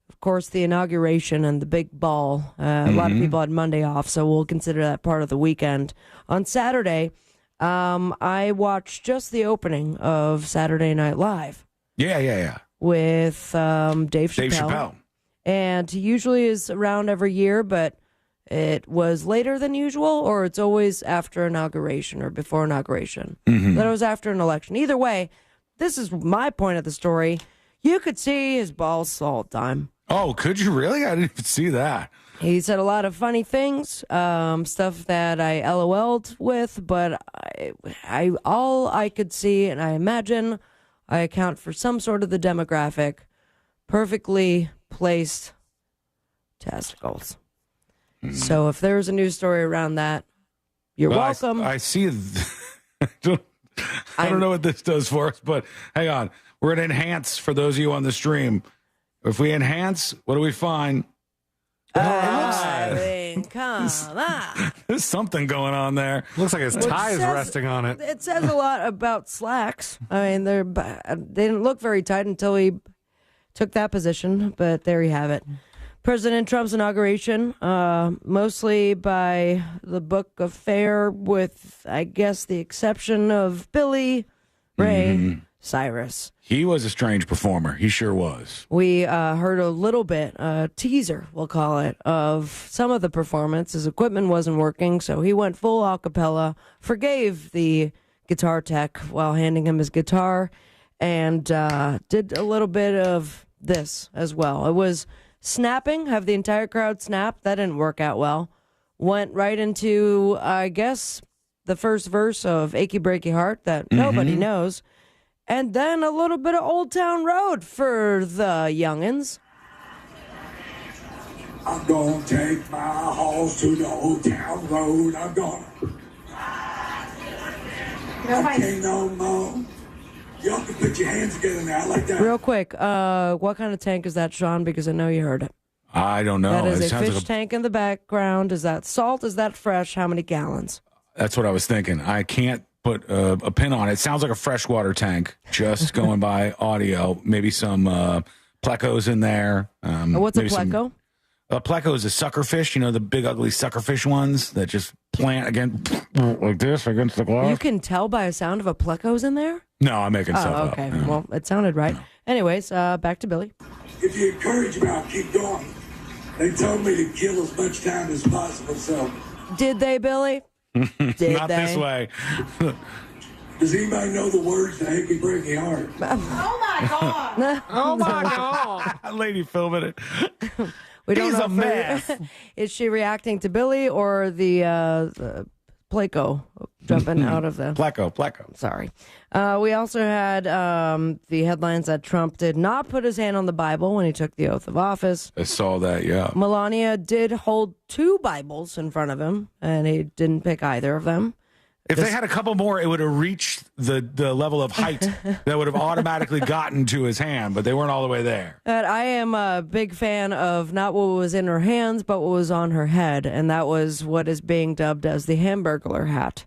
of course, the inauguration and the big ball, a lot of people had Monday off, so we'll consider that part of the weekend. On Saturday, I watched just the opening of Saturday Night Live. Yeah. With Dave Chappelle. And he usually is around every year, but it was later than usual, or it's always after inauguration or before inauguration. That it was after an election. Either way, this is my point of the story. You could see his balls all the time. Oh, could you really? I didn't even see that. He said a lot of funny things, stuff that I LOL'd with, but I all I could see, and I imagine I account for some sort of the demographic, perfectly placed testicles. So if there's a news story around that, you're welcome. I see. I don't know what this does for us, but hang on. We're going to enhance for those of you on the stream. If we enhance, what do we find? Come on. There's something going on there. Looks like his tie is resting on it. It says a lot about slacks. I mean, they didn't look very tight until he took that position, but there you have it. President Trump's inauguration, mostly by the book of fare, with, I guess, the exception of Billy Ray Cyrus. He was a strange performer. He sure was. We heard a little bit, a teaser, we'll call it, of some of the performance. His equipment wasn't working, so he went full a cappella, forgave the guitar tech while handing him his guitar, and did a little bit of this as well. It was snapping, have the entire crowd snap. That didn't work out well. Went right into, I guess, the first verse of Achy Breaky Heart that nobody knows. And then a little bit of Old Town Road for the youngins. I'm gonna take my horse to the Old Town Road. I'm gonna... I can't no more. Y'all can put your hands together now like that. Real quick, what kind of tank is that, Sean? Because I know you heard it. I don't know. That is It a sounds fish like tank in the background. Is that salt? Is that fresh? How many gallons? That's what I was thinking. I can't put a pin on it. It sounds like a freshwater tank, just going by audio. Maybe some plecos in there. What's a pleco? A pleco is a suckerfish. You know, the big, ugly suckerfish ones that just plant like this against the glass. You can tell by the sound of a pleco's in there? No, I'm making stuff up. Okay. Yeah. Well, it sounded right. Anyways, back to Billy. If you encourage me, I'll keep going. They told me to kill as much time as possible, so... Did they, Billy? Did Not they? this way. Does anybody know the words to Achy Breaky Heart? Oh, my God. Oh, my God. Lady filming it. We don't He's know a mess. Is she reacting to Billy or the pleco jumping out of the... Pleco. Sorry. We also had the headlines that Trump did not put his hand on the Bible when he took the oath of office. I saw that, yeah. Melania did hold 2 Bibles in front of him, and he didn't pick either of them. If they had a couple more, it would have reached the level of height that would have automatically gotten to his hand, but they weren't all the way there. But I am a big fan of not what was in her hands, but what was on her head, and that was what is being dubbed as the Hamburglar hat.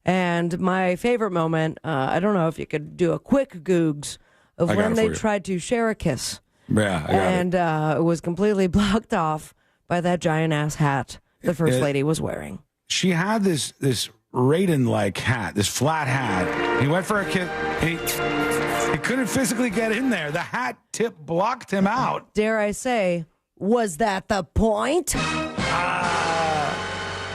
And my favorite moment, I don't know if you could do a quick Googs of when they tried to share a kiss. Yeah, I got it was completely blocked off by that giant-ass hat the First Lady was wearing. She had this Raiden-like hat, this flat hat. He went for a kiss. He couldn't physically get in there. The hat tip blocked him out. Dare I say, was that the point?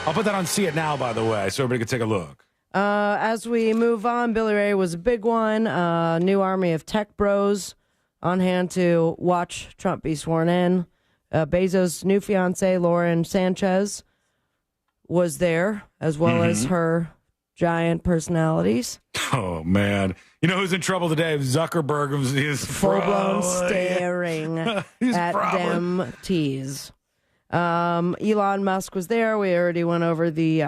I'll put that on See It Now, by the way, so everybody can take a look. As we move on, Billy Ray was a big one. New army of tech bros on hand to watch Trump be sworn in. Bezos' new fiancée, Lauren Sanchez, was there, as well as her giant personalities. Oh, man. You know who's in trouble today? Zuckerberg. He's full-blown staring at them teas. Elon Musk was there. We already went over the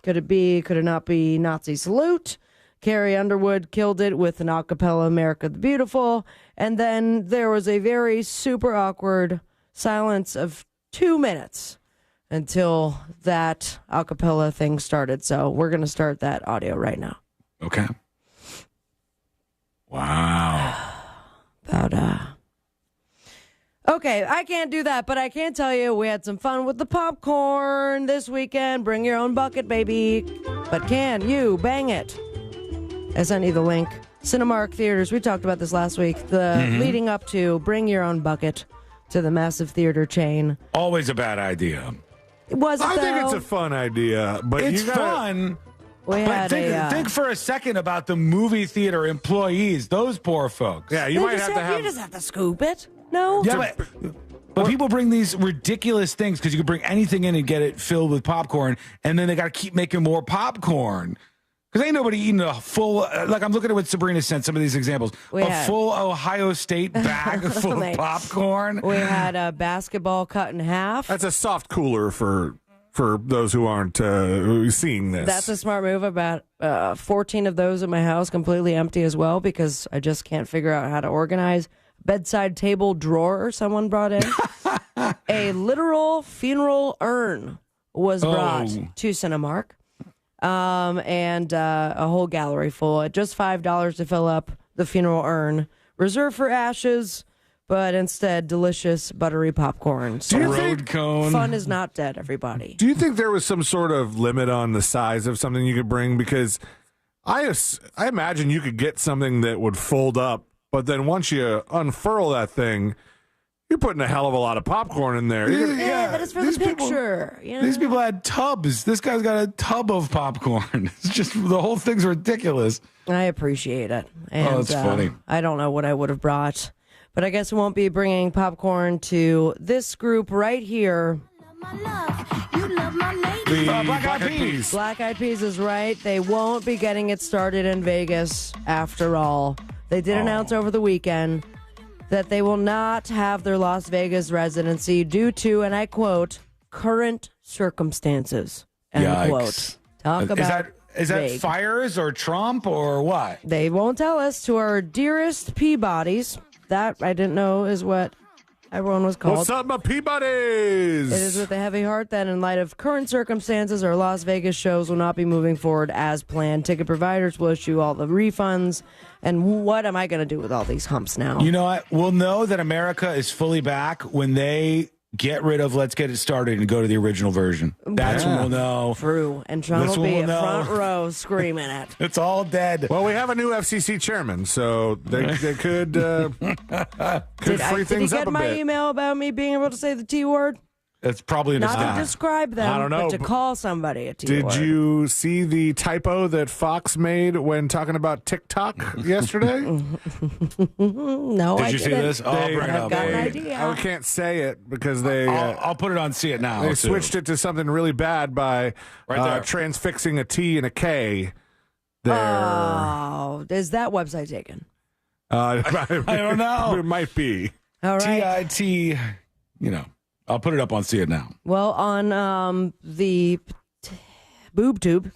could it be, could it not be Nazi salute. Carrie Underwood killed it with an a cappella America the Beautiful. And then there was a very super awkward silence of 2 minutes until that a cappella thing started. So we're going to start that audio right now. Okay. Wow. Okay, I can't do that, but I can tell you we had some fun with the popcorn this weekend. Bring your own bucket, baby. But can you bang it? I sent you the link. Cinemark Theaters, we talked about this last week. The leading up to Bring Your Own Bucket to the massive theater chain. Always a bad idea. Was it, I think it's a fun idea, but it's fun. But think for a second about the movie theater employees, those poor folks. Yeah, you just have to scoop it. No? Yeah, but people bring these ridiculous things because you can bring anything in and get it filled with popcorn, and then they got to keep making more popcorn. Because ain't nobody eating a full, like I'm looking at what Sabrina sent, some of these examples. Full Ohio State bag full of popcorn. We had a basketball cut in half. That's a soft cooler for those who aren't seeing this. That's a smart move. About 14 of those at my house completely empty as well because I just can't figure out how to organize. Bedside table drawer someone brought in. A literal funeral urn was brought to Cinemark. And a whole gallery full at just $5 to fill up the funeral urn. Reserved for ashes, but instead delicious buttery popcorn. So road cone. Fun is not dead, everybody. Do you think there was some sort of limit on the size of something you could bring? Because I imagine you could get something that would fold up, but then once you unfurl that thing, you're putting a hell of a lot of popcorn in there. Yeah, but it's for the picture. These people had tubs. This guy's got a tub of popcorn. It's just, the whole thing's ridiculous. I appreciate it. And, that's funny. I don't know what I would have brought. But I guess we won't be bringing popcorn to this group right here. Black Eyed Peas. Black Eyed Peas is right. They won't be getting it started in Vegas after all. They did announce over the weekend that they will not have their Las Vegas residency due to, and I quote, current circumstances. End Yikes. quote. Talk about Is that vague. fires or Trump or what? They won't tell us. To our dearest Peabodys. That I didn't know is what everyone was called. What's up, my Peabodys? It is with a heavy heart that in light of current circumstances, our Las Vegas shows will not be moving forward as planned. Ticket providers will issue all the refunds. And what am I going to do with all these humps now? You know what? We'll know that America is fully back when they get rid of Let's Get It Started and go to the original version. That's when we'll know. True. And Trump That's will when be we'll in know. front row screaming it. It's all dead. Well, we have a new FCC chairman, so they could free Did things you up get a my bit. email about me being able to say the T word? It's probably in his Not to staff. describe them, I don't know, but to but call somebody a T Did word. you see the typo that Fox made when talking about TikTok yesterday? No, Did I you see didn't. this? Oh, I'll bring it I've up. got an idea. I can't say it because they I'll put it on See It Now. they too. switched it to something really bad by Right there. transfixing a T and a K there. Oh, is that website taken? I don't know. It might be. All right. TIT, I'll put it up on See It Now. Well, on the boob tube,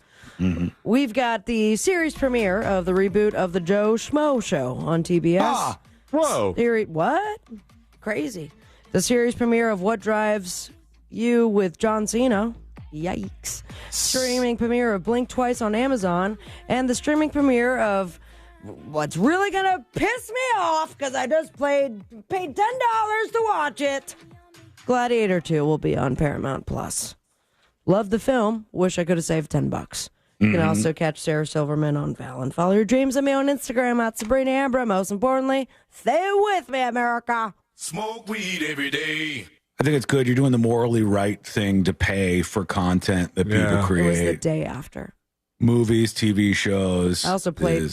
we've got the series premiere of the reboot of the Joe Schmo Show on TBS. Whoa. What? Crazy. The series premiere of What Drives You with John Cena. Yikes. Streaming premiere of Blink Twice on Amazon. And the streaming premiere of what's really going to piss me off because I just paid $10 to watch it. Gladiator 2 will be on Paramount Plus. Love the film. Wish I could have saved $10. You can also catch Sarah Silverman on Val and follow your dreams on me on Instagram at Sabrina Ambra. Most importantly, stay with me, America. Smoke weed every day. I think it's good. You're doing the morally right thing to pay for content that people It was the create. day after. Movies, TV shows. I also played.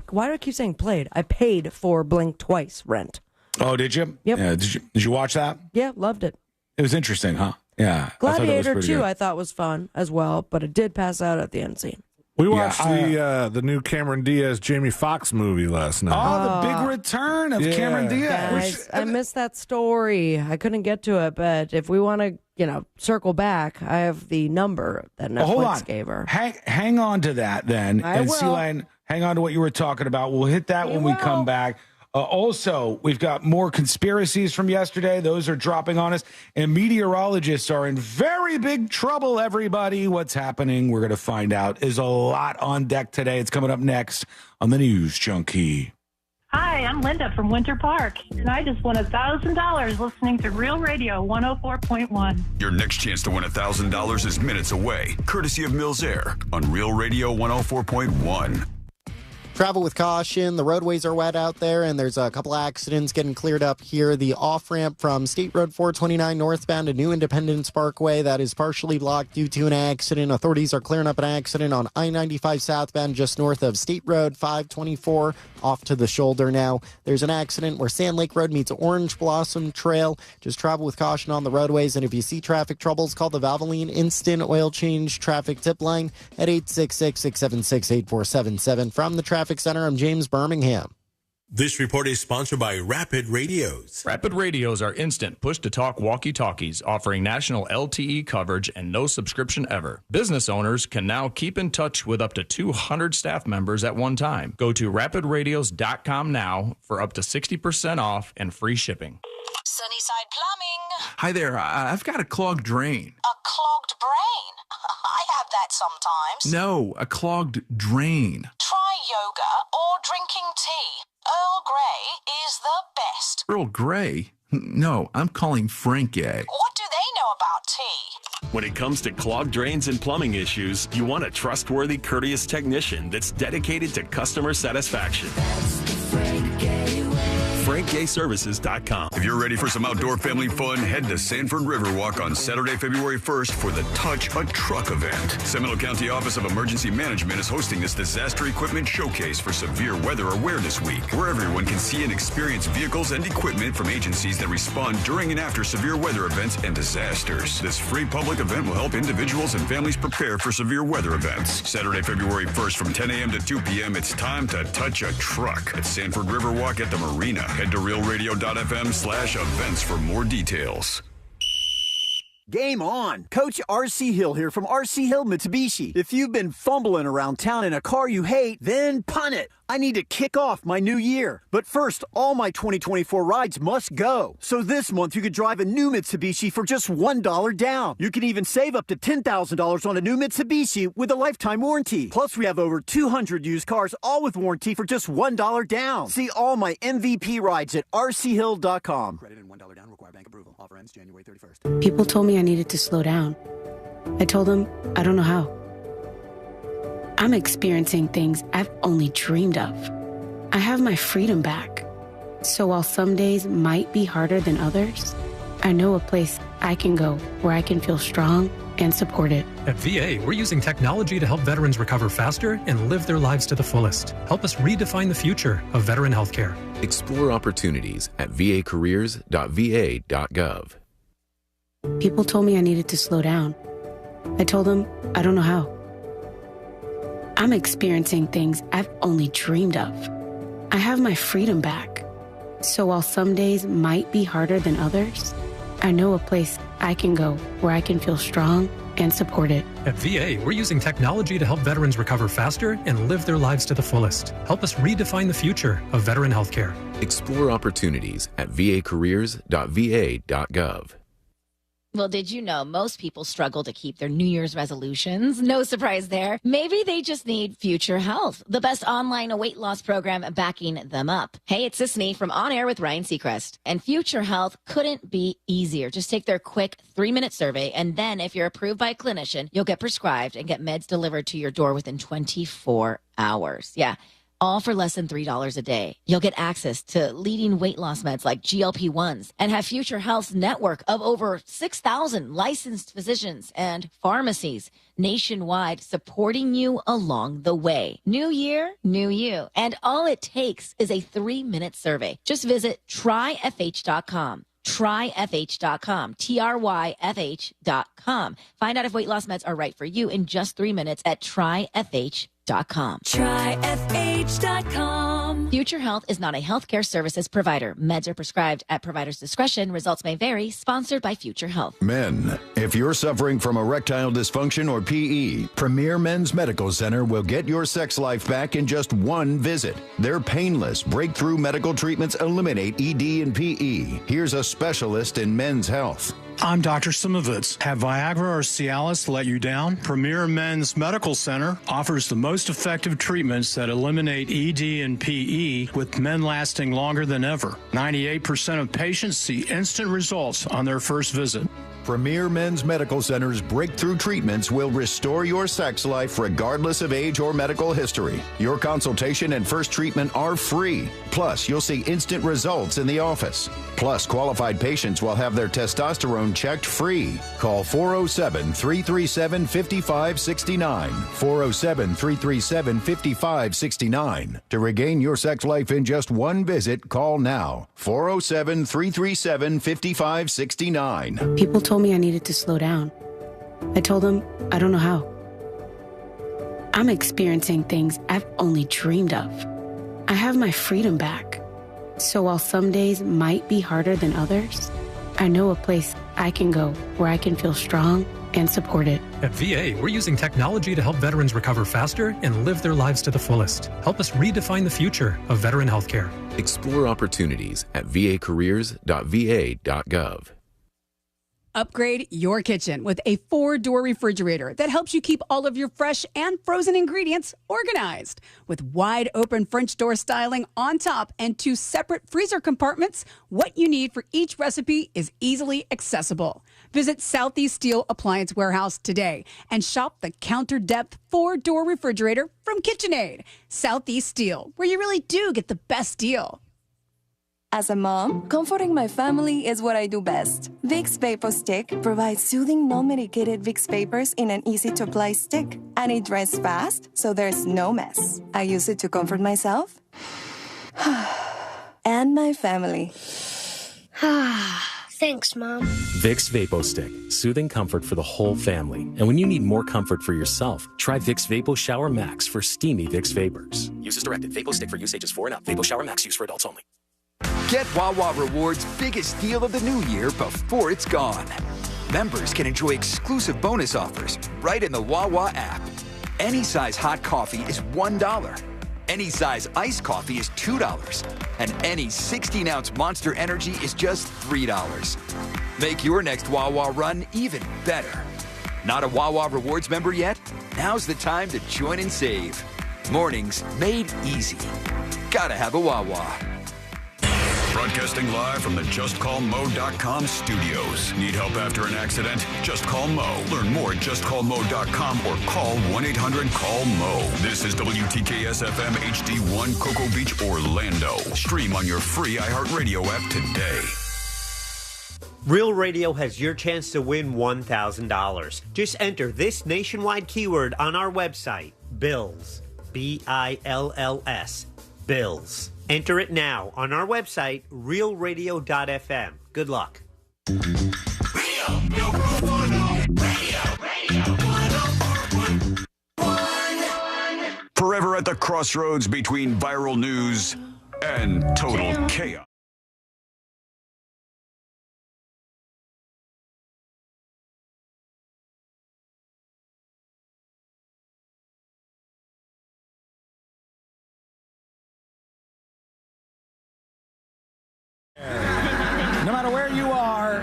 Why do I keep saying played? I paid for Blink Twice rent. Oh, did you? Yep. Yeah. Did you watch that? Yeah, loved it. It was interesting, huh? Yeah. Gladiator 2 I thought was fun as well, but it did pass out at the end scene. We watched the new Cameron Diaz Jamie Foxx movie last night. Oh, the big return of Cameron Diaz. Guys, I missed that story. I couldn't get to it, but if we want to, circle back, I have the number that Netflix Hold on. gave her. Hang on to that then. I and will. Celine, hang on to what you were talking about. We'll hit that when we come back. Also, we've got more conspiracies from yesterday. Those are dropping on us. And meteorologists are in very big trouble, everybody. What's happening? We're going to find out. There's a lot on deck today. It's coming up next on the News Junkie. Hi, I'm Linda from Winter Park, and I just won $1,000 listening to Real Radio 104.1. Your next chance to win $1,000 is minutes away, courtesy of Mills Air on Real Radio 104.1. Travel with caution. The roadways are wet out there, and there's a couple accidents getting cleared up here. The off-ramp from State Road 429 northbound to New Independence Parkway, that is partially blocked due to an accident. Authorities are clearing up an accident on I-95 southbound just north of State Road 524 off to the shoulder now. There's an accident where Sand Lake Road meets Orange Blossom Trail. Just travel with caution on the roadways, and if you see traffic troubles, call the Valvoline Instant Oil Change Traffic Tip Line at 866-676-8477. From the Traffic Center, I'm James Birmingham. This report is sponsored by Rapid Radios. Rapid Radios are instant push-to-talk walkie-talkies offering national LTE coverage and no subscription ever. Business owners can now keep in touch with up to 200 staff members at one time. Go to rapidradios.com now for up to 60% off and free shipping. Sunnyside Plumbing. Hi there. I've got a clogged drain. A clogged brain. I have that sometimes. No, a clogged drain. Try yoga or drinking tea. Earl Grey is the best. Earl Grey? No, I'm calling Frank A. What do they know about tea? When it comes to clogged drains and plumbing issues, you want a trustworthy, courteous technician that's dedicated to customer satisfaction. That's the Frank A way. frankgayservices.com. If you're ready for some outdoor family fun, head to Sanford Riverwalk on Saturday, February 1st for the Touch a Truck event. Seminole County Office of Emergency Management is hosting this disaster equipment showcase for Severe Weather Awareness Week, where everyone can see and experience vehicles and equipment from agencies that respond during and after severe weather events and disasters. This free public event will help individuals and families prepare for severe weather events. Saturday, February 1st from 10 a.m. to 2 p.m., it's time to touch a truck at Sanford Riverwalk at the Marina. Head to realradio.fm/events for more details. Game on! Coach R.C. Hill here from R.C. Hill Mitsubishi. If you've been fumbling around town in a car you hate, then punt it. I need to kick off my new year. But first, all my 2024 rides must go. So this month, you could drive a new Mitsubishi for just $1 down. You can even save up to $10,000 on a new Mitsubishi with a lifetime warranty. Plus, we have over 200 used cars, all with warranty for just $1 down. See all my MVP rides at rchill.com. Credit and $1 down require bank approval. Offer ends January 31st. People told me I needed to slow down. I told them I don't know how. I'm experiencing things I've only dreamed of. I have my freedom back. So while some days might be harder than others, I know a place I can go where I can feel strong and supported. At VA, we're using technology to help veterans recover faster and live their lives to the fullest. Help us redefine the future of veteran healthcare. Explore opportunities at vacareers.va.gov. People told me I needed to slow down. I told them I don't know how. I'm experiencing things I've only dreamed of. I have my freedom back. So while some days might be harder than others, I know a place I can go where I can feel strong and supported. At VA, we're using technology to help veterans recover faster and live their lives to the fullest. Help us redefine the future of veteran healthcare. Explore opportunities at vacareers.va.gov. Well, did you know most people struggle to keep their New Year's resolutions? No surprise there. Maybe they just need Future Health, the best online weight loss program backing them up. Hey, it's Sisney from On Air with Ryan Seacrest. And Future Health couldn't be easier. Just take their quick 3-minute survey, and then if you're approved by a clinician, you'll get prescribed and get meds delivered to your door within 24 hours. Yeah. All for less than $3 a day. You'll get access to leading weight loss meds like GLP-1s and have Future Health's network of over 6,000 licensed physicians and pharmacies nationwide supporting you along the way. New year, new you. And all it takes is a 3-minute survey. Just visit tryfh.com. tryfh.com, tryfh.com. Find out if weight loss meds are right for you in just 3 minutes at tryfh.com. Tryfh.com. Future Health is not a healthcare services provider. Meds are prescribed at provider's discretion. Results may vary. Sponsored by Future Health. Men, if you're suffering from erectile dysfunction or PE, Premier Men's Medical Center will get your sex life back in just one visit. Their painless breakthrough medical treatments eliminate ED and PE. Here's a specialist in men's health. I'm Dr. Simovitz. Have Viagra or Cialis let you down? Premier Men's Medical Center offers the most effective treatments that eliminate ED and PE, with men lasting longer than ever. 98% of patients see instant results on their first visit. Premier Men's Medical Center's breakthrough treatments will restore your sex life regardless of age or medical history. Your consultation and first treatment are free. Plus, you'll see instant results in the office. Plus, qualified patients will have their testosterone checked free. Call 407-337-5569. 407-337-5569. To regain your sex life in just one visit, call now. 407-337-5569. People told me I needed to slow down. I told them I don't know how. I'm experiencing things I've only dreamed of. I have my freedom back. So while some days might be harder than others, I know a place I can go where I can feel strong and supported. At VA, we're using technology to help veterans recover faster and live their lives to the fullest. Help us redefine the future of veteran healthcare. Explore opportunities at vacareers.va.gov. Upgrade your kitchen with a 4-door refrigerator that helps you keep all of your fresh and frozen ingredients organized. With wide open French door styling on top and 2 separate freezer compartments, what you need for each recipe is easily accessible. Visit Southeast Steel Appliance Warehouse today and shop the counter depth 4-door refrigerator from KitchenAid. Southeast Steel, where you really do get the best deal. As a mom, comforting my family is what I do best. Vicks Vapor Stick provides soothing, non-medicated Vicks vapors in an easy-to-apply stick. And it dries fast, so there's no mess. I use it to comfort myself and my family. Thanks, Mom. Vicks Vapo Stick, soothing comfort for the whole family. And when you need more comfort for yourself, try Vicks Vapo Shower Max for steamy Vicks Vapors. Use as directed. Vapo Stick for use ages 4 and up. Vapo Shower Max, use for adults only. Get Wawa Rewards' biggest deal of the new year before it's gone. Members can enjoy exclusive bonus offers right in the Wawa app. Any size hot coffee is $1. Any size iced coffee is $2. And any 16-ounce Monster Energy is just $3. Make your next Wawa run even better. Not a Wawa Rewards member yet? Now's the time to join and save. Mornings made easy. Gotta have a Wawa. Broadcasting live from the JustCallMo.com studios. Need help after an accident? Just call Mo. Learn more at JustCallMo.com or call 1-800-CALL-MO. This is WTKS-FM HD1 Cocoa Beach, Orlando. Stream on your free iHeartRadio app today. Real Radio has your chance to win $1,000. Just enter this nationwide keyword on our website, BILLS. B-I-L-L-S. BILLS. Enter it now on our website, realradio.fm. Good luck. Forever at the crossroads between viral news and total chaos. No matter where you are,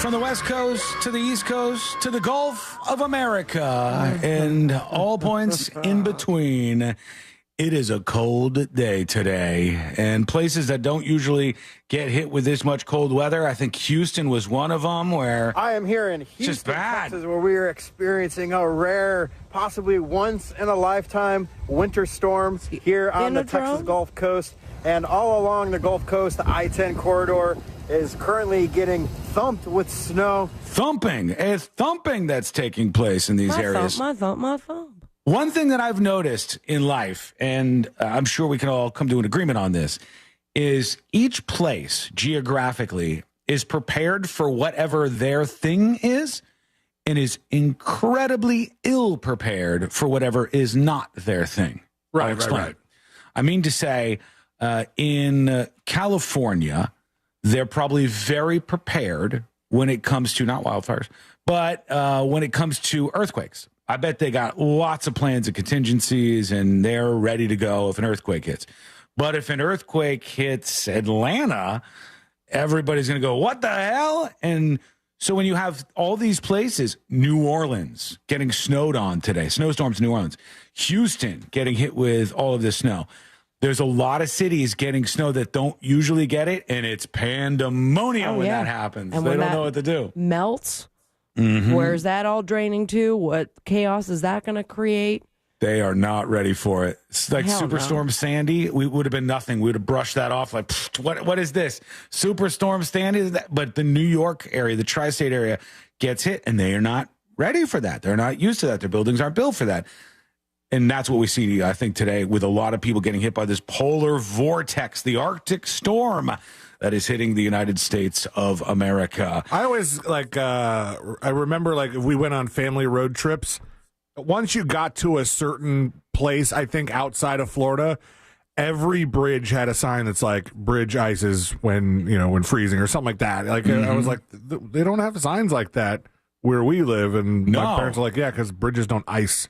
from the West Coast to the East Coast to the Gulf of America and all points in between, it is a cold day today. And places that don't usually get hit with this much cold weather, I think Houston was one of them, where I am here in Houston, Texas, where we are experiencing a rare, possibly once-in-a-lifetime winter storm here on the Texas Gulf Coast. And all along the Gulf Coast, the I-10 corridor is currently getting thumped with snow. A thumping that's taking place in these areas. My thump. One thing that I've noticed in life, and I'm sure we can all come to an agreement on this, is each place geographically is prepared for whatever their thing is and is incredibly ill prepared for whatever is not their thing. Right. I mean to say, in California, they're probably very prepared when it comes to, not wildfires, but when it comes to earthquakes. I bet they got lots of plans and contingencies, and they're ready to go if an earthquake hits. But if an earthquake hits Atlanta, everybody's going to go, what the hell? And so when you have all these places, New Orleans getting snowed on today, snowstorms in New Orleans, Houston getting hit with all of this snow. There's a lot of cities getting snow that don't usually get it, and it's pandemonium when that happens. And they when don't that know what to do. Melts. Mm-hmm. Where's that all draining to? What chaos is that going to create? They are not ready for it. It's like Hell Superstorm Sandy. We would have been nothing. We would have brushed that off like, what is this? Superstorm Sandy? But the New York area, the tri-state area gets hit, and they are not ready for that. They're not used to that. Their buildings aren't built for that. And that's what we see, I think, today with a lot of people getting hit by this polar vortex, the Arctic storm that is hitting the United States of America. I always I remember if we went on family road trips, once you got to a certain place, I think outside of Florida, every bridge had a sign that's like bridge ices when freezing or something like that. I was like, they don't have signs like that where we live. And my parents are like, yeah, because bridges don't ice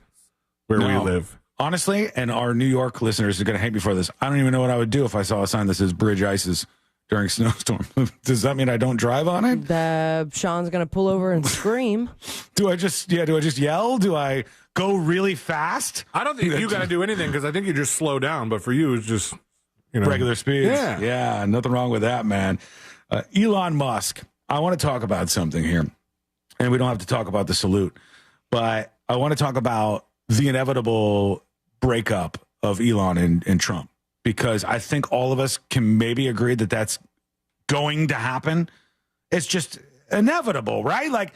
where we live. Honestly, and our New York listeners are going to hate me for this. I don't even know what I would do if I saw a sign that says bridge ices during snowstorm. Does that mean I don't drive on it? Sean's going to pull over and scream. Do I just yell? Do I go really fast? I don't think you got to do anything because I think you just slow down. But for you, it's just regular speeds. Yeah, nothing wrong with that, man. Elon Musk. I want to talk about something here, and we don't have to talk about the salute, but I want to talk about the inevitable breakup of Elon and Trump, because I think all of us can maybe agree that that's going to happen. It's just inevitable, right? Like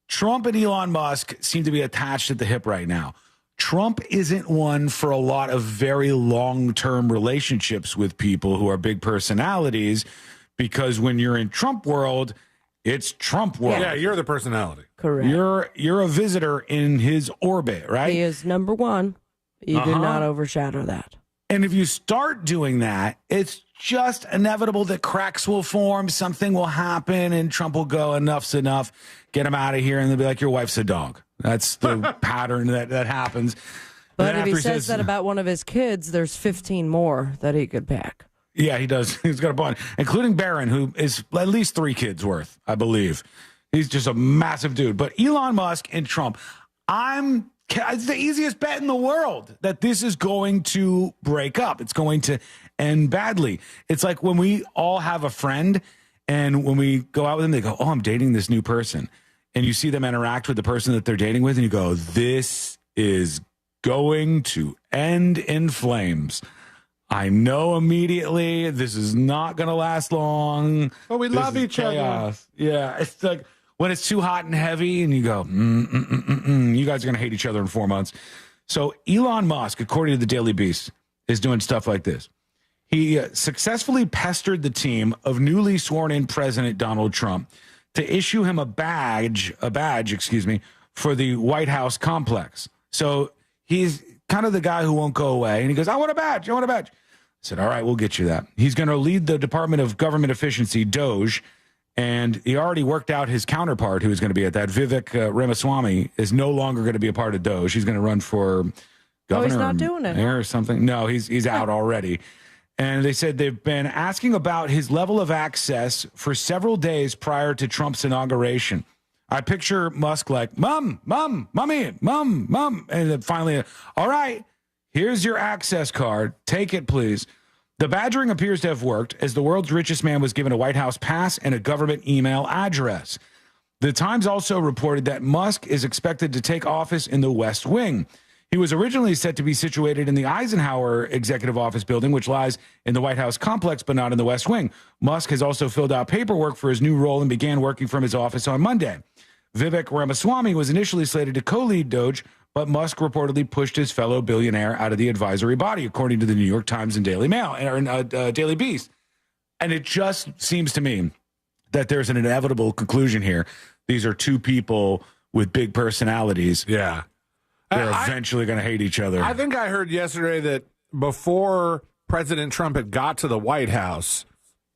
Trump and Elon Musk seem to be attached at the hip right now. Trump isn't one for a lot of very long-term relationships with people who are big personalities, because when you're in Trump world, it's Trump world. Yeah, you're the personality. Correct. You're a visitor in his orbit, right? He is number one. You do not overshadow that. And if you start doing that, it's just inevitable that cracks will form, something will happen, and Trump will go, enough's enough, get him out of here, and they'll be like, your wife's a dog. That's the pattern that happens. But if he says that about one of his kids, there's 15 more that he could pack. Yeah, he does. He's got a bunch, including Barron, who is at least 3 kids worth, I believe. He's just a massive dude. But Elon Musk and Trump, it's the easiest bet in the world that this is going to break up. It's going to end badly. It's like when we all have a friend, and when we go out with them, they go, oh, I'm dating this new person. And you see them interact with the person that they're dating with, and you go, this is going to end in flames. I know immediately this is not going to last long. But we love each other. Yeah, it's like when it's too hot and heavy, and you go, you guys are going to hate each other in 4 months. So Elon Musk, according to the Daily Beast, is doing stuff like this. He successfully pestered the team of newly sworn-in President Donald Trump to issue him a badge, for the White House complex. So he's kind of the guy who won't go away. And he goes, I want a badge. I said, all right, we'll get you that. He's going to lead the Department of Government Efficiency, DOGE. And he already worked out his counterpart, who is going to be at that. Vivek Ramaswamy is no longer going to be a part of DOGE. He's going to run for governor. He's not doing it. Or something. No, he's out already. And they said they've been asking about his level of access for several days prior to Trump's inauguration. I picture Musk like, Mommy, Mom. And then finally, all right, here's your access card. Take it, please. The badgering appears to have worked, as the world's richest man was given a White House pass and a government email address. The Times also reported that Musk is expected to take office in the West Wing. He was originally set to be situated in the Eisenhower Executive Office building, which lies in the White House complex, but not in the West Wing. Musk has also filled out paperwork for his new role and began working from his office on Monday. Vivek Ramaswamy was initially slated to co-lead DOGE, but Musk reportedly pushed his fellow billionaire out of the advisory body, according to the New York Times and Daily Mail, or Daily Beast. And it just seems to me that there's an inevitable conclusion here. These are two people with big personalities. Yeah. They're eventually going to hate each other. I think I heard yesterday that before President Trump had got to the White House,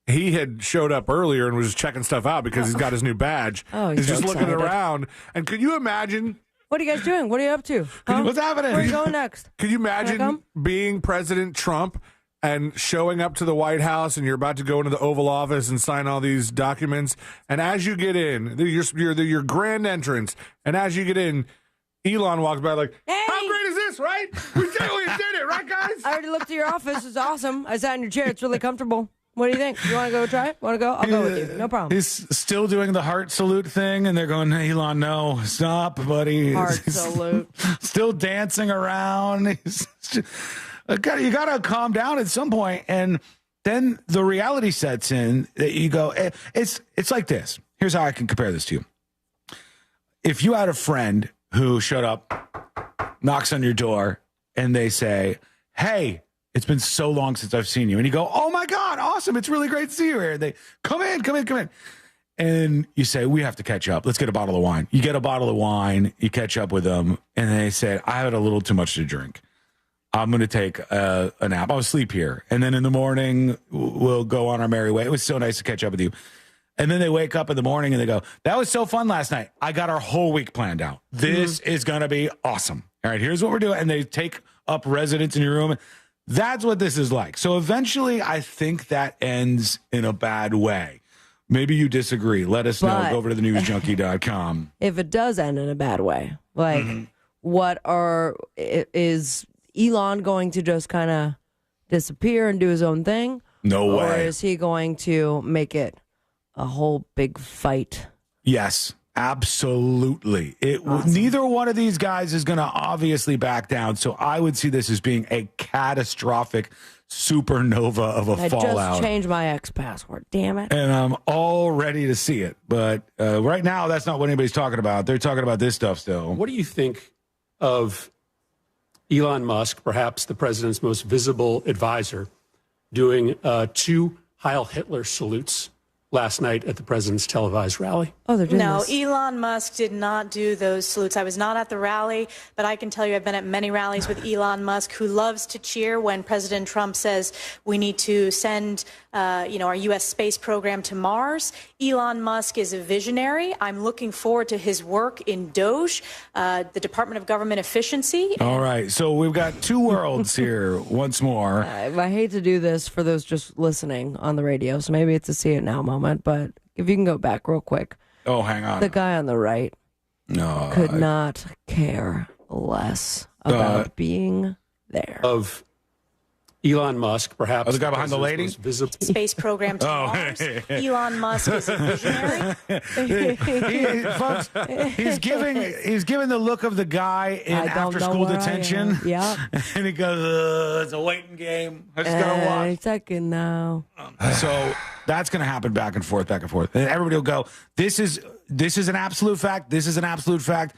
he had showed up earlier and was checking stuff out because he's got his new badge. Oh, he's just looking around. And could you imagine? What are you guys doing? What are you up to? Huh? What's happening? Where are you going next? Could you imagine being President Trump and showing up to the White House, and you're about to go into the Oval Office and sign all these documents, and as you get in, your grand entrance, and as you get in, Elon walks by like, hey, how great is this, right? We did it, right, guys? I already looked at your office. It's awesome. I sat in your chair. It's really comfortable. What do you think? You want to go try it? Want to go? I'll go with you. No problem. He's still doing the heart salute thing, and they're going, hey, Elon, no, stop, buddy. Heart salute. Still dancing around. You got to calm down at some point. And then the reality sets in that you go, it's like this. Here's how I can compare this to you. If you had a friend who showed up, knocks on your door, and they say, hey, it's been so long since I've seen you. And you go, oh, my God, awesome. It's really great to see you here. And they, come in. And you say, we have to catch up. Let's get a bottle of wine. You get a bottle of wine. You catch up with them. And they say, I had a little too much to drink. I'm going to take a nap. I'll sleep here. And then in the morning, we'll go on our merry way. It was so nice to catch up with you. And then they wake up in the morning and they go, that was so fun last night. I got our whole week planned out. This is going to be awesome. All right, here's what we're doing. And they take up residence in your room. That's what this is like. So eventually, I think that ends in a bad way. Maybe you disagree. Let us know. Go over to thenewsjunkie.com. If it does end in a bad way, like is Elon going to just kind of disappear and do his own thing? No way. Or is he going to make it a whole big fight? Yes. Absolutely. Neither one of these guys is going to obviously back down. So I would see this as being a catastrophic supernova of a fallout. I just changed my X password. Damn it. And I'm all ready to see it. But right now, that's not what anybody's talking about. They're talking about this stuff still. What do you think of Elon Musk, perhaps the president's most visible advisor, doing 2 Heil Hitler salutes last night at the president's televised rally? Oh, they're doing No, this. Elon Musk did not do those salutes. I was not at the rally, but I can tell you I've been at many rallies with Elon Musk, who loves to cheer when President Trump says we need to send, our U.S. space program to Mars. Elon Musk is a visionary. I'm looking forward to his work in DOGE, the Department of Government Efficiency. All right. So we've got 2 worlds here once more. I hate to do this for those just listening on the radio, so maybe it's a see it now moment, but if you can go back real quick. Oh, hang on. The guy on the right could not care less about being there. Of Elon Musk, perhaps. The guy behind the lady? Space program to Mars. Elon Musk is a visionary. Folks, he's giving the look of the guy in after-school detention. Yeah. And he goes, it's a waiting game. I just got to watch. Any second now. So that's going to happen back and forth. And everybody will go, this is an absolute fact. This is an absolute fact.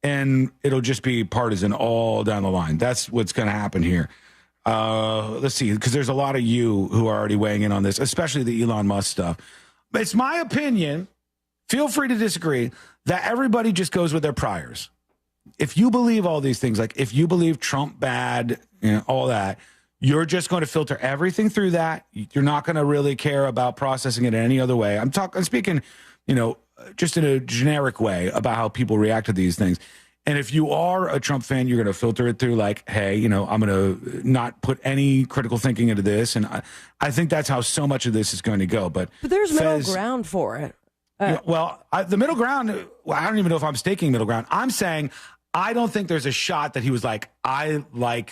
And it'll just be partisan all down the line. That's what's going to happen here. Let's see, because there's a lot of you who are already weighing in on this, especially the Elon Musk stuff. But it's my opinion, feel free to disagree, that everybody just goes with their priors. If you believe all these things, like if you believe Trump bad, all that, you're just going to filter everything through that. You're not going to really care about processing it in any other way. I'm speaking, just in a generic way about how people react to these things. And if you are a Trump fan, you're going to filter it through like, hey, I'm going to not put any critical thinking into this. And I think that's how so much of this is going to go. But there's middle ground for it. The middle ground, I don't even know if I'm staking middle ground. I'm saying I don't think there's a shot that he was like, I like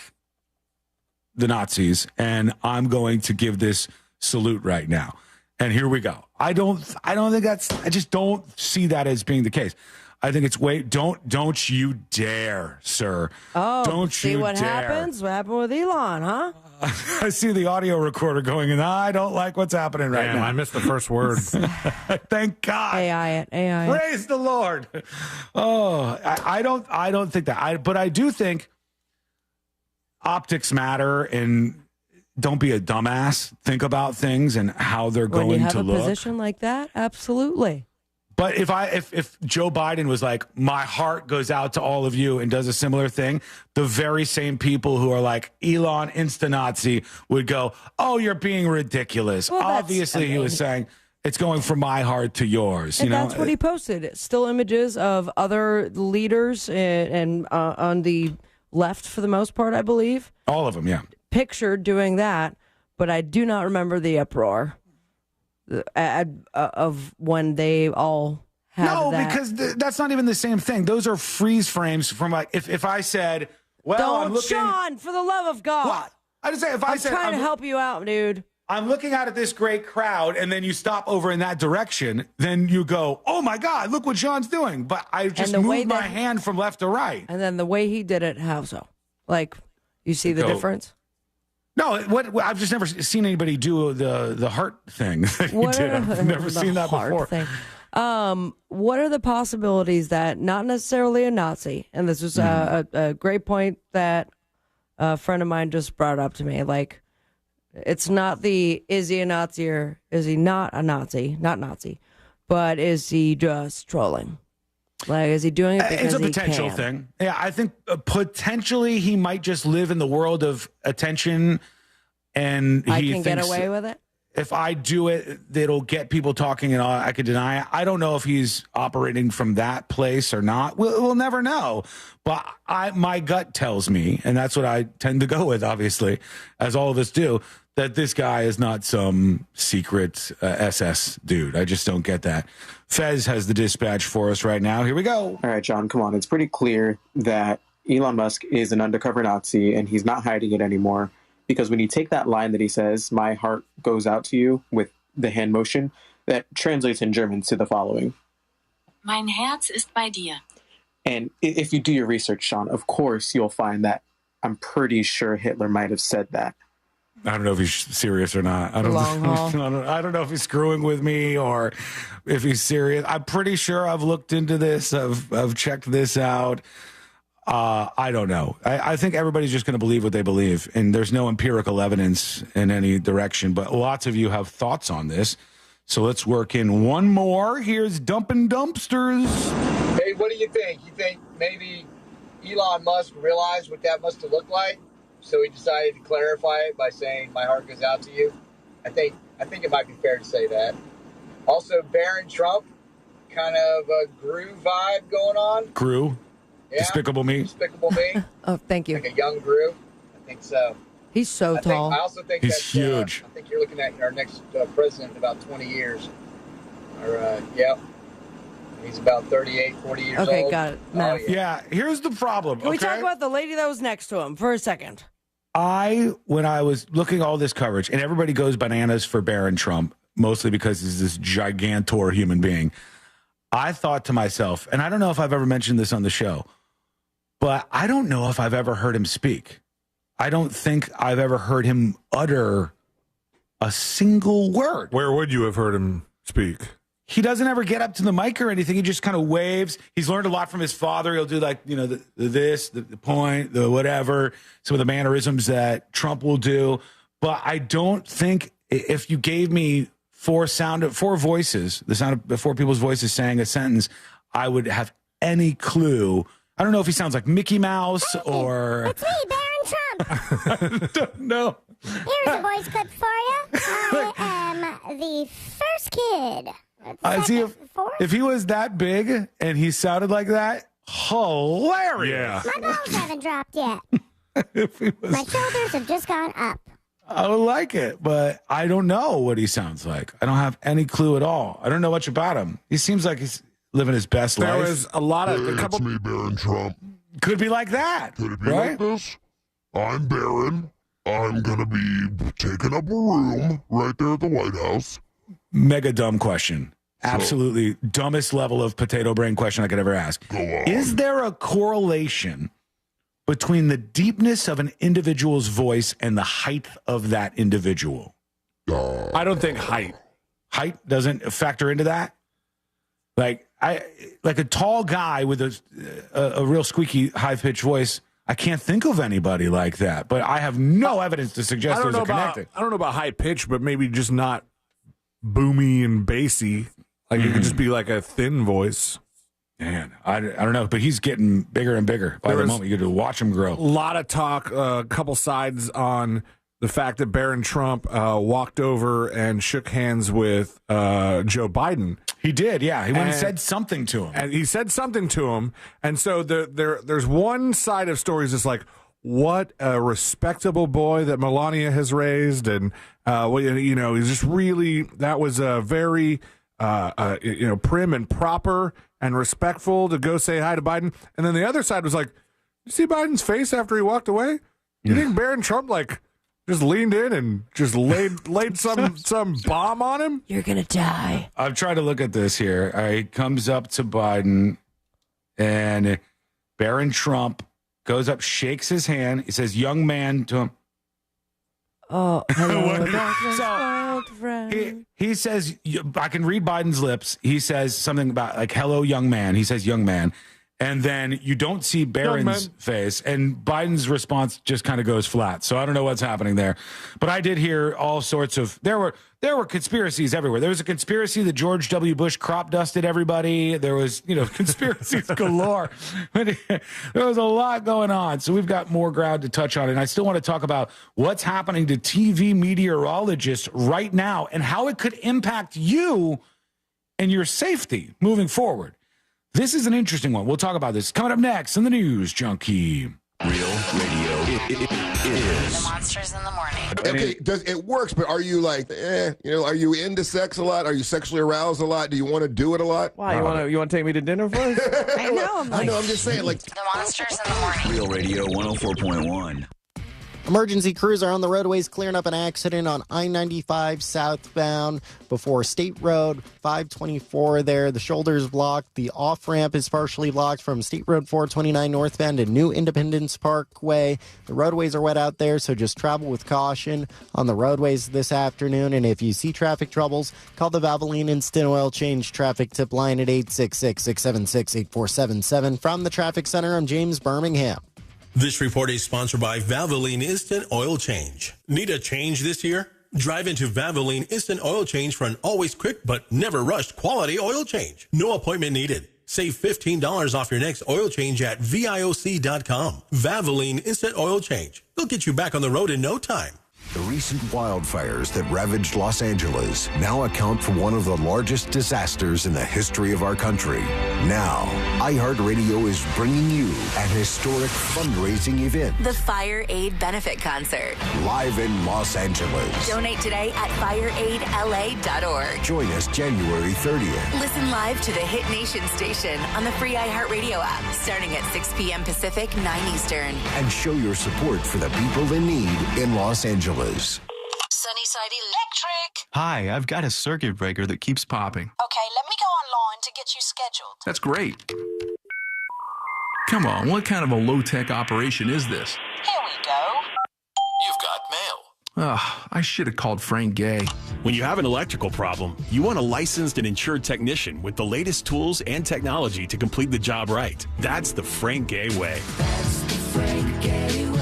the Nazis and I'm going to give this salute right now. And here we go. I just don't see that as being the case. I think it's don't you dare, sir. Oh, don't see you what dare. happens? What happened with Elon, huh? I see the audio recorder going, and I don't like what's happening right now. I missed the first word. Thank God. AI it. Praise the Lord. Oh, I don't think that. But I do think optics matter, and don't be a dumbass. Think about things and how they're going to look. When you have a position like that, absolutely. But if Joe Biden was like, my heart goes out to all of you and does a similar thing, the very same people who are like, Elon Insta-Nazi would go, oh, you're being ridiculous. Well, obviously, he was saying, it's going from my heart to yours. And that's what he posted. Still images of other leaders and on the left for the most part, I believe. All of them, yeah. Pictured doing that, but I do not remember the uproar of when they all have that. Because that's not even the same thing. Those are freeze frames from like if I said, well, don't, I'm looking, Sean, for the love of God. What? I just say if I'm trying to help you out, dude. I'm looking out at this great crowd, and then you stop over in that direction, then you go, oh my God, look what Sean's doing. But I just moved my hand from left to right. And then the way he did it, how so? Like, you see the difference? No, I've just never seen anybody do the heart thing that he did. I've never seen that before. Thing. What are the possibilities that not necessarily a Nazi, and this was a great point that a friend of mine just brought up to me, like, it's not is he a Nazi or is he not a Nazi? Not Nazi, but is he just trolling? Like, is he doing it because it's a potential thing? Yeah, I think potentially he might just live in the world of attention, and he can get away with it. If I do it, it'll get people talking, and I could deny it. I don't know if he's operating from that place or not. We'll never know. But my gut tells me, and that's what I tend to go with, obviously, as all of us do, that this guy is not some secret SS dude. I just don't get that. Fez has the dispatch for us right now. Here we go. All right, John, come on. It's pretty clear that Elon Musk is an undercover Nazi, and he's not hiding it anymore. Because when you take that line that he says, my heart goes out to you with the hand motion, that translates in German to the following. Mein Herz ist bei dir. And if you do your research, Sean, of course you'll find that I'm pretty sure Hitler might have said that. I don't know if he's serious or not. I don't know if he's screwing with me or if he's serious. I'm pretty sure I've looked into this. I've checked this out. I don't know. I think everybody's just going to believe what they believe, and there's no empirical evidence in any direction. But lots of you have thoughts on this. So let's work in one more. Here's Dumpin' Dumpsters. Hey, what do you think? You think maybe Elon Musk realized what that must have looked like? So he decided to clarify it by saying, my heart goes out to you. I think it might be fair to say that. Also, Barron Trump, kind of a Gru vibe going on. Gru? Yeah. Despicable Me? Despicable Me. Oh, thank you. Like a young Gru. I think so. He's so tall. I also think he's that's huge. I think you're looking at our next president in about 20 years. Yeah. He's about 38, 40 years old. Okay, got it. Math. Yeah, here's the problem. Can we talk about the lady that was next to him for a second? When I was looking at all this coverage, and everybody goes bananas for Barron Trump, mostly because he's this gigantor human being, I thought to myself, and I don't know if I've ever mentioned this on the show, but I don't know if I've ever heard him speak. I don't think I've ever heard him utter a single word. Where would you have heard him speak? He doesn't ever get up to the mic or anything. He just kind of waves. He's learned a lot from his father. He'll do like, the point, the whatever, some of the mannerisms that Trump will do. But I don't think if you gave me four voices, the sound of four people's voices saying a sentence, I would have any clue. I don't know if he sounds like Mickey Mouse or... It's me, Barron Trump. I don't know. Here's a voice clip for you. I am the first kid. If he was that big and he sounded like that, hilarious. My balls haven't dropped yet. My shoulders have just gone up. I would like it, but I don't know what he sounds like. I don't have any clue at all. I don't know much about him. He seems like he's living his best life. There was a lot of... It's me, Barron Trump. Could be like that. Could it be like this? I'm Barron. I'm going to be taking up a room right there at the White House. Mega dumb question. Absolutely dumbest level of potato brain question I could ever ask. Go on. Is there a correlation between the deepness of an individual's voice and the height of that individual? I don't think height doesn't factor into that. Like a tall guy with a real squeaky high pitched voice. I can't think of anybody like that, but I have no evidence to suggest there's a connection. I don't know about high pitch, but maybe just not boomy and bassy. Like it could just be like a thin voice. Man, I don't know, but he's getting bigger and bigger by the moment. You get to watch him grow. A lot of talk, a couple sides on the fact that Barron Trump walked over and shook hands with Joe Biden. He did, yeah. He went and said something to him. And he said something to him. And so there's one side of stories that's like, what a respectable boy that Melania has raised. And, he's just really, that was a very, prim and proper and respectful to go say hi to Biden. And then the other side was like, you see Biden's face after he walked away? You think Barron Trump, just leaned in and just laid some bomb on him? You're going to die. I've tried to look at this here. He comes up to Biden, and Barron Trump goes up, shakes his hand. He says, young man, to him. Oh, hello, he says, I can read Biden's lips. He says something about hello, young man. He says, young man. And then you don't see Barron's face, and Biden's response just kind of goes flat. So I don't know what's happening there. But I did hear all sorts of there were conspiracies everywhere. There was a conspiracy that George W. Bush crop dusted everybody. There was, conspiracies galore. There was a lot going on. So we've got more ground to touch on. And I still want to talk about what's happening to TV meteorologists right now and how it could impact you and your safety moving forward. This is an interesting one. We'll talk about this coming up next in the News Junkie. Real Radio is The Monsters in the Morning. Okay, it works, but are you are you into sex a lot? Are you sexually aroused a lot? Do you want to do it a lot? Why, you want to take me to dinner first? I know, I'm I'm just saying, The Monsters in the Morning. Real Radio 104.1. Emergency crews are on the roadways clearing up an accident on I-95 southbound before State Road 524 there. The shoulder is blocked. The off-ramp is partially blocked from State Road 429 northbound to New Independence Parkway. The roadways are wet out there, so just travel with caution on the roadways this afternoon. And if you see traffic troubles, call the Valvoline Instant Oil Change traffic tip line at 866-676-8477. From the Traffic Center, I'm James Birmingham. This report is sponsored by Valvoline Instant Oil Change. Need a change this year? Drive into Valvoline Instant Oil Change for an always quick but never rushed quality oil change. No appointment needed. Save $15 off your next oil change at VIOC.com. Valvoline Instant Oil Change. They'll get you back on the road in no time. The recent wildfires that ravaged Los Angeles now account for one of the largest disasters in the history of our country. Now, iHeartRadio is bringing you an historic fundraising event. The Fire Aid Benefit Concert. Live in Los Angeles. Donate today at fireaidla.org. Join us January 30th. Listen live to the Hit Nation station on the free iHeartRadio app, starting at 6 p.m. Pacific, 9 Eastern. And show your support for the people in need in Los Angeles. Sunnyside Electric. Hi, I've got a circuit breaker that keeps popping. Okay, let me go online to get you scheduled. That's great. Come on, what kind of a low-tech operation is this? Here we go. You've got mail. I should have called Frank Gay. When you have an electrical problem, you want a licensed and insured technician with the latest tools and technology to complete the job right. That's the Frank Gay way. That's the Frank Gay way.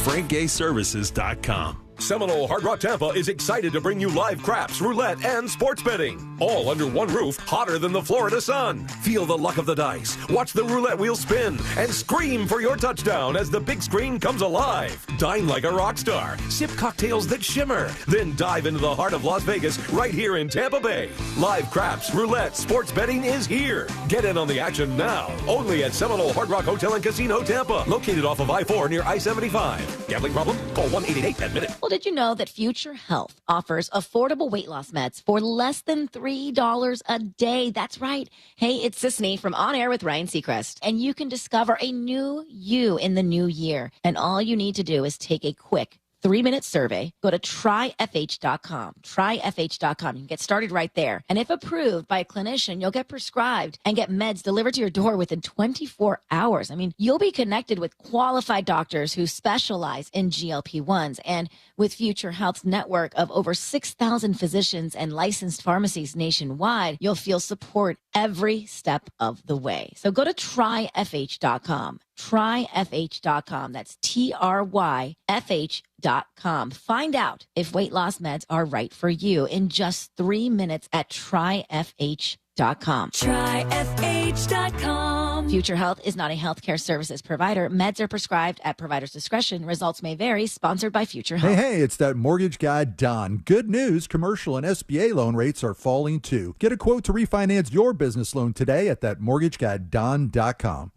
FrankGayServices.com. Seminole Hard Rock Tampa is excited to bring you live craps, roulette, and sports betting. All under one roof, hotter than the Florida sun. Feel the luck of the dice, watch the roulette wheel spin, and scream for your touchdown as the big screen comes alive. Dine like a rock star, sip cocktails that shimmer, then dive into the heart of Las Vegas right here in Tampa Bay. Live craps, roulette, sports betting is here. Get in on the action now. Only at Seminole Hard Rock Hotel and Casino Tampa, located off of I-4 near I-75. Gambling problem? Call 1-888-10-MINUTE. Well, did you know that Future Health offers affordable weight loss meds for less than $3 a day? That's right. Hey, it's Sisney from On Air with Ryan Seacrest, and you can discover a new you in the new year. And all you need to do is take a quick 3-minute survey. Go to tryfh.com. Tryfh.com. You can get started right there. And if approved by a clinician, you'll get prescribed and get meds delivered to your door within 24 hours. I mean, you'll be connected with qualified doctors who specialize in GLP-1s. And with Future Health's network of over 6,000 physicians and licensed pharmacies nationwide, you'll feel support every step of the way. So go to tryfh.com. Tryfh.com. That's TRYFH.com. Find out if weight loss meds are right for you in just 3 minutes at tryfh.com. Tryfh.com. Future Health is not a healthcare services provider. Meds are prescribed at provider's discretion. Results may vary. Sponsored by Future Health. Hey, it's that mortgage guy, Don. Good news, commercial and SBA loan rates are falling too. Get a quote to refinance your business loan today at thatmortgageguyDon.com.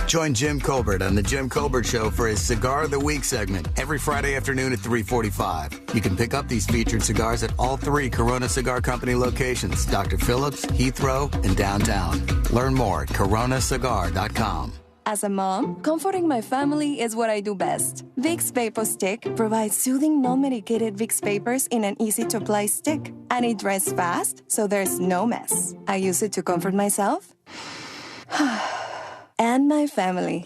Join Jim Colbert on The Jim Colbert Show for his Cigar of the Week segment every Friday afternoon at 3:45. You can pick up these featured cigars at all 3 Corona Cigar Company locations, Dr. Phillips, Heathrow, and downtown. Learn more at coronacigar.com. As a mom, comforting my family is what I do best. Vicks Vapor Stick provides soothing, non-medicated Vicks vapors in an easy-to-apply stick. And it dries fast, so there's no mess. I use it to comfort myself and my family.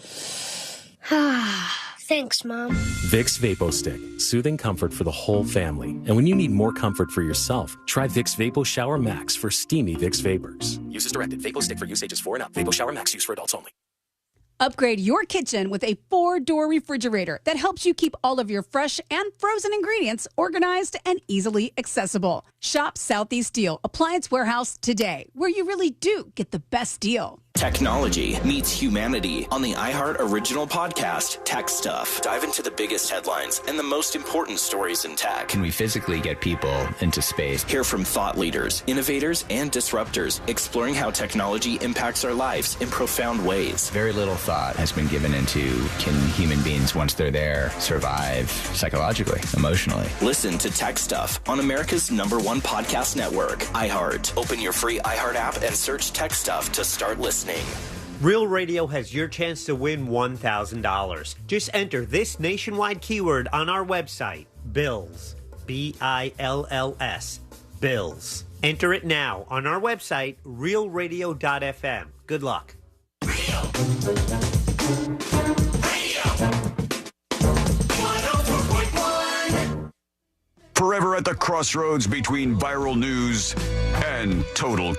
Thanks, Mom. Vicks Vapo Stick. Soothing comfort for the whole family. And when you need more comfort for yourself, try Vicks Vapo Shower Max for steamy Vicks vapors. Use as directed. Vapo Stick for use ages 4 and up. Vapo Shower Max use for adults only. Upgrade your kitchen with a 4-door refrigerator that helps you keep all of your fresh and frozen ingredients organized and easily accessible. Shop Southeast Steel Appliance Warehouse today, where you really do get the best deal. Technology meets humanity on the iHeart Original Podcast, Tech Stuff. Dive into the biggest headlines and the most important stories in tech. Can we physically get people into space? Hear from thought leaders, innovators, and disruptors, exploring how technology impacts our lives in profound ways. Very little thought has been given into, can human beings, once they're there, survive psychologically, emotionally? Listen to Tech Stuff on America's #1 podcast network, iHeart. Open your free iHeart app and search Tech Stuff to start listening. Real Radio has your chance to win $1,000. Just enter this nationwide keyword on our website, BILLS. BILLS. BILLS. Enter it now on our website, realradio.fm. Good luck. Forever at the crossroads between viral news and total.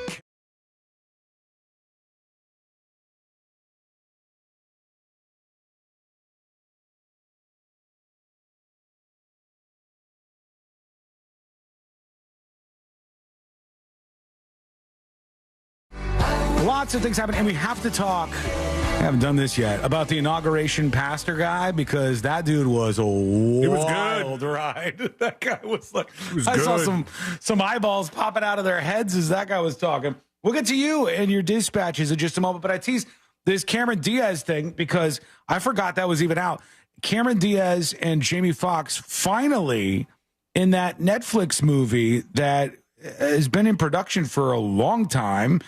Lots of things happen, and we have to talk. I haven't done this yet about the inauguration pastor guy, because that dude was a wild ride. That guy was like, I saw some eyeballs popping out of their heads as that guy was talking. We'll get to you and your dispatches in just a moment, but I teased this Cameron Diaz thing because I forgot that was even out. Cameron Diaz and Jamie Foxx finally in that Netflix movie that has been in production for a long time.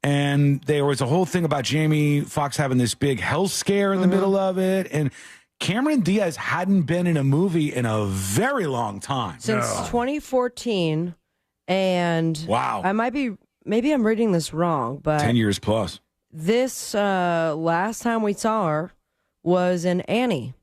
And there was a whole thing about Jamie Foxx having this big health scare in the middle of it. And Cameron Diaz hadn't been in a movie in a very long time. Since 2014. And wow. Maybe I'm reading this wrong, but 10 years plus. This last time we saw her was in Annie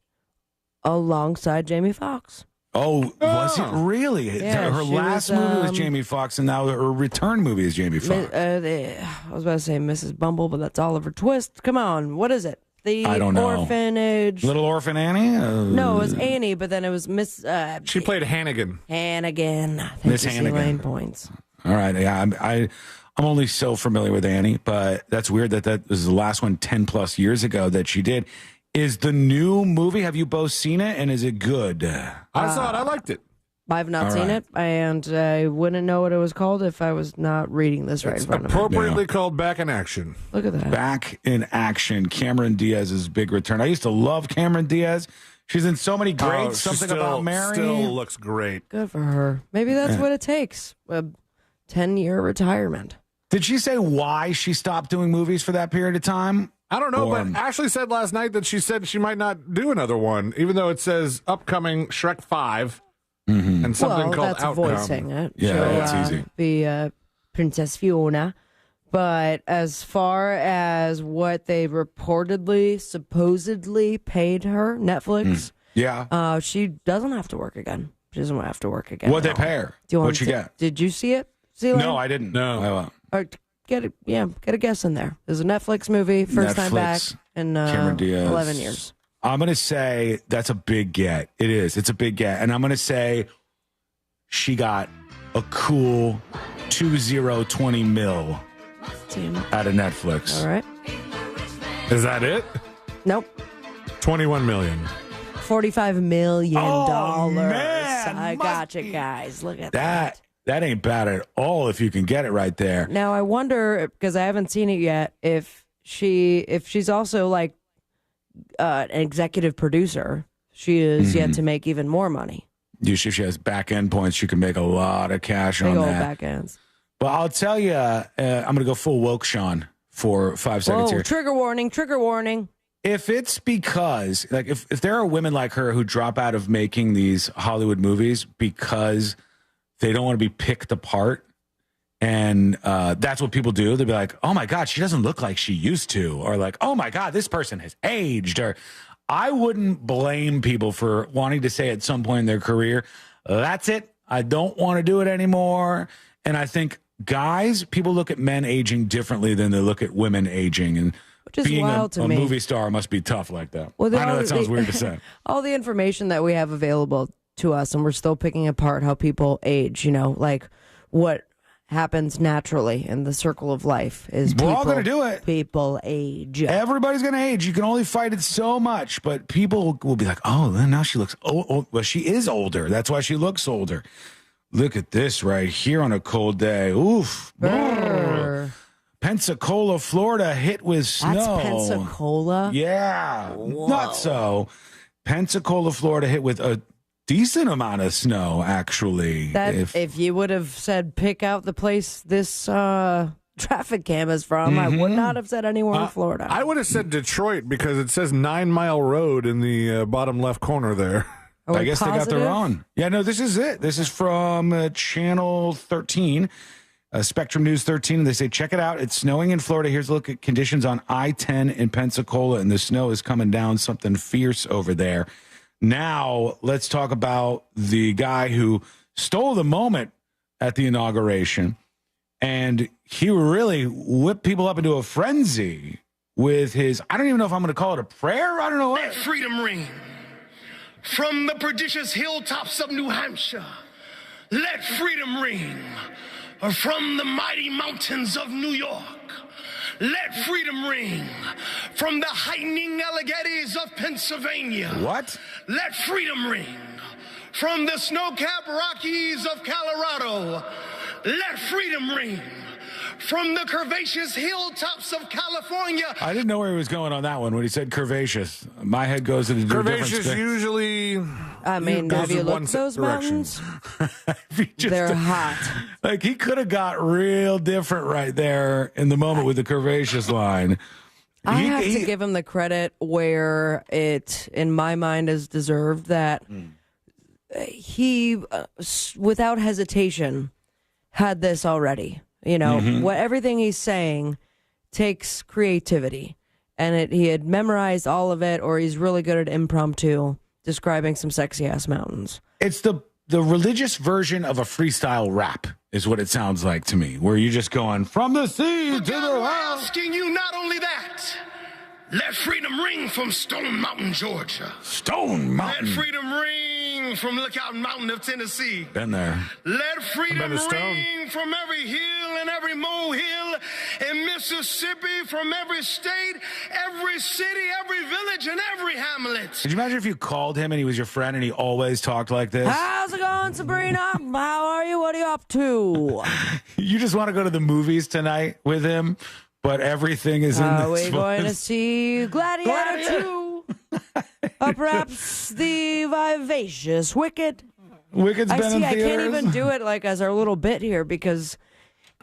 alongside Jamie Foxx. Oh, was it really? Yeah, her last movie was Jamie Foxx, and now her return movie is Jamie Foxx. I was about to say Mrs. Bumble, but that's Oliver Twist. Come on, what is it? I don't know. Orphanage. Little Orphan Annie? No, it was Annie, but then it was Miss... she played Hannigan. Hannigan. Miss Hannigan. Lane points. All right, yeah, I'm only so familiar with Annie, but that's weird that was the last one 10-plus years ago that she did. Is the new movie, have you both seen it, and is it good? I saw it. I liked it. I've not seen it, and I wouldn't know what it was called if I was not reading this right in front of me. Appropriately called Back in Action. Look at that. Back in Action, Cameron Diaz's big return. I used to love Cameron Diaz. She's in so many great Something About Mary. Still looks great. Good for her. Maybe that's what it takes. A 10-year retirement. Did she say why she stopped doing movies for that period of time? I don't know, but Ashley said last night that she said she might not do another one, even though it says upcoming Shrek 5 and something called that's Outcome. Voicing it. Yeah, that's easy. Be Princess Fiona. But as far as what they supposedly paid her, Netflix, she doesn't have to work again. She doesn't have to work again. What'd they pay her? What'd she get? Did you see it? No, I didn't. No. Get a guess in there. There's a Netflix movie, first time back in 11 years. I'm going to say that's a big get. It is. It's a big get. And I'm going to say she got a cool 20 mil out of Netflix. All right. Is that it? Nope. 21 million. $45 million. Oh, man. I got you guys. Look at that. That ain't bad at all if you can get it right there. Now, I wonder, because I haven't seen it yet, if she's also like an executive producer, she is yet to make even more money. If she has back end points, she can make a lot of cash on Big old that. back ends. But I'll tell you, I'm going to go full woke Sean for 5 seconds here. Trigger warning. If it's because, like, if there are women like her who drop out of making these Hollywood movies because they don't want to be picked apart, and that's what people do. They'll be like, oh, my God, she doesn't look like she used to. Or like, oh, my God, this person has aged. Or I wouldn't blame people for wanting to say at some point in their career, that's it. I don't want to do it anymore. And I think guys, people look at men aging differently than they look at women aging. And which is being wild to me. movie star must be tough like that. Well, I know that sounds weird to say. All the information that we have available to us, and we're still picking apart how people age, like what happens naturally in the circle of life is we're all going to do it. People age. Everybody's going to age. You can only fight it so much, but people will be like, oh, now she looks old. Well, she is older. That's why she looks older. Look at this right here on a cold day. Oof. Pensacola, Florida, hit with snow. That's Pensacola? Yeah. Whoa. Not so. Pensacola, Florida, hit with a decent amount of snow, actually. If you would have said pick out the place this traffic cam is from. I would not have said anywhere in Florida. I would have said Detroit because it says 9 Mile Road in the bottom left corner there. I guess they got their own. Yeah, no, this is it. This is from Channel 13, Spectrum News 13. And they say, check it out. It's snowing in Florida. Here's a look at conditions on I-10 in Pensacola. And the snow is coming down something fierce over there. Now, let's talk about the guy who stole the moment at the inauguration. And he really whipped people up into a frenzy with his, I don't even know if I'm going to call it a prayer. I don't know what. Let freedom ring from the prodigious hilltops of New Hampshire. Let freedom ring from the mighty mountains of New York. Let freedom ring from the heightening Alleghenies of Pennsylvania. What? Let freedom ring from the snow-capped Rockies of Colorado. Let freedom ring from the curvaceous hilltops of California. I didn't know where he was going on that one when he said curvaceous. My head goes in a different Curvaceous space. usually. I mean, have you looked at those mountains? They're hot. Like, he could have got real different right there in the moment with the curvaceous line. I have to give him the credit where it, in my mind, is deserved that he, without hesitation, had this already. You know, what everything he's saying takes creativity. And he had memorized all of it, or he's really good at impromptu describing some sexy-ass mountains. It's the religious version of a freestyle rap is what it sounds like to me, where you're just going from the sea to the I'm asking you not only that. Let freedom ring from Stone Mountain, Georgia. Stone Mountain. Let freedom ring from Lookout Mountain of Tennessee. Been there. Let freedom ring from every hill and every molehill in Mississippi, from every state, every city, every village, and every hamlet. Could you imagine if you called him and he was your friend and he always talked like this? How's it going, Sabrina? How are you? What are you up to? You just want to go to the movies tonight with him, but everything is in this. Are we going to see Gladiator 2? Or perhaps the Vivacious Wicked? Wicked's been in theaters. I can't even do it like as our little bit here because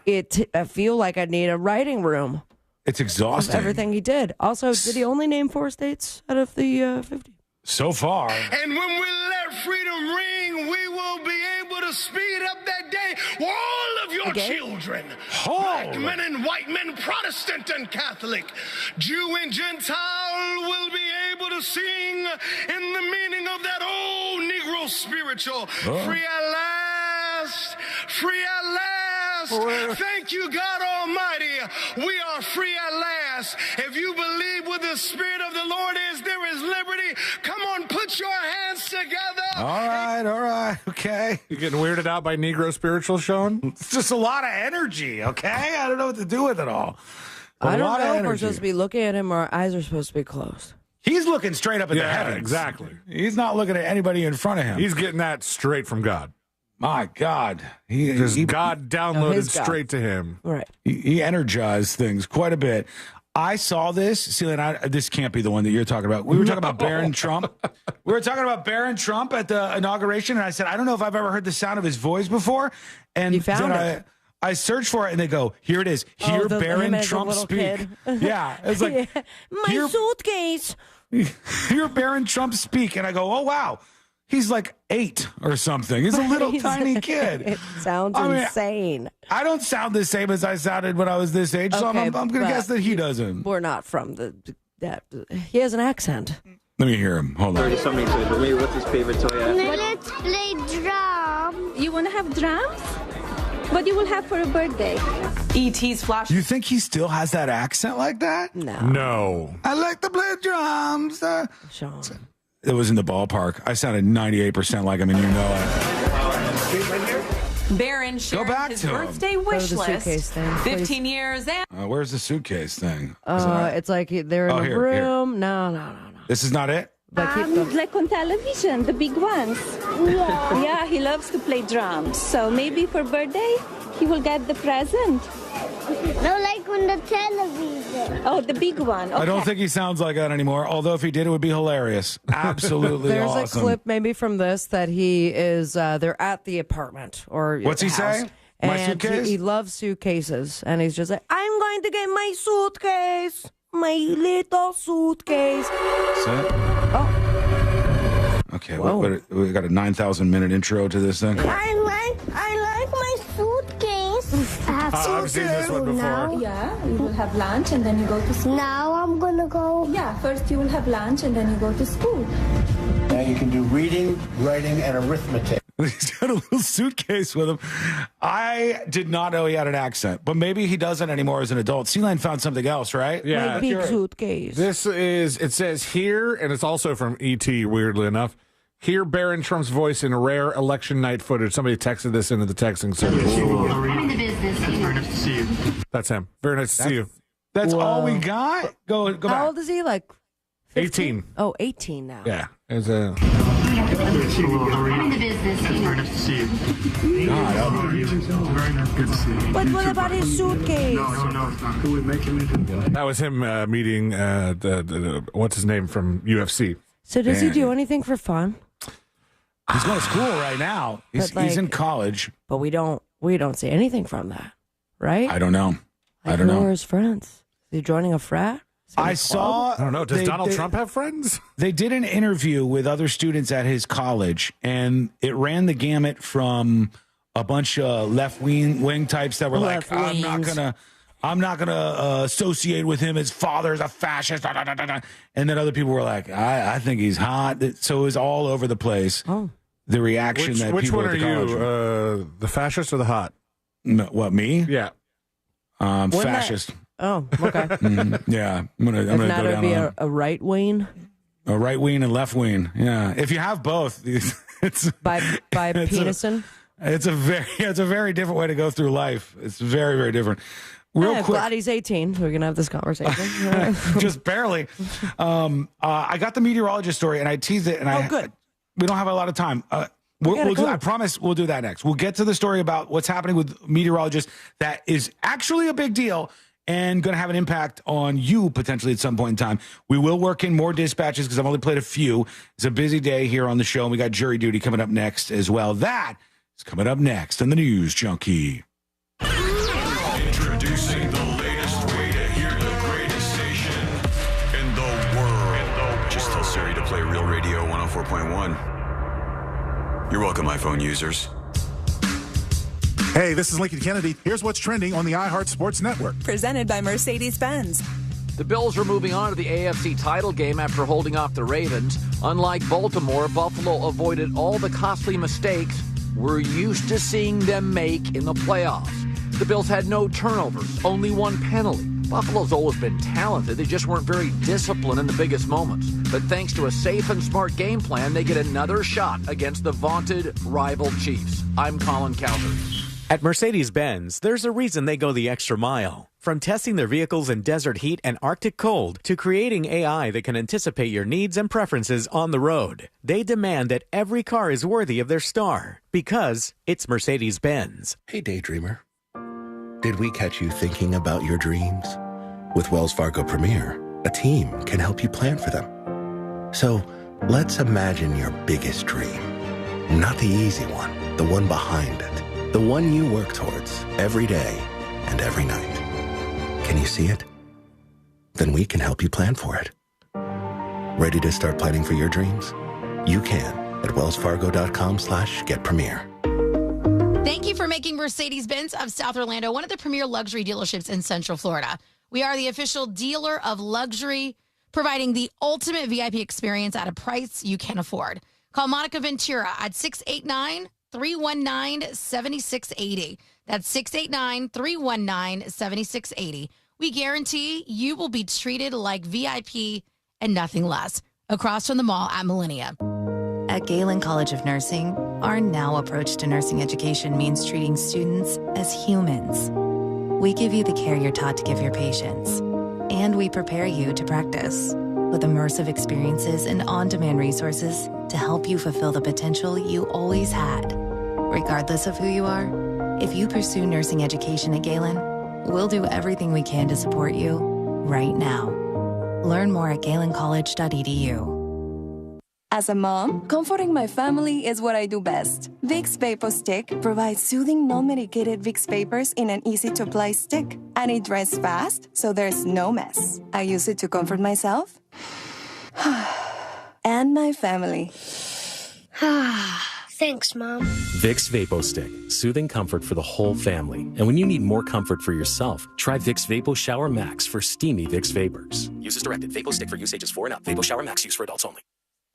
I feel like I need a writing room. It's exhausting. Everything he did. Also, did he only name 4 states out of the 50? So far. And when we let freedom ring, we will be able to speed up that day where all of your children, black men and white men, Protestant and Catholic, Jew and Gentile, will be able to sing in the meaning of that old Negro spiritual. Free at last, free at last. Thank you, God Almighty. We are free at last. If you believe where the Spirit of the Lord is, there is liberty. Come on, put your hands together. All right, okay. You getting weirded out by Negro spiritual, Sean? It's just a lot of energy, okay? I don't know what to do with it all. I don't know if we're supposed to be looking at him or our eyes are supposed to be closed. He's looking straight up at the heavens. Exactly. He's not looking at anybody in front of him. He's getting that straight from God. My God. God downloaded straight to him. Right. He energized things quite a bit. I saw this. Celia, this can't be the one that you're talking about. We were talking about Barron Trump. We were talking about Barron Trump at the inauguration, and I said, I don't know if I've ever heard the sound of his voice before. And you found it. I searched for it, and they go, here it is. Hear Barron Trump speak. Yeah. It's like, my suitcase. Hear Barron Trump speak. And I go, oh, wow. He's like 8 or something. He's a little tiny kid. It sounds insane. I don't sound the same as I sounded when I was this age, so I'm going to guess that he doesn't. We're not from that. He has an accent. Let me hear him. Hold on. Already so many toys, but maybe what's his favorite toy? Let's play drums. You want to have drums? What you will have for a birthday? E.T.'s flash. You think he still has that accent like that? No. I like to play drums. Sean. It was in the ballpark. I sounded 98% like him, and you know it. Barron shared his birthday wish list. 15 years and... where's the suitcase thing? It's like they're in a room. No. This is not it? Like on television, the big ones. Yeah, he loves to play drums. So maybe for birthday, he will get the present. No, like on the television. Oh, the big one. Okay. I don't think he sounds like that anymore, although if he did, it would be hilarious. Absolutely There's awesome. a clip maybe from this that he is, they're at the apartment. Or what's he saying? My And suitcase? he loves suitcases. And he's just like, I'm going to get my suitcase. My little suitcase. Oh. Okay, we got a 9,000-minute intro to this thing. I like my suitcase. I've seen this one before. Yeah, you will have lunch and then you go to school. Now I'm gonna go. Yeah, first you will have lunch and then you go to school. Now you can do reading, writing, and arithmetic. He's got a little suitcase with him. I did not know he had an accent, but maybe he doesn't anymore as an adult. C-Line found something else, right? Yeah. My big suitcase. This is, it says here, and it's also from E.T., weirdly enough. Hear Barron Trump's voice in rare election night footage. Somebody texted this into the texting service. I'm in the business. Very nice to see you. That's him. Very nice to see you. That's all we got? Go back. How old is he? Like 18. Oh, 18 now. Yeah. It's a... I'm in the business. Very nice to see you. Very nice. Good to see you. But what about his suitcase? No, it's not. Who would make him? That was him meeting the what's his name from UFC. So does he do anything for fun? He's going to school right now. He's in college. But we don't see anything from that, right? I don't know. Like, who are his friends? Is he joining a frat? I saw. I don't know. Does Donald Trump have friends? They did an interview with other students at his college, and it ran the gamut from a bunch of left wing types that were like, I'm not gonna associate with him. His father's a fascist. Da, da, da, da, da. And then other people were like, I think he's hot. So it was all over the place. Oh. The reaction that which people one at are the college you? The fascist or the hot? No, what, me? Yeah. Fascist. Oh, okay. Yeah, I'm gonna go If not, it would down be on a right wing. a right wing and left wing. Yeah, if you have both, it's by Peterson. It's a very different way to go through life. It's very, very different. Real quick, glad he's 18. We're gonna have this conversation. Just barely. I got the meteorologist story and I teased it. And good. We don't have a lot of time. We'll do, I promise we'll do that next. We'll get to the story about what's happening with meteorologists that is actually a big deal and going to have an impact on you potentially at some point in time. We will work in more dispatches because I've only played a few. It's a busy day here on the show, and we got jury duty coming up next as well. That is coming up next on the News Junkie. Introducing the latest way to hear the greatest station in the world. Just tell Siri to play Real Radio 104.1. You're welcome, iPhone users. Hey, this is Lincoln Kennedy. Here's what's trending on the iHeart Sports Network. Presented by Mercedes-Benz. The Bills are moving on to the AFC title game after holding off the Ravens. Unlike Baltimore, Buffalo avoided all the costly mistakes we're used to seeing them make in the playoffs. The Bills had no turnovers, only one penalty. Buffalo's always been talented. They just weren't very disciplined in the biggest moments. But thanks to a safe and smart game plan, they get another shot against the vaunted rival Chiefs. I'm Colin Cowherd. At Mercedes-Benz, there's a reason they go the extra mile. From testing their vehicles in desert heat and Arctic cold to creating AI that can anticipate your needs and preferences on the road, they demand that every car is worthy of their star because it's Mercedes-Benz. Hey, Daydreamer. Did we catch you thinking about your dreams? With Wells Fargo Premier, a team can help you plan for them. So let's imagine your biggest dream. Not the easy one, the one behind it. The one you work towards every day and every night. Can you see it? Then we can help you plan for it. Ready to start planning for your dreams? You can at wellsfargo.com/getpremier. Thank you for making Mercedes-Benz of South Orlando one of the premier luxury dealerships in Central Florida. We are the official dealer of luxury, providing the ultimate VIP experience at a price you can afford. Call Monica Ventura at 689-319-7680. That's 689-319-7680. We guarantee you will be treated like VIP and nothing less. Across from the mall at Millennia. At Galen College of Nursing, our now approach to nursing education means treating students as humans. We give you the care you're taught to give your patients, and we prepare you to practice with immersive experiences and on-demand resources to help you fulfill the potential you always had. Regardless of who you are, if you pursue nursing education at Galen, we'll do everything we can to support you right now. Learn more at galencollege.edu. As a mom, comforting my family is what I do best. Vicks Vapor Stick provides soothing, non-medicated Vicks vapors in an easy-to-apply stick. And it dries fast, so there's no mess. I use it to comfort myself and my family. Thanks, Mom. Vicks Vapo Stick. Soothing comfort for the whole family. And when you need more comfort for yourself, try Vicks Vapo Shower Max for steamy Vicks vapors. Use as directed. Vapo Stick for use ages 4 and up. Vapo Shower Max use for adults only.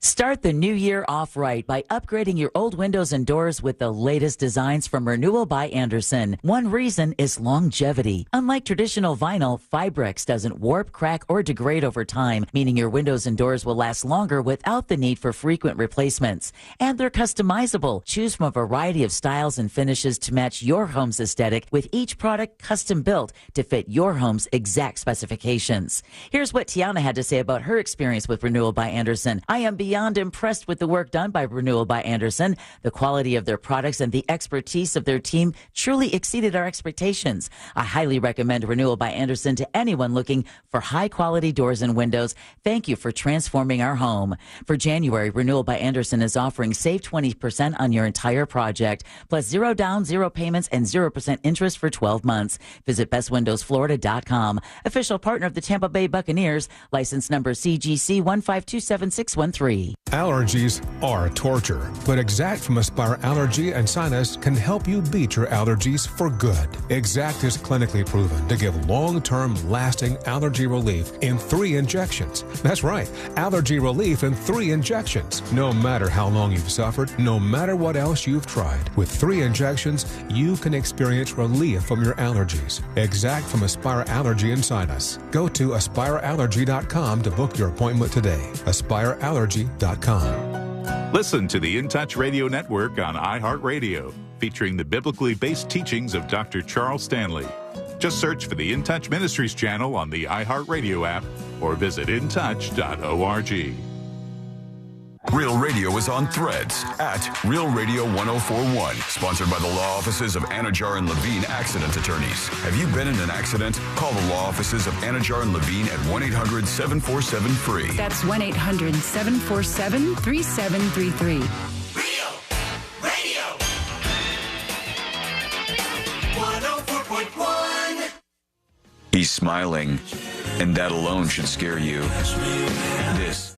Start the new year off right by upgrading your old windows and doors with the latest designs from Renewal by Andersen. One reason is longevity. Unlike traditional vinyl, Fibrex doesn't warp, crack, or degrade over time, meaning your windows and doors will last longer without the need for frequent replacements. And they're customizable. Choose from a variety of styles and finishes to match your home's aesthetic, with each product custom built to fit your home's exact specifications. Here's what Tiana had to say about her experience with Renewal by Andersen. I am beyond impressed with the work done by Renewal by Andersen. The quality of their products and the expertise of their team truly exceeded our expectations. I highly recommend Renewal by Andersen to anyone looking for high-quality doors and windows. Thank you for transforming our home. For January, Renewal by Andersen is offering save 20% on your entire project, plus 0 down, 0 payments, and 0% interest for 12 months. Visit bestwindowsflorida.com. Official partner of the Tampa Bay Buccaneers. License number CGC 1527613. Allergies are torture, but Exact from Aspire Allergy and Sinus can help you beat your allergies for good. Exact is clinically proven to give long-term lasting allergy relief in 3 injections. That's right, allergy relief in 3 injections. No matter how long you've suffered, no matter what else you've tried, with 3 injections, you can experience relief from your allergies. Exact from Aspire Allergy and Sinus. Go to aspireallergy.com to book your appointment today. aspireallergy.com. Listen to the In Touch Radio Network on iHeartRadio, featuring the biblically based teachings of Dr. Charles Stanley. Just search for the In Touch Ministries channel on the iHeartRadio app or visit intouch.org. Real Radio is on Threads at Real Radio 1041. Sponsored by the law offices of Anajar and Levine Accident Attorneys. Have you been in an accident? Call the law offices of Anajar and Levine at 1-800-747-FREE. That's 1-800-747-3733. Real Radio 104.1. He's smiling, and that alone should scare you. This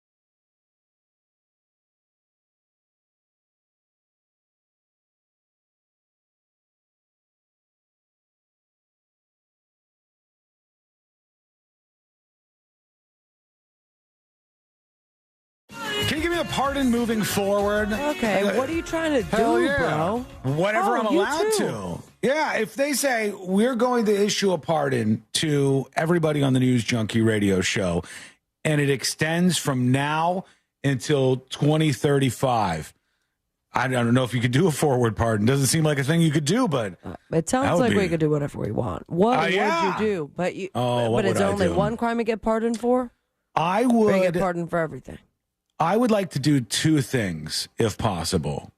Can you give me a pardon moving forward? Okay, what are you trying to do, bro? Whatever I'm allowed to. Yeah, if they say we're going to issue a pardon to everybody on the News Junkie radio show, and it extends from now until 2035. I don't know if you could do a forward pardon. Doesn't seem like a thing you could do, but it sounds like we could do whatever we want. What would you do? But it's only one crime you get pardoned for? I Or would you get pardoned for everything. I would like to do 2 things, if possible.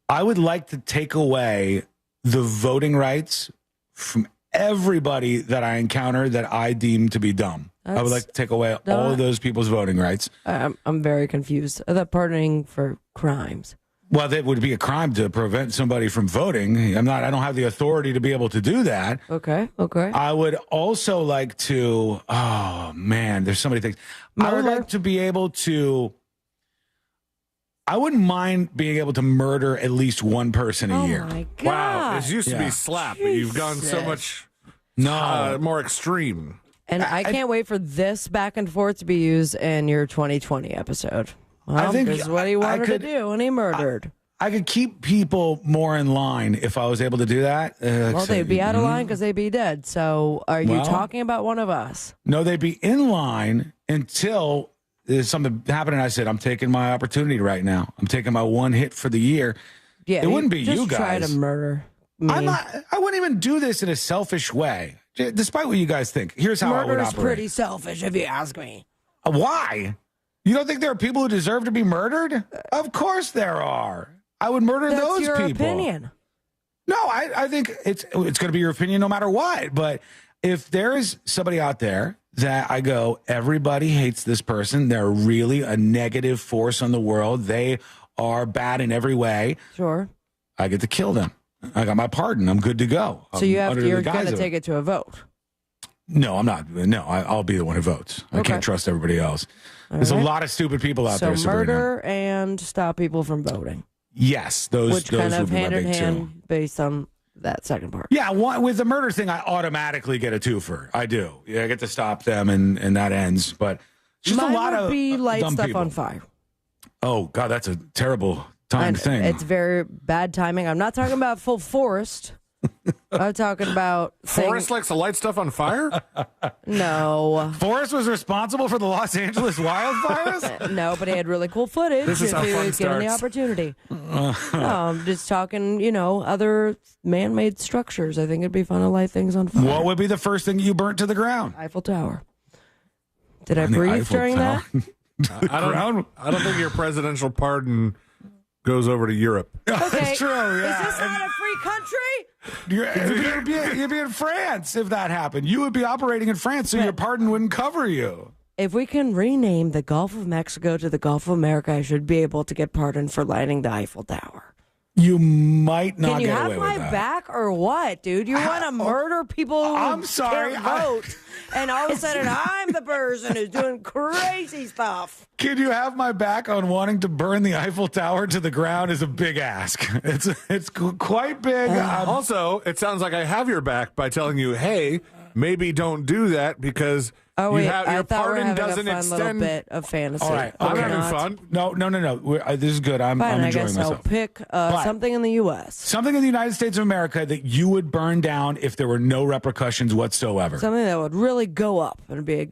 I would like to take away the voting rights from everybody that I encounter that I deem to be dumb. I would like to take away all of those people's voting rights. I'm very confused. That pardoning for crimes. Well, that would be a crime to prevent somebody from voting. I don't have the authority to be able to do that. Okay. I would also like to, oh man, there's so many things. I would like to be able to, I wouldn't mind being able to murder at least one person a year. Oh my God. Wow, it used to be slap, but you've gone so much more extreme. And I can't wait for this back and forth to be used in your 2020 episode. Well, I think this is what he wanted to do, and he murdered. I could keep people more in line if I was able to do that. Well, they'd be out of line because they'd be dead. So are you talking about one of us? No, they'd be in line until there's something happened, and I said, I'm taking my opportunity right now. I'm taking my one hit for the year. Yeah, it wouldn't be you just guys. Try to murder me. I wouldn't even do this in a selfish way, despite what you guys think. Here's how I would operate. Murder's pretty selfish, if you ask me. Why? You don't think there are people who deserve to be murdered? Of course there are. I would murder those people. That's your opinion. No, I think it's going to be your opinion no matter what. But if there is somebody out there that I go, everybody hates this person. They're really a negative force on the world. They are bad in every way. Sure. I get to kill them. I got my pardon. I'm good to go. So you're going to take it to a vote. No, I'm not. No, I'll be the one who votes. I can't trust everybody else. There's a lot of stupid people out there. So murder and stop people from voting. Yes, those kind of would be hand my in big hand two. based on that second part. Yeah, with the murder thing, I automatically get a twofer. I do. Yeah, I get to stop them, and that ends. But just Mine a lot would of be light dumb stuff people. on fire. Oh God, that's a terrible timed thing. It's very bad timing. I'm not talking about full forest. I'm talking about Forrest likes to light stuff on fire? No. Forrest was responsible for the Los Angeles wildfires? No, but he had really cool footage This is if how he fun was given the starts. opportunity. No, I'm just talking, other man-made structures. I think it'd be fun to light things on fire. What would be the first thing you burnt to the ground? Eiffel Tower. Did I On the breathe Eiffel during Tower. that? I don't think your presidential pardon goes over to Europe. Okay. That's true, yeah. Is this not a free country? You'd be in France if that happened. You would be operating in France, so your pardon wouldn't cover you. If we can rename the Gulf of Mexico to the Gulf of America, I should be able to get pardoned for lighting the Eiffel Tower. You might not Can you get have away my with that. back or what, dude? You want to murder people who I'm sorry, can't vote, and all of a sudden I'm the person who's doing crazy stuff. Can you have my back on wanting to burn the Eiffel Tower to the ground is a big ask. It's quite big. Also, it sounds like I have your back by telling you, hey, maybe don't do that because Oh wait, your I thought we were pardon having doesn't a fun little extend. bit of fantasy. All right, I'm okay. having fun. No. This is good. I'm Fine, I enjoying guess myself. I'll pick But- something in the U.S. Something in the United States of America that you would burn down if there were no repercussions whatsoever. Something that would really go up and be a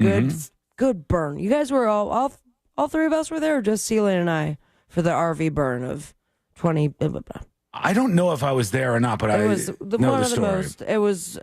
good burn. You guys were all three of us were there, or just Celia and I for the RV burn of 20. Blah, blah, blah. I don't know if I was there or not, but It I was know one the of the story. most. It was,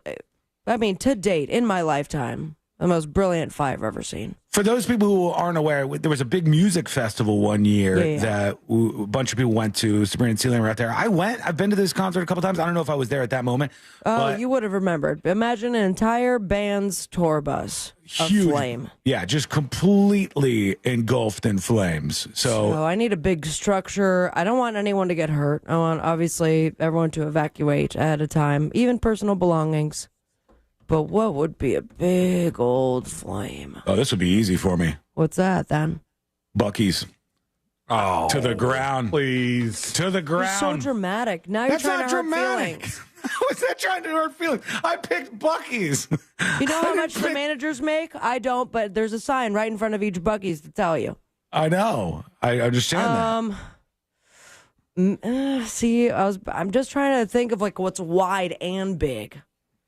I mean, to date in my lifetime, the most brilliant fire I've ever seen. For those people who aren't aware, there was a big music festival one year that a bunch of people went to. Sabrina and Celia were out there. I went. I've been to this concert a couple times. I don't know if I was there at that moment. Oh, but you would have remembered. Imagine an entire band's tour bus of huge flame. Yeah, just completely engulfed in flames. So I need a big structure. I don't want anyone to get hurt. I want, obviously, everyone to evacuate ahead of time, even personal belongings. But what would be a big old flame? oh, this would be easy for me. What's that, then? Bucky's. Oh, To the ground. please. To the You're so ground. dramatic. Now That's you're trying not to hurt dramatic. feelings. How is that trying to hurt feelings? I picked Bucky's. You know I how didn't much the pick- managers make? I don't, but there's a sign right in front of each Buc-ee's to tell you. I know. I understand that. See, I'm just trying to think of like what's wide and big.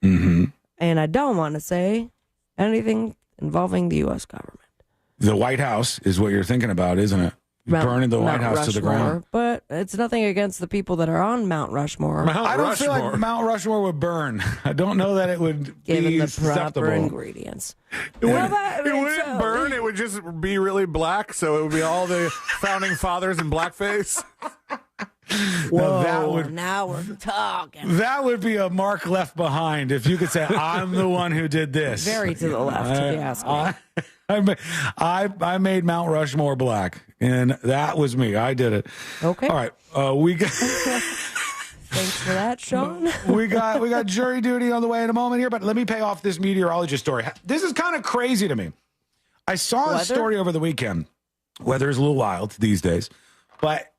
Mm-hmm. And I don't want to say anything involving the U.S. government. The White House is what you're thinking about, isn't it? Burning the White Mount House to the Rushmore, ground. But it's nothing against the people that are on Mount Rushmore. I don't feel like Mount Rushmore would burn. I don't know that it would Given be the proper susceptible. ingredients. It wouldn't burn. It would just be really black, so it would be all the founding fathers in blackface. Well, that would Now we're talking. that would be a mark left behind if you could say I'm the one who did this. Very to the left, if you ask me. I made Mount Rushmore black, and that was me. I did it. Okay. All right. We got Thanks for that, Sean. we got jury duty on the way in a moment here, but let me pay off this meteorologist story. This is kind of crazy to me. I saw a story over the weekend. Weather is a little wild these days, but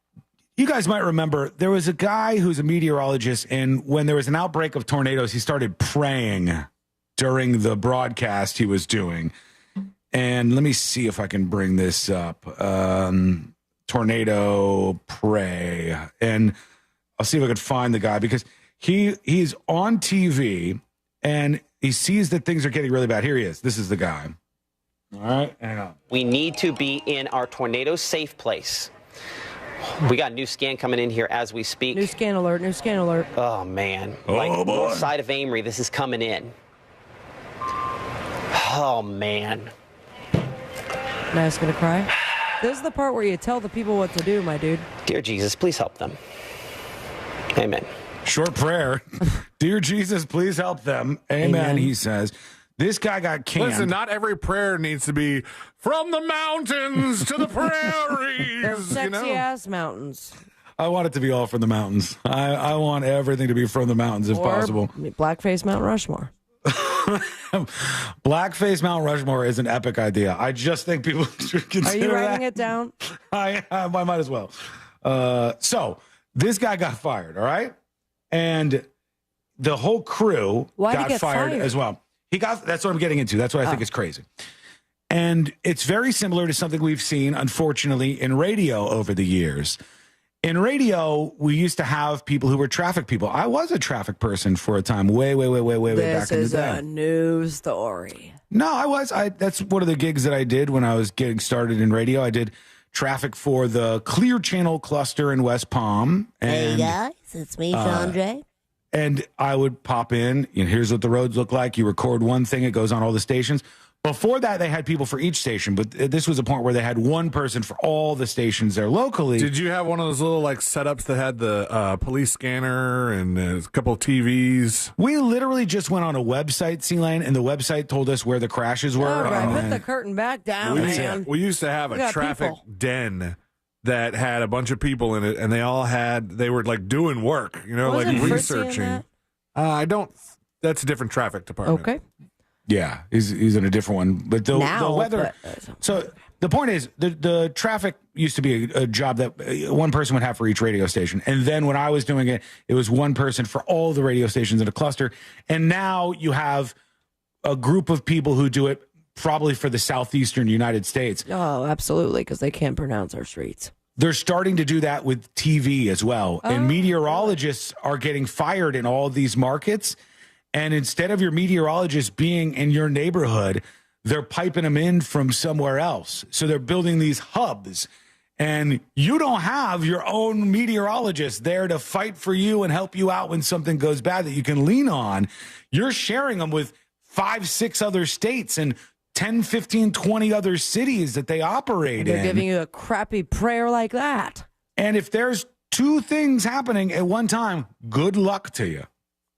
you guys might remember there was a guy who's a meteorologist, and when there was an outbreak of tornadoes, he started praying during the broadcast he was doing. And let me see if I can bring this up. Tornado pray. And I'll see if I can find the guy because he's on TV and he sees that things are getting really bad. Here he is. This is the guy. All right, hang on. We need to be in our tornado safe place. We got a new scan coming in here as we speak. New scan alert, new scan alert. Oh, man. Oh, boy. North side of Amory, this is coming in. Oh, man. Now it's going to cry. This is the part where you tell the people what to do, my dude. Dear Jesus, please help them. Amen. Short prayer. Dear Jesus, please help them. Amen, he says. This guy got canned. Listen, not every prayer needs to be from the mountains to the prairies. Sexy ass mountains. I want it to be all from the mountains. I want everything to be from the mountains if possible. Blackface Mount Rushmore. Blackface Mount Rushmore is an epic idea. I just think people should consider Are you writing it down? I might as well. So this guy got fired, all right? And the whole crew got fired as well. That's what I'm getting into. That's what I think is crazy. And it's very similar to something we've seen, unfortunately, in radio over the years. In radio, we used to have people who were traffic people. I was a traffic person for a time, way back in the day. This is a new story. No, I was. That's one of the gigs that I did when I was getting started in radio. I did traffic for the Clear Channel cluster in West Palm. And, hey guys, it's me, Chandra. And I would pop in, here's what the roads look like. You record one thing, it goes on all the stations. Before that, they had people for each station, but this was a point where they had one person for all the stations there locally. Did you have one of those little setups that had the police scanner and a couple of TVs? We literally just went on a website, C-Lane, and the website told us where the crashes were. All right, put the curtain back down, man. We used to have a traffic den that had a bunch of people in it, and they were doing work, researching. That's a different traffic department. Okay. Yeah, he's in a different one. But the weather. So the point is, the traffic used to be a job that one person would have for each radio station. And then when I was doing it, it was one person for all the radio stations in a cluster. And now you have a group of people who do it probably for the southeastern United States. Oh, absolutely, because they can't pronounce our streets. They're starting to do that with TV as well. And meteorologists are getting fired in all these markets. And instead of your meteorologist being in your neighborhood, they're piping them in from somewhere else. So they're building these hubs. And you don't have your own meteorologist there to fight for you and help you out when something goes bad that you can lean on. You're sharing them with 5, 6 other states and 10, 15, 20 other cities that they operate in. They're giving you a crappy prayer like that. And if there's 2 things happening at one time, good luck to you.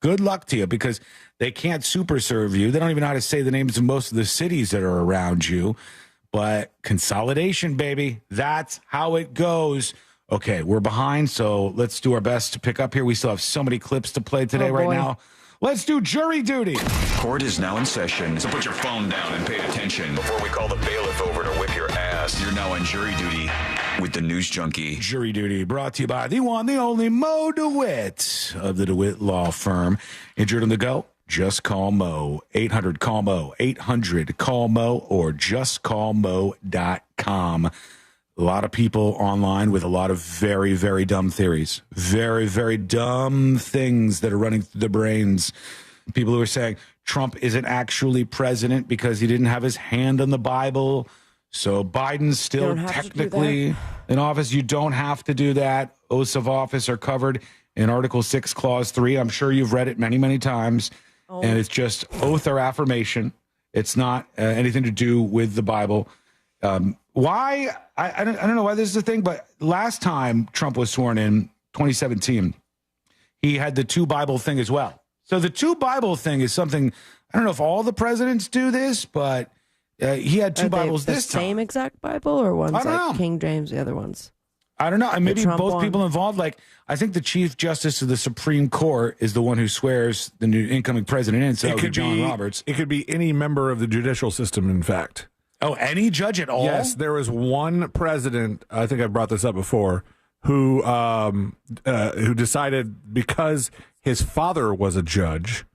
Good luck to you, because they can't super serve you. They don't even know how to say the names of most of the cities that are around you. But consolidation, baby, that's how it goes. Okay, we're behind, so let's do our best to pick up here. We still have so many clips to play today right now. Let's do jury duty. Court is now in session, so put your phone down and pay attention before we call the bailiff over to whip your ass. You're now on jury duty with the News Junkie. Jury duty brought to you by the one, the only Mo DeWitt of the DeWitt Law Firm. Injured on the go? Just call Mo. 800-CALL-MO. 800-CALL-MO or justcallmo.com. A lot of people online with a lot of very, very dumb theories. Very, very dumb things that are running through their brains. People who are saying Trump isn't actually president because he didn't have his hand on the Bible. So Biden's still technically in office. You don't have to do that. Oaths of office are covered in Article 6, Clause 3. I'm sure you've read it many, many times. And it's just oath or affirmation. It's not anything to do with the Bible. Why? I don't know why this is a thing, but last time Trump was sworn in, 2017, he had the 2 Bible thing as well. So the 2 Bible thing is something, I don't know if all the presidents do this, but he had 2 Bibles this time. The same exact Bible, or one's like King James, the other one's? I don't know. And maybe both people involved. Like, I think the Chief Justice of the Supreme Court is the one who swears the new incoming president in. So it could be John Roberts. It could be any member of the judicial system, in fact. Oh, any judge at all? Yes, there was one president, I think I've brought this up before, who decided because his father was a judge,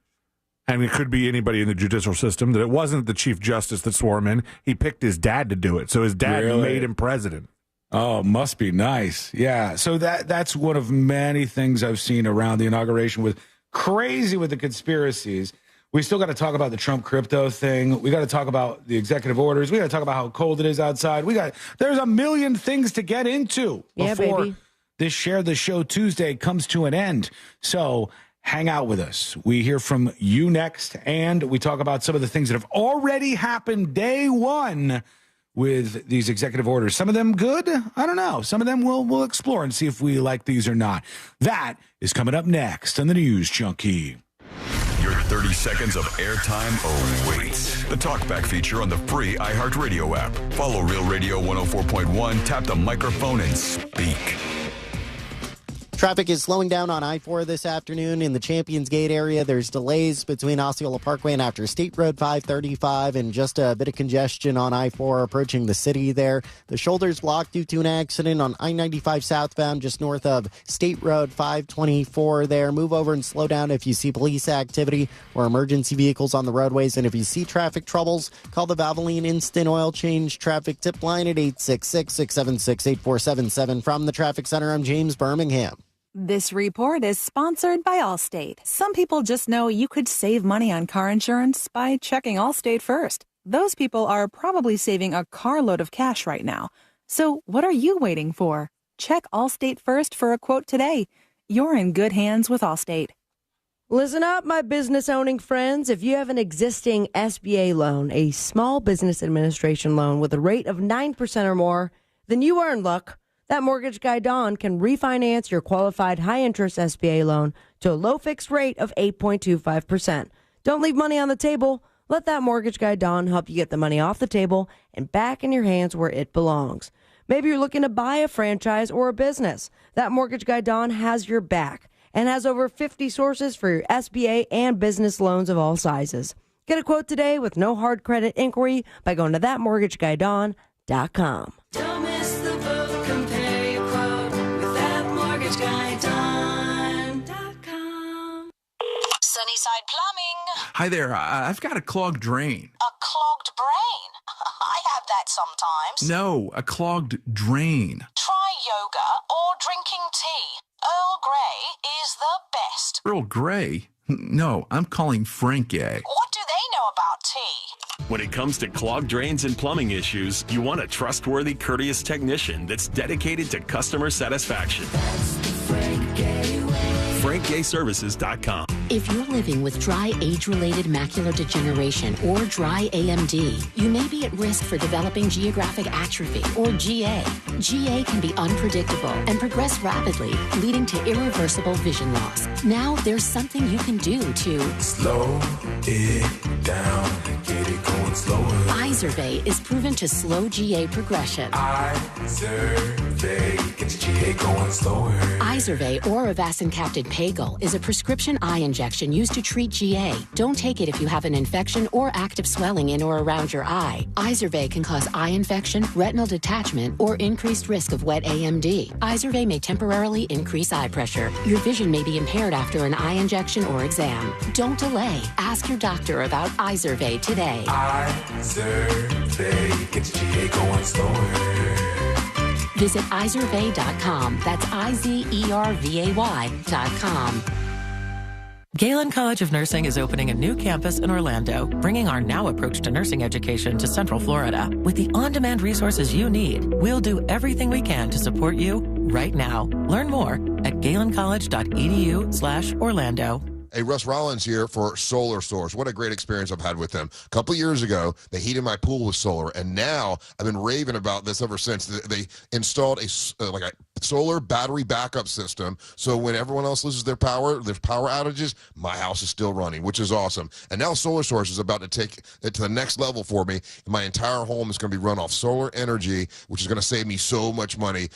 and it could be anybody in the judicial system, that it wasn't the Chief Justice that swore him in. He picked his dad to do it. So his dad made him president. Oh, must be nice. Yeah. So that's one of many things I've seen around the inauguration with crazy with the conspiracies. We still got to talk about the Trump crypto thing. We got to talk about the executive orders. We got to talk about how cold it is outside. There's a million things to get into before this Share the Show Tuesday comes to an end. So hang out with us. We hear from you next, and we talk about some of the things that have already happened day one with these executive orders. Some of them good? I don't know. Some of them we'll explore and see if we like these or not. That is coming up next on the News Junkie. You're 30 seconds of airtime awaits. The talkback feature on the free iHeartRadio app. Follow Real Radio 104.1, tap the microphone, and speak. Traffic is slowing down on I-4 this afternoon in the Champions Gate area. There's delays between Osceola Parkway and after State Road 535 and just a bit of congestion on I-4 approaching the city there. The shoulder's blocked due to an accident on I-95 southbound just north of State Road 524 there. Move over and slow down if you see police activity or emergency vehicles on the roadways. And if you see traffic troubles, call the Valvoline Instant Oil Change traffic tip line at 866-676-8477. From the Traffic Center, I'm James Birmingham. This report is sponsored by Allstate. Some people just know you could save money on car insurance by checking Allstate first. Those people are probably saving a carload of cash right now. So what are you waiting for? Check Allstate first for a quote today. You're in good hands with Allstate. Listen up, my business-owning friends. If you have an existing SBA loan, a Small Business Administration loan with a rate of 9% or more, then you are in luck. That mortgage guy, Don, can refinance your qualified high-interest SBA loan to a low fixed rate of 8.25%. Don't leave money on the table. Let that mortgage guy, Don, help you get the money off the table and back in your hands where it belongs. Maybe you're looking to buy a franchise or a business. That mortgage guy, Don, has your back and has over 50 sources for your SBA and business loans of all sizes. Get a quote today with no hard credit inquiry by going to thatmortgageguydon.com. Don't miss the boat. Compare your quote with thatmortgageguydon.com. Sunnyside Plumbing. Hi there. I've got a clogged drain. A clogged brain. I have that sometimes. No, a clogged drain. Try yoga or drinking tea. Earl Grey is the best. Earl Grey? No, I'm calling Frank Gay. What do they know about tea? When it comes to clogged drains and plumbing issues, you want a trustworthy, courteous technician that's dedicated to customer satisfaction. That's the Frank Gay way. FrankGayServices.com. If you're living with dry age-related macular degeneration or dry AMD, you may be at risk for developing geographic atrophy or GA. GA can be unpredictable and progress rapidly, leading to irreversible vision loss. Now there's something you can do to slow it down and get it going slower. Izervay is proven to slow GA progression. Izervay gets GA going slower. Izervay or avacincaptad pagel is a prescription eye injection used to treat GA. Don't take it if you have an infection or active swelling in or around your eye. Izervay can cause eye infection, retinal detachment, or increased risk of wet AMD. Izervay may temporarily increase eye pressure. Your vision may be impaired after an eye injection or exam. Don't delay. Ask your doctor about Izervay today. Izervay gets GA going slower. Visit Izervay.com. That's IZERVAY.com. Galen College of Nursing is opening a new campus in Orlando, bringing our now approach to nursing education to Central Florida. With the on-demand resources you need, we'll do everything we can to support you right now. Learn more at galencollege.edu/Orlando. Hey, Russ Rollins here for Solar Source. What a great experience I've had with them. A couple years ago, they heated my pool with solar, and now I've been raving about this ever since. They installed a solar battery backup system, so when everyone else loses their power, there's power outages, my house is still running, which is awesome. And now Solar Source is about to take it to the next level for me. My entire home is going to be run off solar energy, which is going to save me so much money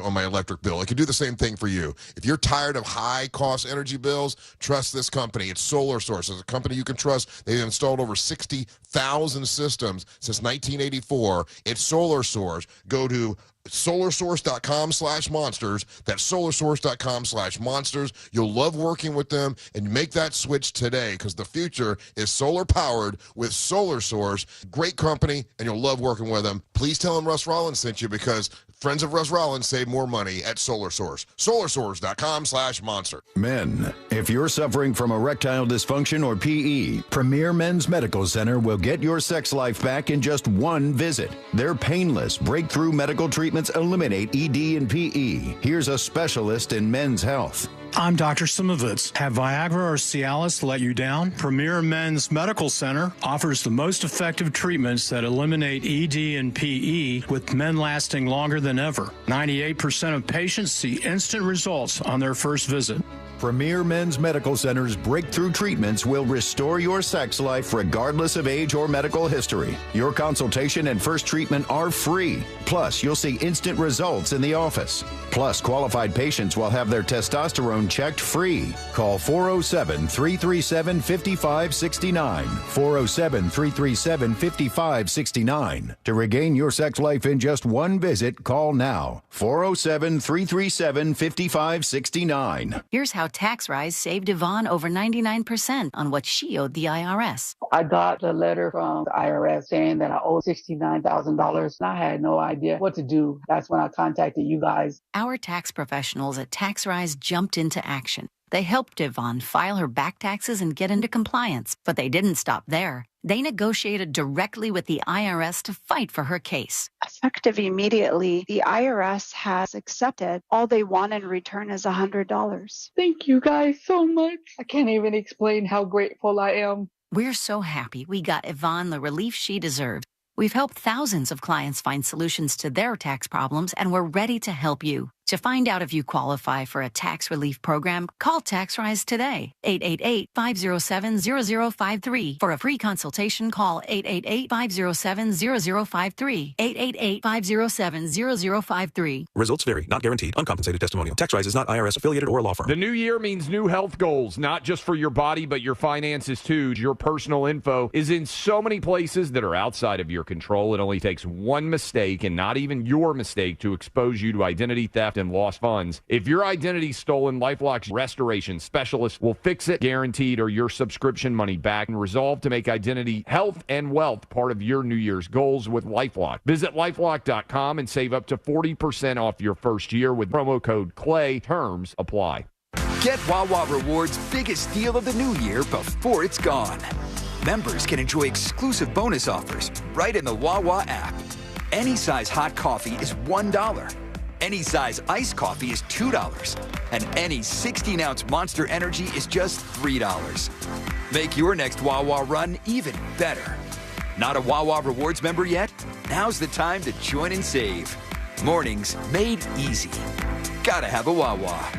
on my electric bill. It can do the same thing for you. If you're tired of high-cost energy bills, trust this company. It's Solar Source. It's a company you can trust. They've installed over 60,000 systems since 1984. It's Solar Source. Go to solarsource.com/monsters. That's solarsource.com/monsters. You'll love working with them, and make that switch today, because the future is solar powered with Solar Source. Great company, and you'll love working with them. Please tell them Russ Rollins sent you, because friends of Russ Rollins save more money at Solar Source. solarsource.com/monster. Men, if you're suffering from erectile dysfunction or PE, Premier Men's Medical Center will get your sex life back in just one visit. Their painless breakthrough medical treatments eliminate ED and PE. Here's a specialist in men's health. I'm Dr. Simovitz. Have Viagra or Cialis let you down? Premier Men's Medical Center offers the most effective treatments that eliminate ED and PE, with men lasting longer than ever. 98% of patients see instant results on their first visit. Premier Men's Medical Center's breakthrough treatments will restore your sex life regardless of age or medical history. Your consultation and first treatment are free. Plus, you'll see instant results in the office. Plus, qualified patients will have their testosterone checked free. Call 407-337-5569. 407-337-5569. To regain your sex life in just one visit, call now. 407-337-5569. Here's how Tax Rise saved Yvonne over 99% on what she owed the IRS. I got a letter from the IRS saying that I owed $69,000, and I had no idea what to do. That's when I contacted you guys. Our tax professionals at Tax Rise jumped into action. They helped Yvonne file her back taxes and get into compliance, but they didn't stop there. They negotiated directly with the IRS to fight for her case. Effective immediately, the IRS has accepted. All they want in return is $100. Thank you guys so much. I can't even explain how grateful I am. We're so happy we got Yvonne the relief she deserved. We've helped thousands of clients find solutions to their tax problems, and we're ready to help you. To find out if you qualify for a tax relief program, call TaxRise today, 888-507-0053. For a free consultation, call 888-507-0053, 888-507-0053. Results vary, not guaranteed, uncompensated testimonial. TaxRise is not IRS affiliated or a law firm. The new year means new health goals, not just for your body, but your finances too. Your personal info is in so many places that are outside of your control. It only takes one mistake, and not even your mistake, to expose you to identity theft and lost funds. If your identity's stolen, LifeLock's restoration specialist will fix it, guaranteed, or your subscription money back, and resolve to make identity, health, and wealth part of your New Year's goals with LifeLock. Visit LifeLock.com and save up to 40% off your first year with promo code CLAY. Terms apply. Get Wawa Rewards' biggest deal of the new year before it's gone. Members can enjoy exclusive bonus offers right in the Wawa app. Any size hot coffee is $1. Any size iced coffee is $2. And any 16-ounce Monster Energy is just $3. Make your next Wawa run even better. Not a Wawa Rewards member yet? Now's the time to join and save. Mornings made easy. Gotta have a Wawa.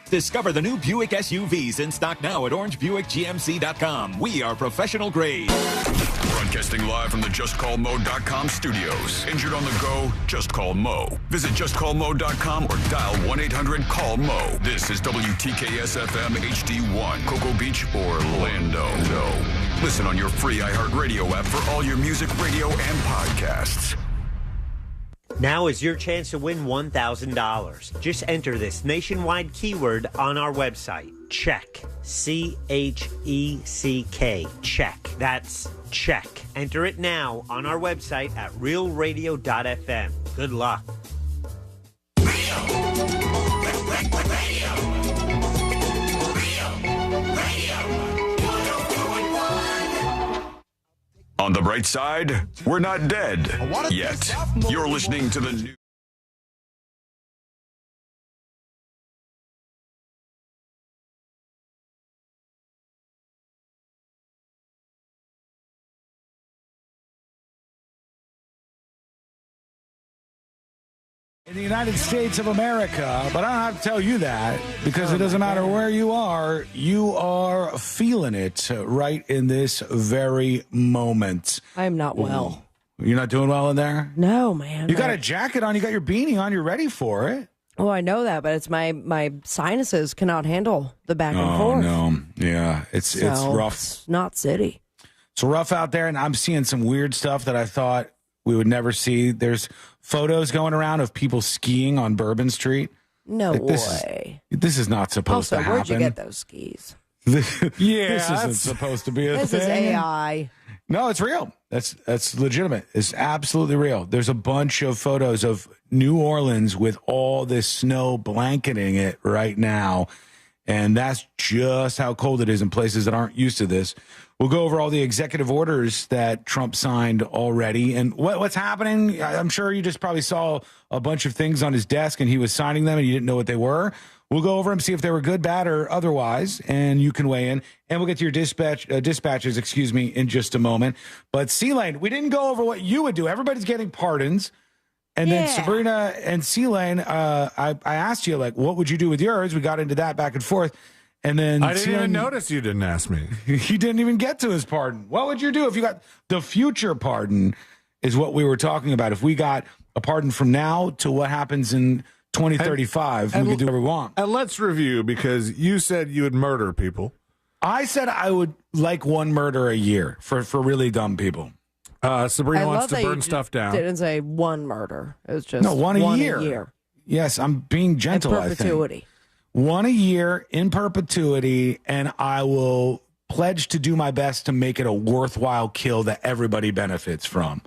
Discover the new Buick SUVs in stock now at orangebuickgmc.com. We are professional grade. Broadcasting live from the JustCallMo.com studios. Injured on the go? Just call Mo. Visit JustCallMo.com or dial 1-800-CALL-MO. This is WTKS-FM HD1, Cocoa Beach, Orlando. Listen on your free iHeartRadio app for all your music, radio, and podcasts. Now is your chance to win $1,000. Just enter this nationwide keyword on our website. Check. C-H-E-C-K. Check. That's check. Enter it now on our website at realradio.fm. Good luck. On the bright side, we're not dead yet. You're listening to the new. In the United States of America, but I don't have to tell you that because it doesn't matter where you are feeling it right in this very moment. I am not well. You're not doing well in there? No, man. You got a jacket on, you got your beanie on, you're ready for it. Oh, I know that, but it's my sinuses cannot handle the back and forth. Oh, no. Yeah, it's rough. It's not city. It's rough out there, and I'm seeing some weird stuff that I thought we would never see. There's photos going around of people skiing on Bourbon Street. No way. This is not supposed to happen. Where'd you get those skis? This isn't supposed to be a thing. This is AI. No, it's real. That's legitimate. It's absolutely real. There's a bunch of photos of New Orleans with all this snow blanketing it right now. And that's just how cold it is in places that aren't used to this. We'll go over all the executive orders that Trump signed already and what's happening. I'm sure you just probably saw a bunch of things on his desk and he was signing them and you didn't know what they were. We'll go over them, see if they were good, bad, or otherwise, and you can weigh in. And we'll get to your dispatches, in just a moment. But C-Lane, we didn't go over what you would do. Everybody's getting pardons. And then Sabrina and C-Lane, I asked you, like, what would you do with yours? We got into that back and forth. And then I didn't even notice you didn't ask me. He didn't even get to his pardon. What would you do if you got the future pardon is what we were talking about. If we got a pardon from now to what happens in 2035, we could do whatever we want. And let's review, because you said you would murder people. I said I would like one murder a year for really dumb people. Sabrina wants to burn stuff down. Didn't say one murder. It was just one a year. Yes, I'm being gentle, in perpetuity. I think. One a year in perpetuity, and I will pledge to do my best to make it a worthwhile kill that everybody benefits from.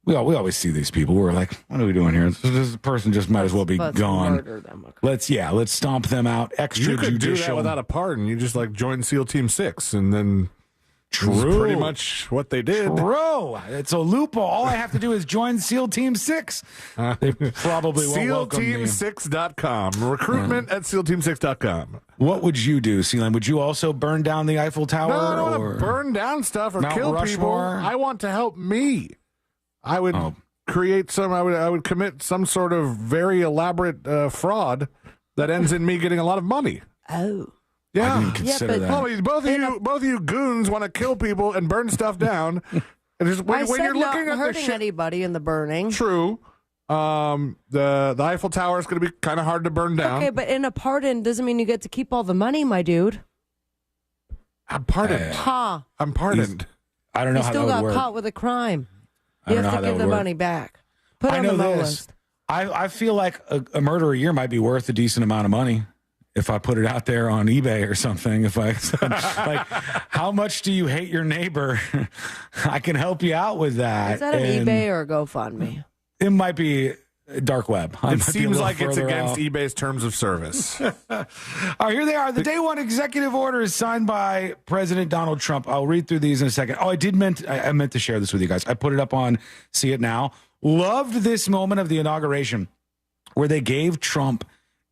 We always see these people. We're like, what are we doing here? This person just might as well be gone. Murder them. Let's stomp them out. You could do that without a pardon. You just like join SEAL Team 6, and then True. Pretty much what they did. True. It's a loophole. All I have to do is join SEAL Team 6. They probably won't welcome me. SealTeam6.com. Recruitment at SealTeam6.com. What would you do, Sealand? Would you also burn down the Eiffel Tower? No, I don't want to burn down stuff or Mount kill Rushmore? people. I want to help me. I would create some. I would commit some sort of very elaborate fraud that ends in me getting a lot of money. Oh. Yeah, I didn't consider that. Well, both of you goons want to kill people and burn stuff down. And just, when you're looking at hurting anybody in the burning. True. The Eiffel Tower is going to be kind of hard to burn down. Okay, but in a pardon doesn't mean you get to keep all the money, my dude. I'm pardoned. I'm pardoned. I don't know how that would work. You still got caught with a crime. You have to give the money back. Put it on the list. I feel like a murder a year might be worth a decent amount of money. If I put it out there on eBay or something, if I said, like, how much do you hate your neighbor? I can help you out with that. Is that an eBay or a GoFundMe? It might be dark web. It seems like it's against eBay's terms of service. All right, here they are. The day one executive order is signed by President Donald Trump. I'll read through these in a second. Oh, I meant to share this with you guys. I put it up on See It Now. Loved this moment of the inauguration where they gave Trump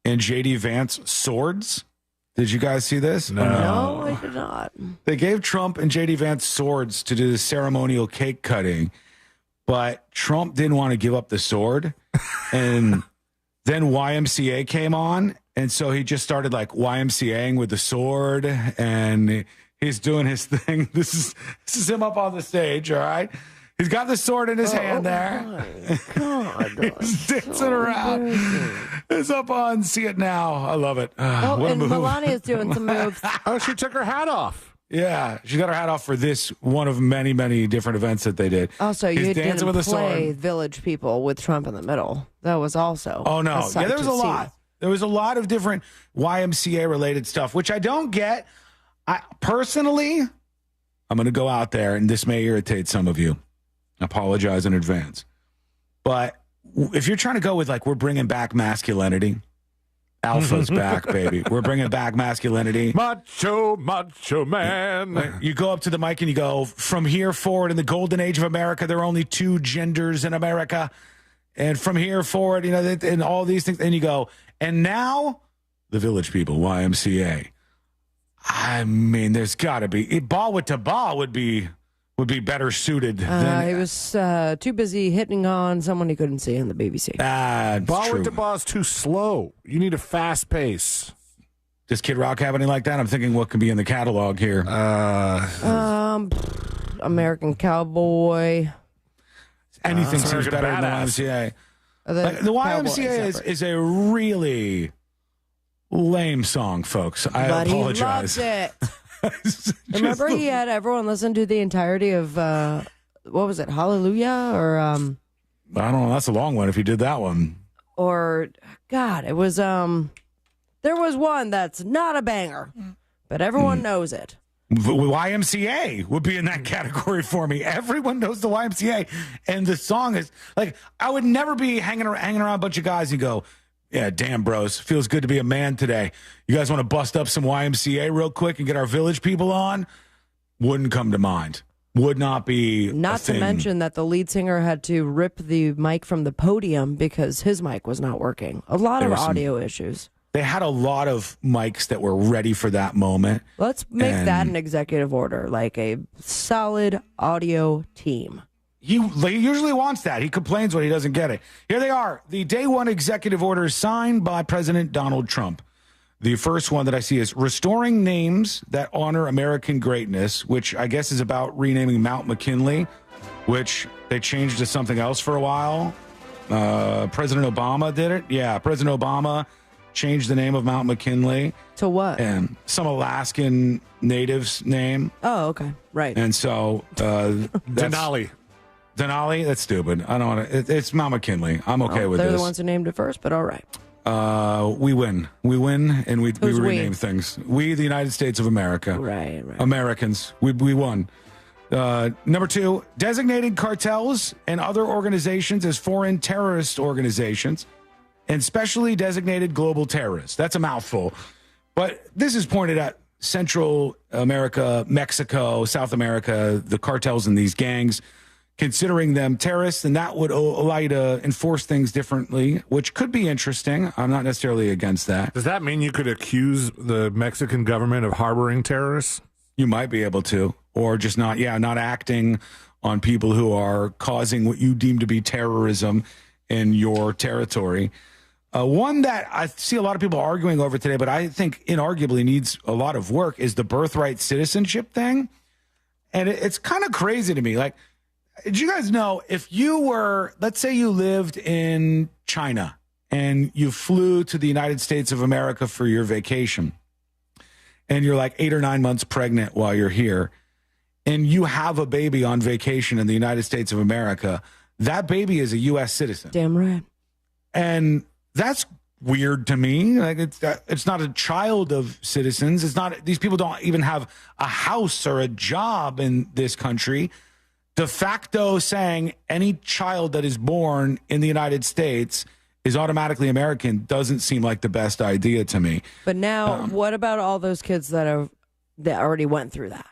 and J.D. Vance swords. Did you guys see this? No, I did not. They gave Trump and J.D. Vance swords to do the ceremonial cake cutting, but Trump didn't want to give up the sword. And then YMCA came on, and so he just started like YMCAing with the sword, and he's doing his thing. This is him up on the stage, all right? He's got the sword in his hand there. He's dancing around. It's up on See It Now. I love it. And Melania's doing some moves. Oh, she took her hat off. Yeah, she got her hat off for this one of many, many different events that they did. Also, you didn't play Village People with Trump in the middle. That was also. Oh, no. Yeah, there was a lot. There was a lot of different YMCA-related stuff, which I don't get. Personally, I'm going to go out there, and this may irritate some of you. I apologize in advance. But if you're trying to go with, like, we're bringing back masculinity, alpha's back, baby. We're bringing back masculinity. Macho man. You go up to the mic and you go, from here forward in the golden age of America, there are only 2 genders in America. And from here forward, and all these things. And you go, and now the Village People, YMCA. I mean, there's got to be. Ball to ball would be better suited. He was too busy hitting on someone he couldn't see in the BBC. Ball to ball is too slow. You need a fast pace. Does Kid Rock have anything like that? I'm thinking what could be in the catalog here. American Cowboy. Anything seems better than the YMCA. The YMCA is a really lame song, folks. I apologize. He loved it. Remember he had everyone listen to the entirety of, what was it, Hallelujah? Or, I don't know. That's a long one if you did that one. Or, God, it was, there was one that's not a banger, but everyone knows it. YMCA would be in that category for me. Everyone knows the YMCA. And the song is, like, I would never be hanging around a bunch of guys and go, yeah, damn, bros. Feels good to be a man today. You guys want to bust up some YMCA real quick and get our Village People on? Wouldn't come to mind. Would not be Not to mention that the lead singer had to rip the mic from the podium because his mic was not working. A lot of audio issues. They had a lot of mics that were ready for that moment. Let's make that an executive order, like a solid audio team. he usually wants that. He complains when he doesn't get it. Here they are. The day one executive orders signed by President Donald Trump. The first one that I see is restoring names that honor American greatness, which I guess is about renaming Mount McKinley, which they changed to something else for a while. President Obama did it. Yeah, President Obama changed the name of Mount McKinley. To what? And some Alaskan native's name. Oh, okay. Right. And so Denali. Denali? That's stupid. I don't want to. It's Mount McKinley. I'm okay with they're this. the ones who named it first, but all right. We win. We win, and we rename we? things. We, the United States of America. Right. Americans. We won. Number two, designating cartels and other organizations as foreign terrorist organizations and specially designated global terrorists. That's a mouthful. But this is pointed at Central America, Mexico, South America, the cartels and these gangs, considering them terrorists, and that would allow you to enforce things differently, which could be interesting. I'm not necessarily against that. Does that mean you could accuse the Mexican government of harboring terrorists? You might be able to, or just not acting on people who are causing what you deem to be terrorism in your territory. One that I see a lot of people arguing over today, but I think inarguably needs a lot of work, is the birthright citizenship thing. And it's kind of crazy to me. Like, did you guys know if you were, let's say you lived in China and you flew to the United States of America for your vacation, and you're like 8 or 9 months pregnant while you're here, and you have a baby on vacation in the United States of America, that baby is a U.S. citizen. Damn right. And that's weird to me. Like, it's not a child of citizens. It's not, these people don't even have a house or a job in this country. De facto saying any child that is born in the United States is automatically American doesn't seem like the best idea to me. But now, what about all those kids that already went through that?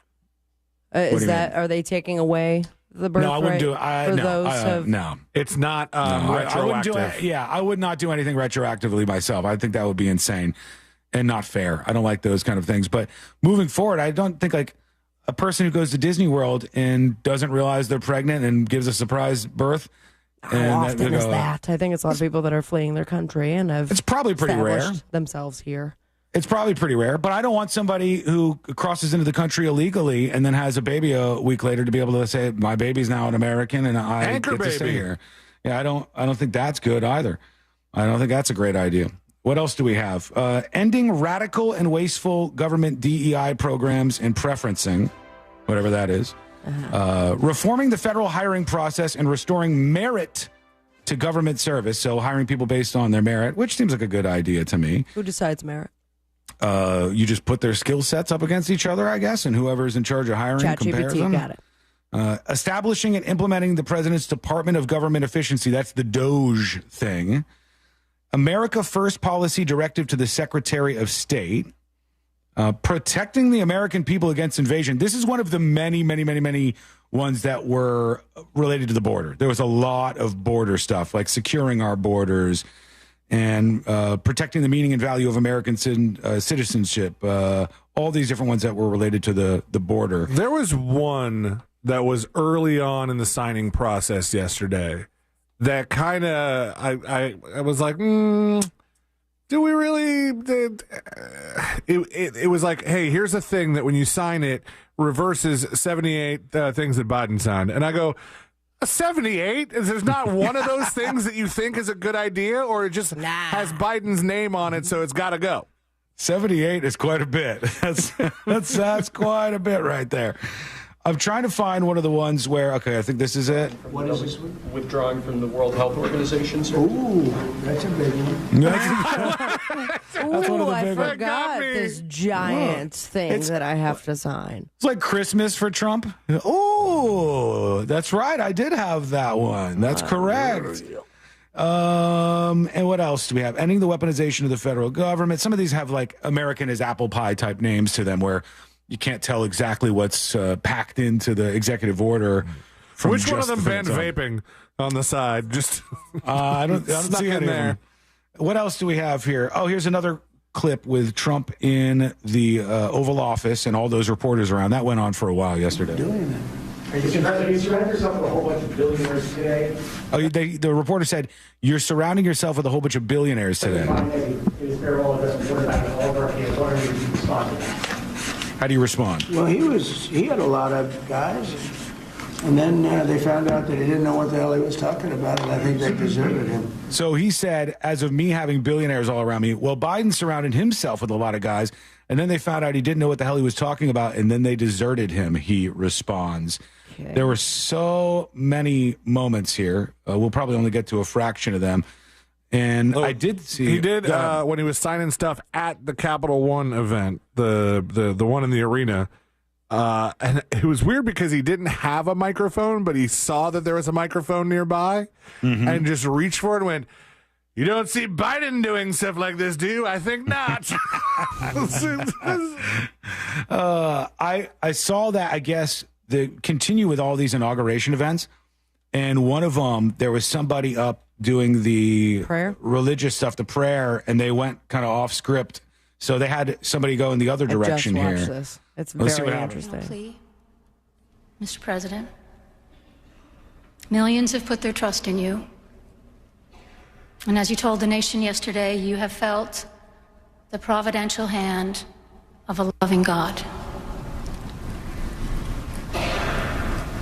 Are they taking away the birthright? No, I wouldn't do it. No, it's not retroactive. I wouldn't do it. Yeah, I would not do anything retroactively myself. I think that would be insane and not fair. I don't like those kind of things. But moving forward, I don't think like a person who goes to Disney World and doesn't realize they're pregnant and gives a surprise birth. How often is that? I think it's a lot of people that are fleeing their country and have it's probably pretty rare themselves here. It's probably pretty rare, but I don't want somebody who crosses into the country illegally and then has a baby a week later to be able to say my baby's now an American and I get to stay here. Yeah, I don't think that's good either. I don't think that's a great idea. What else do we have? Ending radical and wasteful government DEI programs and preferencing, whatever that is. Reforming the federal hiring process and restoring merit to government service. So hiring people based on their merit, which seems like a good idea to me. Who decides merit? You just put their skill sets up against each other, I guess, and whoever's in charge of hiring compares them. Got it. Establishing and implementing the President's Department of Government Efficiency. That's the DOGE thing. America First policy directive to the Secretary of State. Protecting the American people against invasion. This is one of the many, many, many, many ones that were related to the border. There was a lot of border stuff, like securing our borders and protecting the meaning and value of American citizenship. All these different ones that were related to the border. There was one that was early on in the signing process yesterday that kind of, I was like, do we really? It was like, hey, here's a thing that when you sign it, reverses 78 things that Biden signed. And I go, 78? There's not one of those things that you think is a good idea, or it just has Biden's name on it, so it's got to go? 78 is quite a bit. That's quite a bit right there. I'm trying to find one of the ones where, okay, I think this is it. What is this one? Withdrawing from the World Health Organization, sir? Ooh, that's a big one. I forgot this giant thing that I have to sign. It's like Christmas for Trump. Oh, that's right. I did have that one. That's correct. And what else do we have? Ending the weaponization of the federal government. Some of these have like American is apple pie type names to them where you can't tell exactly what's packed into the executive order. Which one of them banned vaping on the side? Just I don't see any there. What else do we have here? Oh, here's another clip with Trump in the Oval Office and all those reporters around. That went on for a while yesterday. Mr. President, you surround yourself with a whole bunch of billionaires today. Oh, the reporter said, you're surrounding yourself with a whole bunch of billionaires today. How do you respond? Well, he had a lot of guys, and then they found out that he didn't know what the hell he was talking about, and I think they deserted him. So he said, as of me having billionaires all around me, well, Biden surrounded himself with a lot of guys, and then they found out he didn't know what the hell he was talking about, and then they deserted him, he responds. Okay. There were so many moments here. We'll probably only get to a fraction of them. And I did see he did when he was signing stuff at the Capital One event, the one in the arena. And it was weird because he didn't have a microphone, but he saw that there was a microphone nearby and just reached for it and went, "You don't see Biden doing stuff like this, do you? I think not." I saw that, I guess, continue with all these inauguration events. And one of them, there was somebody up doing the religious stuff, the prayer, and they went kind of off script. So they had somebody go in the other direction here. This. It's very interesting. Mr. President, millions have put their trust in you. And as you told the nation yesterday, you have felt the providential hand of a loving God.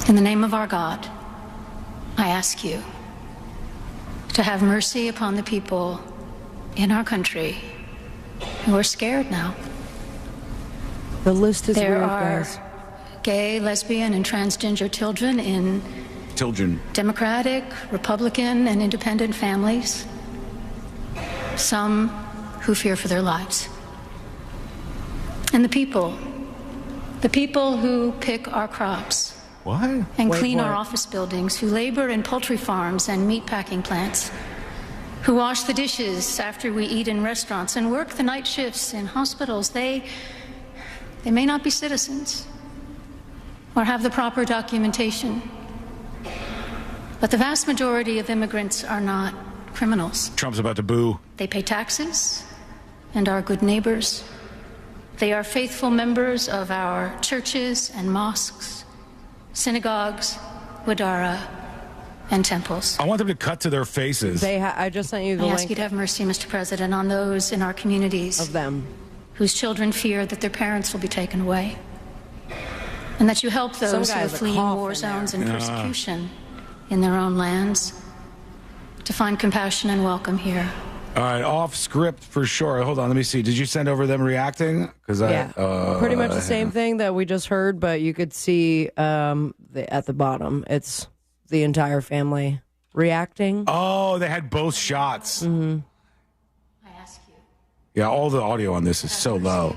In the name of our God, I ask you to have mercy upon the people in our country who are scared now. The list is there weird, are guys. Gay, lesbian, and transgender children in Democratic, Republican, and independent families. Some who fear for their lives. And the people who pick our crops. What? And clean our office buildings, who labor in poultry farms and meat packing plants, who wash the dishes after we eat in restaurants and work the night shifts in hospitals. They may not be citizens or have the proper documentation, but the vast majority of immigrants are not criminals. Trump's about to boo. They pay taxes and are good neighbors. They are faithful members of our churches and mosques, synagogues, wadara, and temples. I want them to cut to their faces. I just sent you the link. I ask you to have mercy, Mr. President, on those in our communities of them whose children fear that their parents will be taken away, and that you help those who are fleeing war zones and persecution in their own lands to find compassion and welcome here. All right, off script for sure. Hold on, let me see. Did you send over them reacting? Because pretty much the same thing that we just heard, but you could see at the bottom, it's the entire family reacting. Oh, they had both shots. Mm-hmm. Yeah, all the audio on this is so low.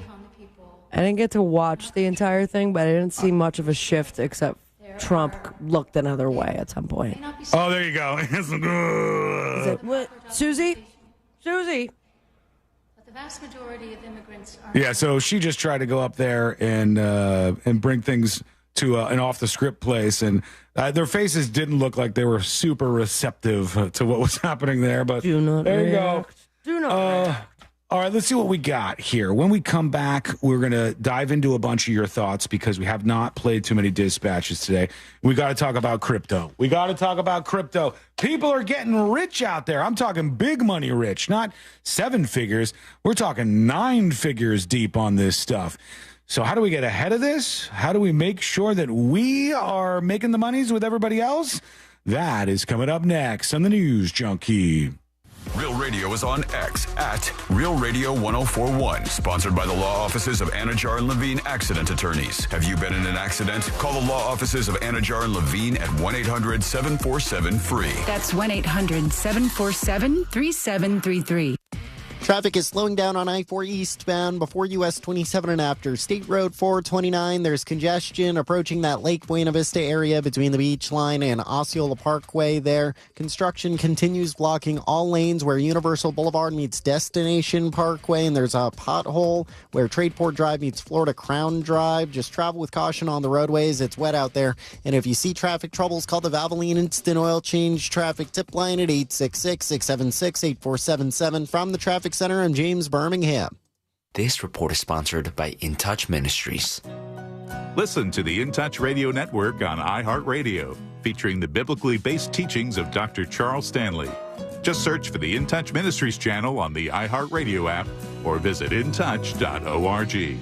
I didn't get to watch the entire thing, but I didn't see much of a shift except Trump looked another way at some point. Oh, there you go. Is it, what? Susie? But the vast majority of immigrants are... Yeah, so she just tried to go up there and bring things to an off-the-script place, and their faces didn't look like they were super receptive to what was happening there, but do not there react. You go. Do not react. All right, let's see what we got here. When we come back, we're going to dive into a bunch of your thoughts because we have not played too many dispatches today. We got to talk about crypto. People are getting rich out there. I'm talking big money rich, not 7 figures. We're talking 9 figures deep on this stuff. So how do we get ahead of this? How do we make sure that we are making the monies with everybody else? That is coming up next on the News Junkie. Real Radio is on X at Real Radio 1041. Sponsored by the law offices of Anajar and Levine Accident Attorneys. Have you been in an accident? Call the law offices of Anajar and Levine at 1-800-747-FREE. That's 1-800-747-3733. Traffic is slowing down on I-4 eastbound before US 27 and after State Road 429. There's congestion approaching that Lake Buena Vista area between the Beach Line and Osceola Parkway there. Construction continues blocking all lanes where Universal Boulevard meets Destination Parkway, and there's a pothole where Tradeport Drive meets Florida Crown Drive. Just travel with caution on the roadways. It's wet out there. And if you see traffic troubles, call the Valvoline Instant Oil Change Traffic Tip Line at 866-676-8477. From the Traffic Center, I'm James Birmingham. This report is sponsored by In Touch Ministries. Listen to the In Touch Radio Network on iHeartRadio, featuring the biblically based teachings of Dr. Charles Stanley. Just search for the In Touch Ministries channel on the iHeartRadio app or visit intouch.org.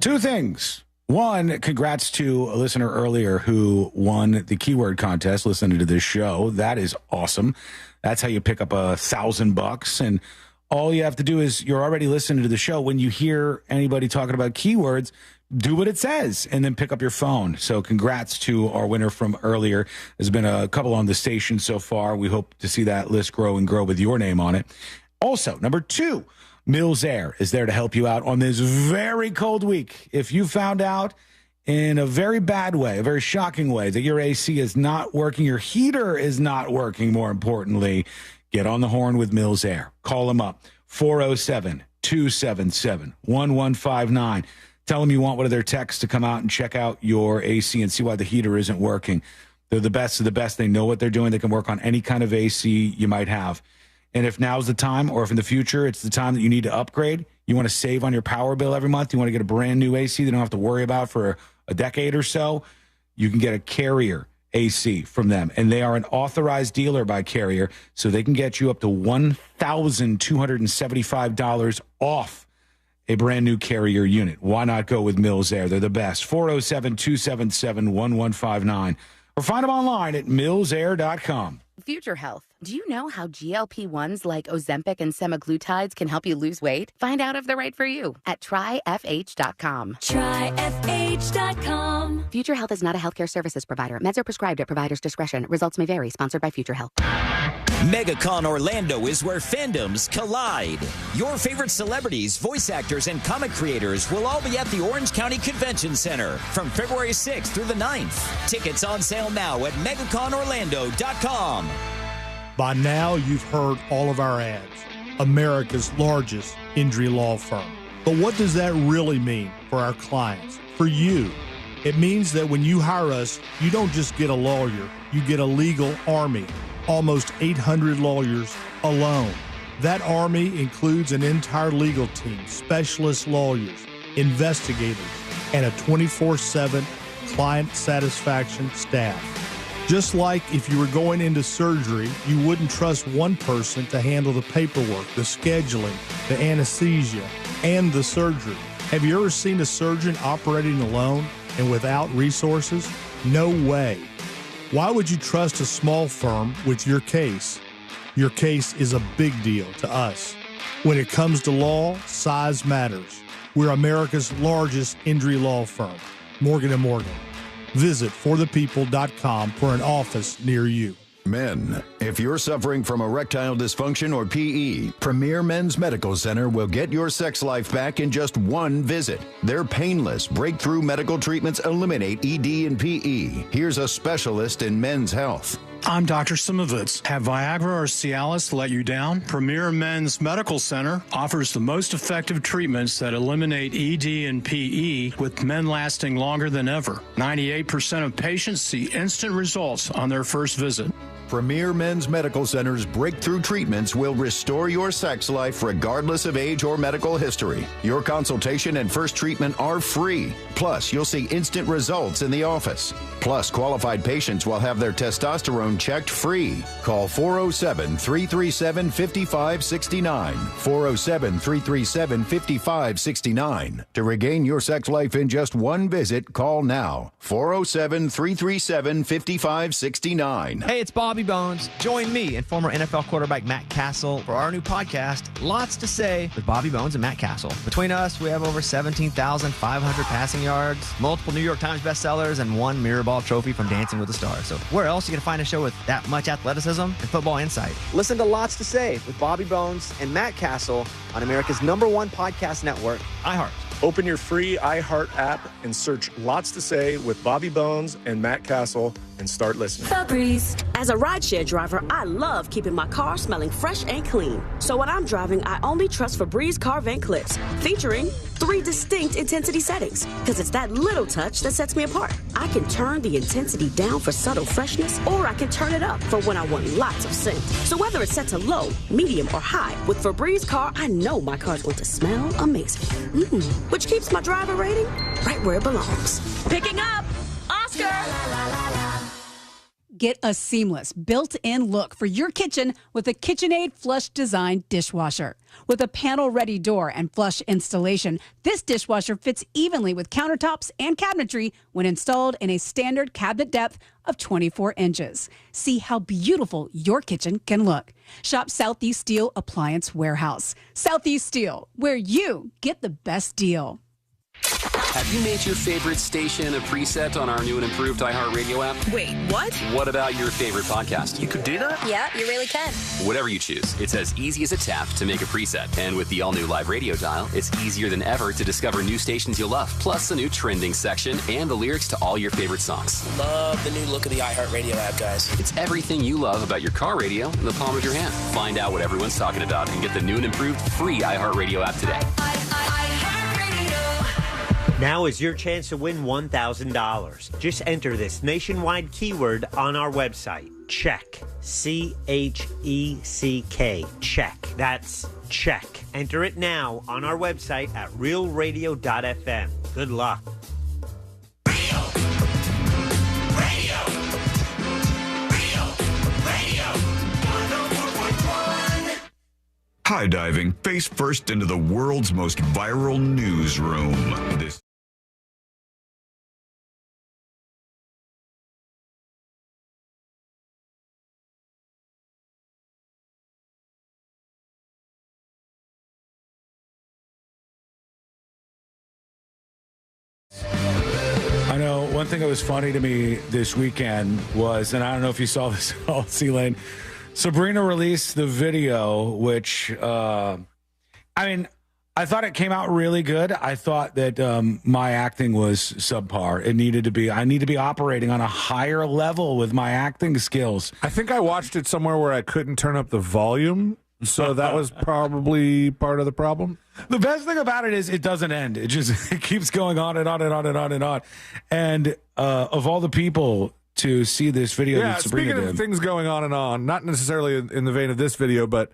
Two things. One, congrats to a listener earlier who won the keyword contest listening to this show. That is awesome. That's how you pick up $1,000. And all you have to do is you're already listening to the show. When you hear anybody talking about keywords, do what it says and then pick up your phone. So congrats to our winner from earlier. There's been a couple on the station so far. We hope to see that list grow and grow with your name on it. Also, number two, Mills Air is there to help you out on this very cold week. If you found out in a very bad way, a very shocking way, that your AC is not working, your heater is not working, more importantly, get on the horn with Mills Air. Call them up, 407-277-1159. Tell them you want one of their techs to come out and check out your AC and see why the heater isn't working. They're the best of the best. They know what they're doing. They can work on any kind of AC you might have. And if now's the time, or if in the future it's the time that you need to upgrade, you want to save on your power bill every month, you want to get a brand new AC that you don't have to worry about for a decade or so, you can get a Carrier AC from them. And they are an authorized dealer by Carrier, so they can get you up to $1,275 off a brand new Carrier unit. Why not go with Mills Air? They're the best. 407-277-1159. Or find them online at millsair.com. Future Health. Do you know how GLP-1s like Ozempic and semaglutides can help you lose weight? Find out if they're right for you at tryfh.com. Tryfh.com. Future Health is not a healthcare services provider. Meds are prescribed at provider's discretion. Results may vary. Sponsored by Future Health. MegaCon Orlando is where fandoms collide. Your favorite celebrities, voice actors, and comic creators will all be at the Orange County Convention Center from February 6th through the 9th. Tickets on sale now at MegaConOrlando.com. By now, you've heard all of our ads. America's largest injury law firm. But what does that really mean for our clients, for you? It means that when you hire us, you don't just get a lawyer, you get a legal army. Almost 800 lawyers alone. That army includes an entire legal team, specialist lawyers, investigators, and a 24/7 client satisfaction staff. Just like if you were going into surgery, you wouldn't trust one person to handle the paperwork, the scheduling, the anesthesia, and the surgery. Have you ever seen a surgeon operating alone and without resources? No way. Why would you trust a small firm with your case? Your case is a big deal to us. When it comes to law, size matters. We're America's largest injury law firm, Morgan & Morgan. Visit forthepeople.com for an office near you. Men, if you're suffering from erectile dysfunction or PE, Premier Men's Medical Center will get your sex life back in just one visit. Their painless, breakthrough medical treatments eliminate ED and PE. Here's a specialist in men's health. I'm Dr. Simovitz. Have Viagra or Cialis let you down? Premier Men's Medical Center offers the most effective treatments that eliminate ED and PE, with men lasting longer than ever. 98% of patients see instant results on their first visit. Premier Men's Medical Center's breakthrough treatments will restore your sex life regardless of age or medical history. Your consultation and first treatment are free. Plus, you'll see instant results in the office. Plus, qualified patients will have their testosterone checked free. Call 407-337-5569. 407-337-5569. To regain your sex life in just one visit, call now. 407-337-5569. Hey, it's Bobby Bones. Join me and former NFL quarterback Matt Castle for our new podcast, Lots to Say with Bobby Bones and Matt Castle. Between us, we have over 17,500 passing yards, multiple New York Times bestsellers, and one Mirrorball trophy from Dancing with the Stars. So where else are you going to find a show with that much athleticism and football insight? Listen to Lots to Say with Bobby Bones and Matt Castle on America's #1 podcast network, iHeart. Open your free iHeart app and search Lots to Say with Bobby Bones and Matt Castle and start listening. Febreze. As a rideshare driver, I love keeping my car smelling fresh and clean. So when I'm driving, I only trust Febreze car vent clips, featuring 3 distinct intensity settings, because it's that little touch that sets me apart. I can turn the intensity down for subtle freshness, or I can turn it up for when I want lots of scent. So whether it's set to low, medium, or high, with Febreze car, I know my car's going to smell amazing. Which keeps my driver rating right where it belongs. Picking up, Oscar! Get a seamless, built-in look for your kitchen with a KitchenAid flush design dishwasher. With a panel-ready door and flush installation, this dishwasher fits evenly with countertops and cabinetry when installed in a standard cabinet depth of 24 inches. See how beautiful your kitchen can look. Shop Southeast Steel Appliance Warehouse. Southeast Steel, where you get the best deal. Have you made your favorite station a preset on our new and improved iHeartRadio app? Wait, what? What about your favorite podcast? You could do that? Yeah, you really can. Whatever you choose, it's as easy as a tap to make a preset. And with the all-new live radio dial, it's easier than ever to discover new stations you'll love, plus a new trending section and the lyrics to all your favorite songs. Love the new look of the iHeartRadio app, guys. It's everything you love about your car radio in the palm of your hand. Find out what everyone's talking about and get the new and improved free iHeartRadio app today. Now is your chance to win $1,000. Just enter this nationwide keyword on our website. Check. CHECK. Check. That's check. Enter it now on our website at realradio.fm. Good luck. High diving face first into the world's most viral newsroom. I know one thing that was funny to me this weekend was, and I don't know if you saw this at all, C-Lane, Sabrina released the video, which, I thought it came out really good. I thought that my acting was subpar. I need to be operating on a higher level with my acting skills. I think I watched it somewhere where I couldn't turn up the volume, so that was probably part of the problem. The best thing about it is it doesn't end. It keeps going on and on and on and on and on. And of all the people to see this video that Sabrina speaking did. of things going on and on, not necessarily in the vein of this video, but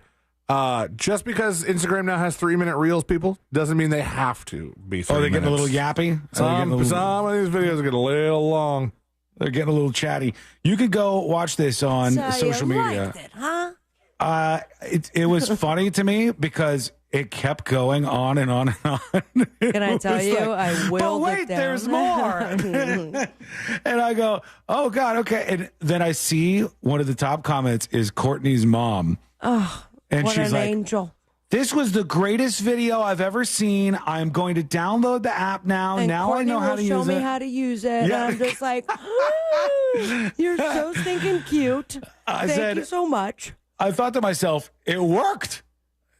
just because Instagram now has 3-minute reels, people, doesn't mean they have to be 3 minutes. They're getting a little yappy? Some of these videos are getting a little long. They're getting a little chatty. You could go watch this on social media. Liked it, huh? It was funny to me because it kept going on and on and on. Can I tell you? I will. But wait, there's more. And I go, oh God, okay. And then I see one of the top comments is Courtney's mom. Oh, and what she's an like, angel. This was the greatest video I've ever seen. I'm going to download the app now. And now Courtney I know how to use it. show me how to use it. Yeah. And I'm just like, you're so stinking cute. Thank you so much. I thought to myself, it worked.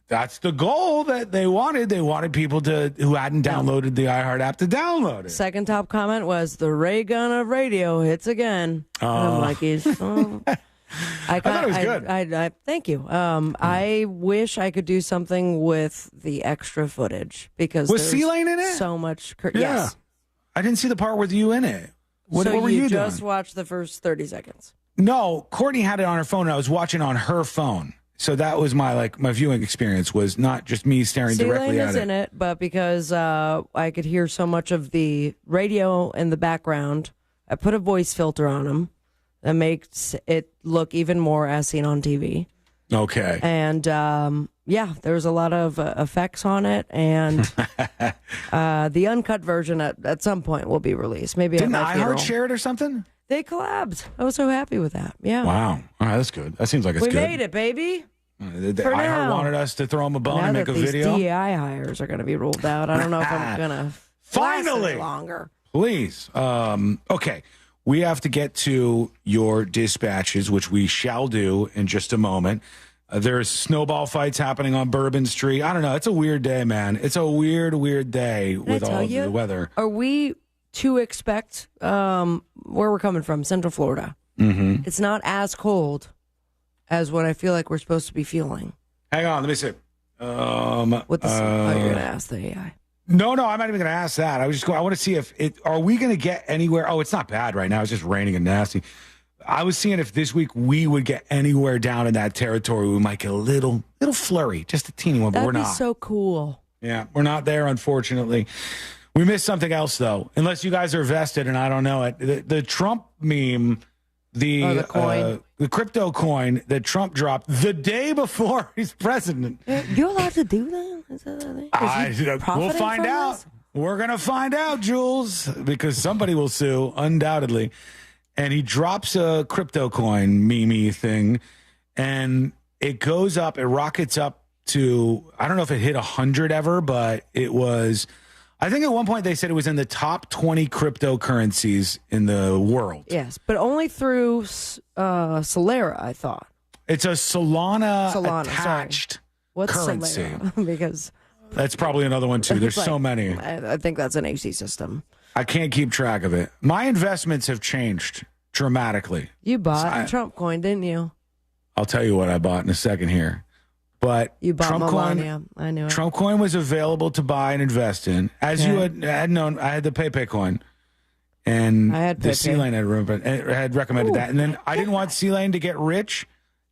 That's the goal that they wanted. They wanted people who hadn't downloaded the iHeart app to download it. Second top comment was the ray gun of radio hits again. And I'm like, I thought it was good. I thank you. I wish I could do something with the extra footage because was there's C-Lane in it? So much. Yeah. Yes. I didn't see the part with you in it. What so were you just doing? watched the first 30 seconds. No, Courtney had it on her phone, and I was watching on her phone. So that was my viewing experience, was not just me staring directly at is it. in it, but because I could hear so much of the radio in the background, I put a voice filter on them that makes it look even more as seen on TV. Okay. And there's a lot of effects on it, and the uncut version at some point will be released. Maybe Didn't at my funeral. iHeart share it or something? They collabed. I was so happy with that. Yeah. Wow. All right, that's good. That seems like it's we good. made it, baby. The For iHeart now. wanted us to throw them a bone Now and make that a these video. DEI hires are going to be rolled out, I don't know if I'm going to Finally! longer. Please. Okay. We have to get to your dispatches, which we shall do in just a moment. There's snowball fights happening on Bourbon Street. I don't know. It's a weird day, man. It's a weird, weird day with all the weather. Are we to expect where we're coming from, Central Florida? Mm-hmm. It's not as cold as what I feel like we're supposed to be feeling. Hang on, let me see. What the? You're going to ask the AI. No, I'm not even going to ask that. I want to see if are we going to get anywhere? Oh, it's not bad right now. It's just raining and nasty. I was seeing if this week we would get anywhere down in that territory. We might get a little flurry, just a teeny one, but we're not. That'd be so cool. Yeah, we're not there, unfortunately. We missed something else, though, unless you guys are vested and I don't know it. The Trump meme, the coin. The crypto coin that Trump dropped the day before he's president. You're allowed to do that? Is that a thing? We'll find out. This? We're going to find out, Jules, because somebody will sue, undoubtedly. And he drops a crypto coin meme thing, and it goes up, it rockets up to, I don't know if it hit 100 ever, but it was, I think at one point they said it was in the top 20 cryptocurrencies in the world. Yes, but only through Solera, I thought. It's a Solana attached What's currency. Solera? Because that's probably another one, too. There's so many. I think that's an AC system. I can't keep track of it. My investments have changed dramatically. You bought Trump coin, didn't you? I'll tell you what I bought in a second here. But you bought Trump Melania. coin, I knew it. Trump coin was available to buy and invest in. As you had known, I had the PayPay coin. And I had the C-Lane had recommended that. And then I didn't want C-Lane to get rich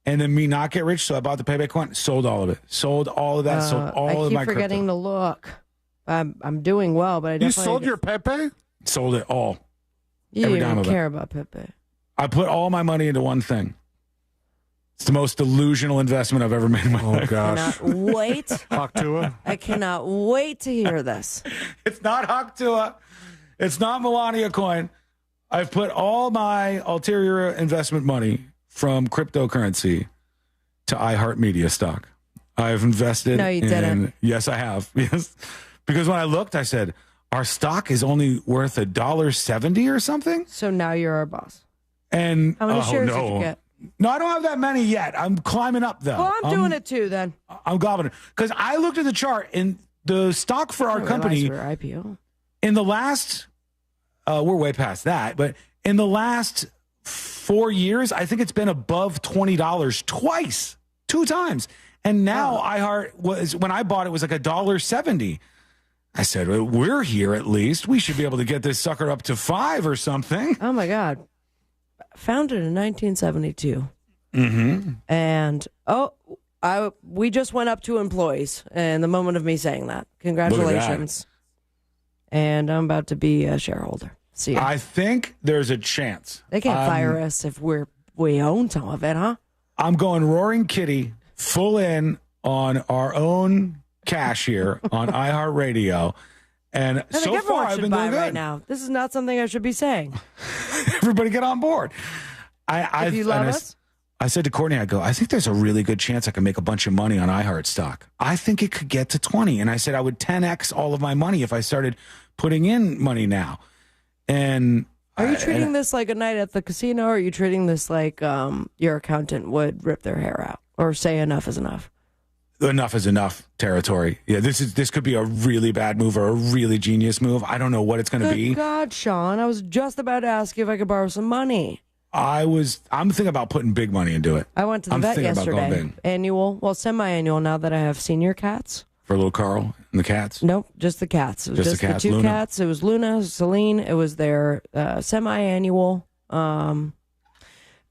and then me not get rich, so I bought the PayPay coin, sold all of it. Sold all of that, sold all of my crypto. I keep forgetting to look. I'm doing well, but I definitely... You sold your Pepe? Sold it all. You didn't even care about Pepe. I put all my money into one thing. It's the most delusional investment I've ever made in my life. Oh, gosh. I cannot wait. Haktua? I cannot wait to hear this. It's not Haktua. It's not Melania coin. I've put all my ulterior investment money from cryptocurrency to iHeartMedia stock. I've invested No, you didn't. Yes, I have. Yes. Because when I looked, I said, our stock is only worth $1.70 or something. So now you're our boss. And how many shares did you get? No, I don't have that many yet. I'm climbing up, though. Well, I'm doing it, too, then. I'm gobbling it. Because I looked at the chart, and the stock for our company... For IPO. In the last... we're way past that, but in the last 4 years, I think it's been above $20 twice. 2 times. And now iHeart was... When I bought it, was like $1.70. I said, well, we're here at least. We should be able to get this sucker up to $5 or something. Oh, my God. Founded in 1972. Mm-hmm. And, we just went up to employees in the moment of me saying that. Congratulations. And I'm about to be a shareholder. See ya. I think there's a chance. They can't fire us if we own some of it, huh? I'm going Roaring Kitty full in on our own cash here on iHeartRadio. And so far, I've been doing good. Right now. This is not something I should be saying. Everybody get on board. If you love us? I said to Courtney, I think there's a really good chance I can make a bunch of money on iHeart stock. I think it could get to 20. And I said I would 10x all of my money if I started putting in money now. And are you treating this like a night at the casino, or are you treating this like your accountant would rip their hair out or say enough is enough? Enough is enough territory. Yeah, this could be a really bad move or a really genius move. I don't know what it's going to be. God, Sean, I was just about to ask you if I could borrow some money. I'm thinking about putting big money into it. I went to the vet yesterday. Semi-annual now that I have senior cats. For little Carl and the cats? Nope, just the cats. It was just the 2 cats. It was Luna, Celine. It was their semi-annual.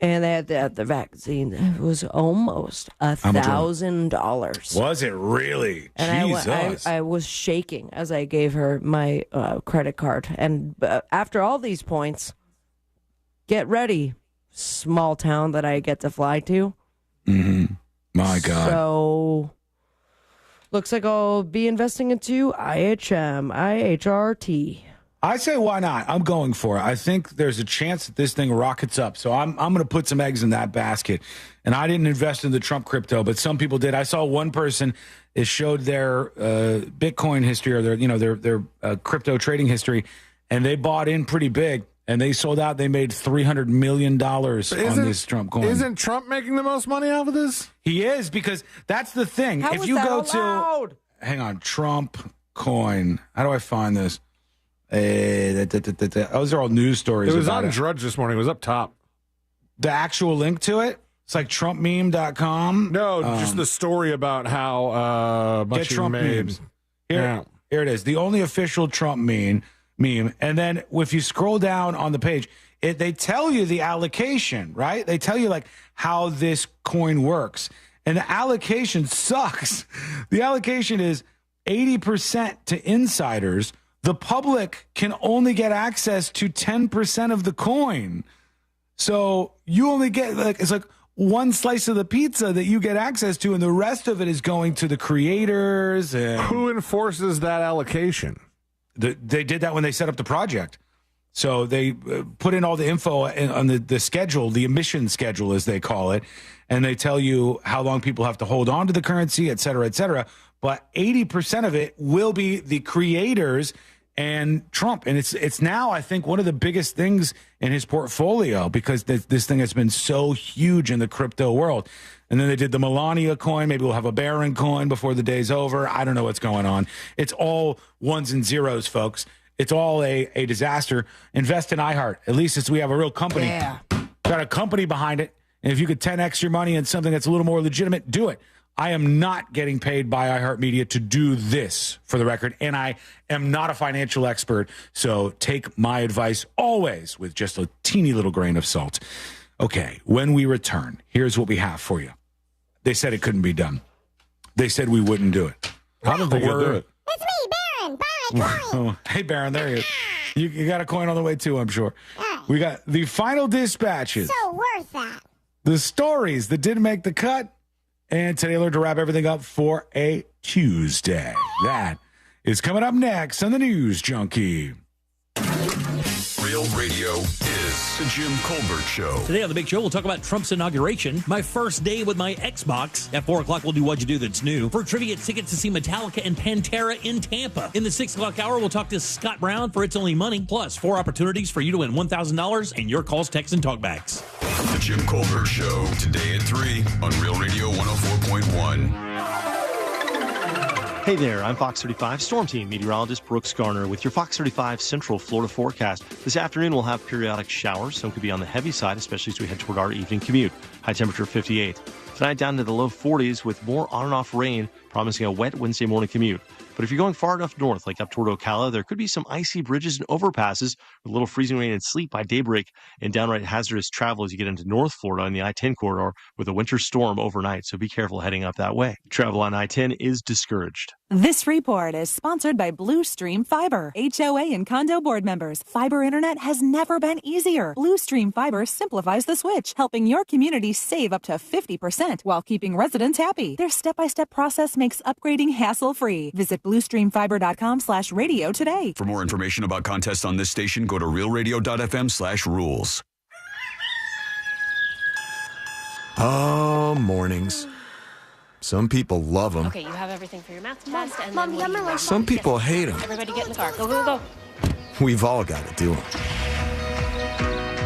And they had the vaccine. It was almost $1,000. Was it really? And Jesus. I was shaking as I gave her my credit card. And after all these points, get ready, small town that I get to fly to. Mm-hmm. My God. So, looks like I'll be investing into IHRT. I say, why not? I'm going for it. I think there's a chance that this thing rockets up. So I'm going to put some eggs in that basket. And I didn't invest in the Trump crypto, but some people did. I saw one person, it showed their Bitcoin history or their crypto trading history, and they bought in pretty big, and they sold out. They made $300 million on this Trump coin. Isn't Trump making the most money out of this? He is, because that's the thing. How if is you that go allowed? hang on, Trump coin. How do I find this? Those are all news stories. It was about on Drudge this morning. It was up top. the actual link to it. It's like TrumpMeme.com. No, just the story about how much he Trump made. memes. Here it is. The only official Trump meme. And then if you scroll down on the page, they tell you the allocation, right? They tell you like how this coin works. And the allocation sucks. The allocation is 80% to insiders. The public can only get access to 10% of the coin. So you only get it's like one slice of the pizza that you get access to, and the rest of it is going to the creators. And who enforces that allocation? They did that when they set up the project. So they put in all the info on the schedule, the emission schedule, as they call it, and they tell you how long people have to hold on to the currency, et cetera, et cetera. But 80% of it will be the creators and Trump. And it's now, I think, one of the biggest things in his portfolio because this thing has been so huge in the crypto world. And then they did the Melania coin. Maybe we'll have a Barron coin before the day's over. I don't know what's going on. It's all ones and zeros, folks. It's all a disaster. Invest in iHeart. At least we have a real company. Yeah. Got a company behind it. And if you could 10x your money in something that's a little more legitimate, do it. I am not getting paid by iHeartMedia to do this, for the record, and I am not a financial expert, so take my advice always with just a teeny little grain of salt. Okay, when we return, here's what we have for you. They said it couldn't be done. They said we wouldn't do it. How did they do it? It's me, Baron. Buy my coin. Hey, Baron, there he is. You got a coin on the way, too, I'm sure. We got the final dispatches. So worth that. The stories that didn't make the cut. And today, learn to wrap everything up for a Tuesday. That is coming up next on the News Junkie. Real Radio is the Jim Colbert Show. Today on The Big Show, we'll talk about Trump's inauguration, my first day with my Xbox. At 4 o'clock, we'll do What'd You Do That's New. For trivia, tickets to see Metallica and Pantera in Tampa. In the 6 o'clock hour, we'll talk to Scott Brown for It's Only Money. Plus, 4 opportunities for you to win $1,000 and your calls, texts, and talkbacks. The Jim Colbert Show, today at 3 on Real Radio 104.1. Hey there, I'm Fox 35 Storm Team meteorologist Brooks Garner with your Fox 35 Central Florida forecast. This afternoon we'll have periodic showers. Some could be on the heavy side, especially as we head toward our evening commute. High temperature 58. Tonight down to the low 40s with more on and off rain, promising a wet Wednesday morning commute. But if you're going far enough north, like up toward Ocala, there could be some icy bridges and overpasses with a little freezing rain and sleet by daybreak and downright hazardous travel as you get into North Florida on the I-10 corridor with a winter storm overnight. So be careful heading up that way. Travel on I-10 is discouraged. This report is sponsored by Blue Stream Fiber. HOA and condo board members, fiber internet has never been easier. Blue Stream Fiber simplifies the switch, helping your community save up to 50% while keeping residents happy. Their step-by-step process makes upgrading hassle-free. Visit bluestreamfiber.com/radio today. For more information about contests on this station, go to realradio.fm/rules. Oh, mornings. Some people love them. Okay, you have everything for your math test, and then what do you want? Some people hate them. Everybody get in the car. Go, go, go. We've all got to do them.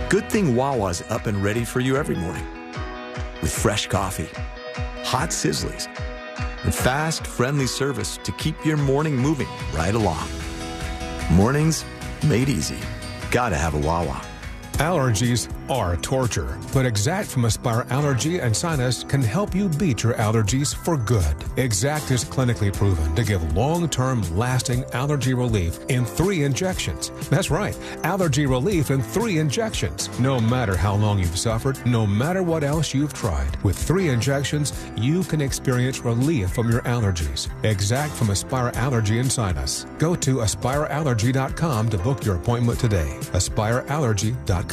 Good thing Wawa's up and ready for you every morning. With fresh coffee, hot sizzlies, and fast, friendly service to keep your morning moving right along. Mornings made easy. Gotta have a Wawa. Allergies are torture, but Exact from Aspire Allergy and Sinus can help you beat your allergies for good. Exact is clinically proven to give long-term lasting allergy relief in 3 injections. That's right, allergy relief in 3 injections. No matter how long you've suffered, no matter what else you've tried, with 3 injections, you can experience relief from your allergies. Exact from Aspire Allergy and Sinus. Go to aspireallergy.com to book your appointment today. aspireallergy.com.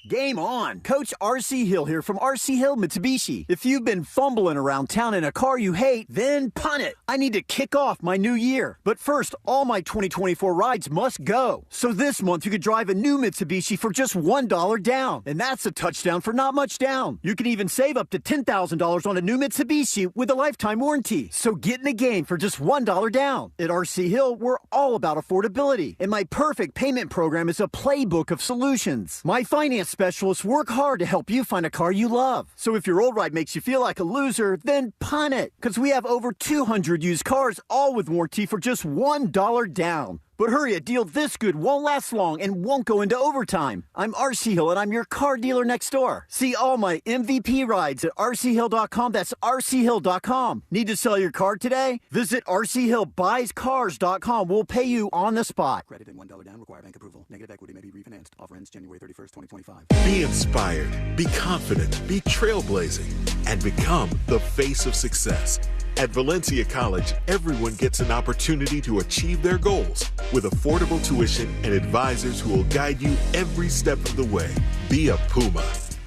Game on! Coach R.C. Hill here from R.C. Hill Mitsubishi. If you've been fumbling around town in a car you hate, then punt it. I need to kick off my new year. But first, all my 2024 rides must go. So this month you could drive a new Mitsubishi for just $1 down. And that's a touchdown for not much down. You can even save up to $10,000 on a new Mitsubishi with a lifetime warranty. So get in the game for just $1 down. At R.C. Hill, we're all about affordability. And my perfect payment program is a playbook of solutions. My finance specialists work hard to help you find a car you love. So if your old ride makes you feel like a loser, then punt it. Because we have over 200 used cars, all with warranty for just $1 down. But hurry, a deal this good won't last long and won't go into overtime. I'm RC Hill, and I'm your car dealer next door. See all my MVP rides at rchill.com. That's rchill.com. Need to sell your car today? Visit rchillbuyscars.com. We'll pay you on the spot. Credit and $1 down. Require bank approval. Negative equity may be refinanced. Offer ends January 31st, 2025. Be inspired, be confident, be trailblazing, and become the face of success. At Valencia College, everyone gets an opportunity to achieve their goals with affordable tuition and advisors who will guide you every step of the way. Be a Puma.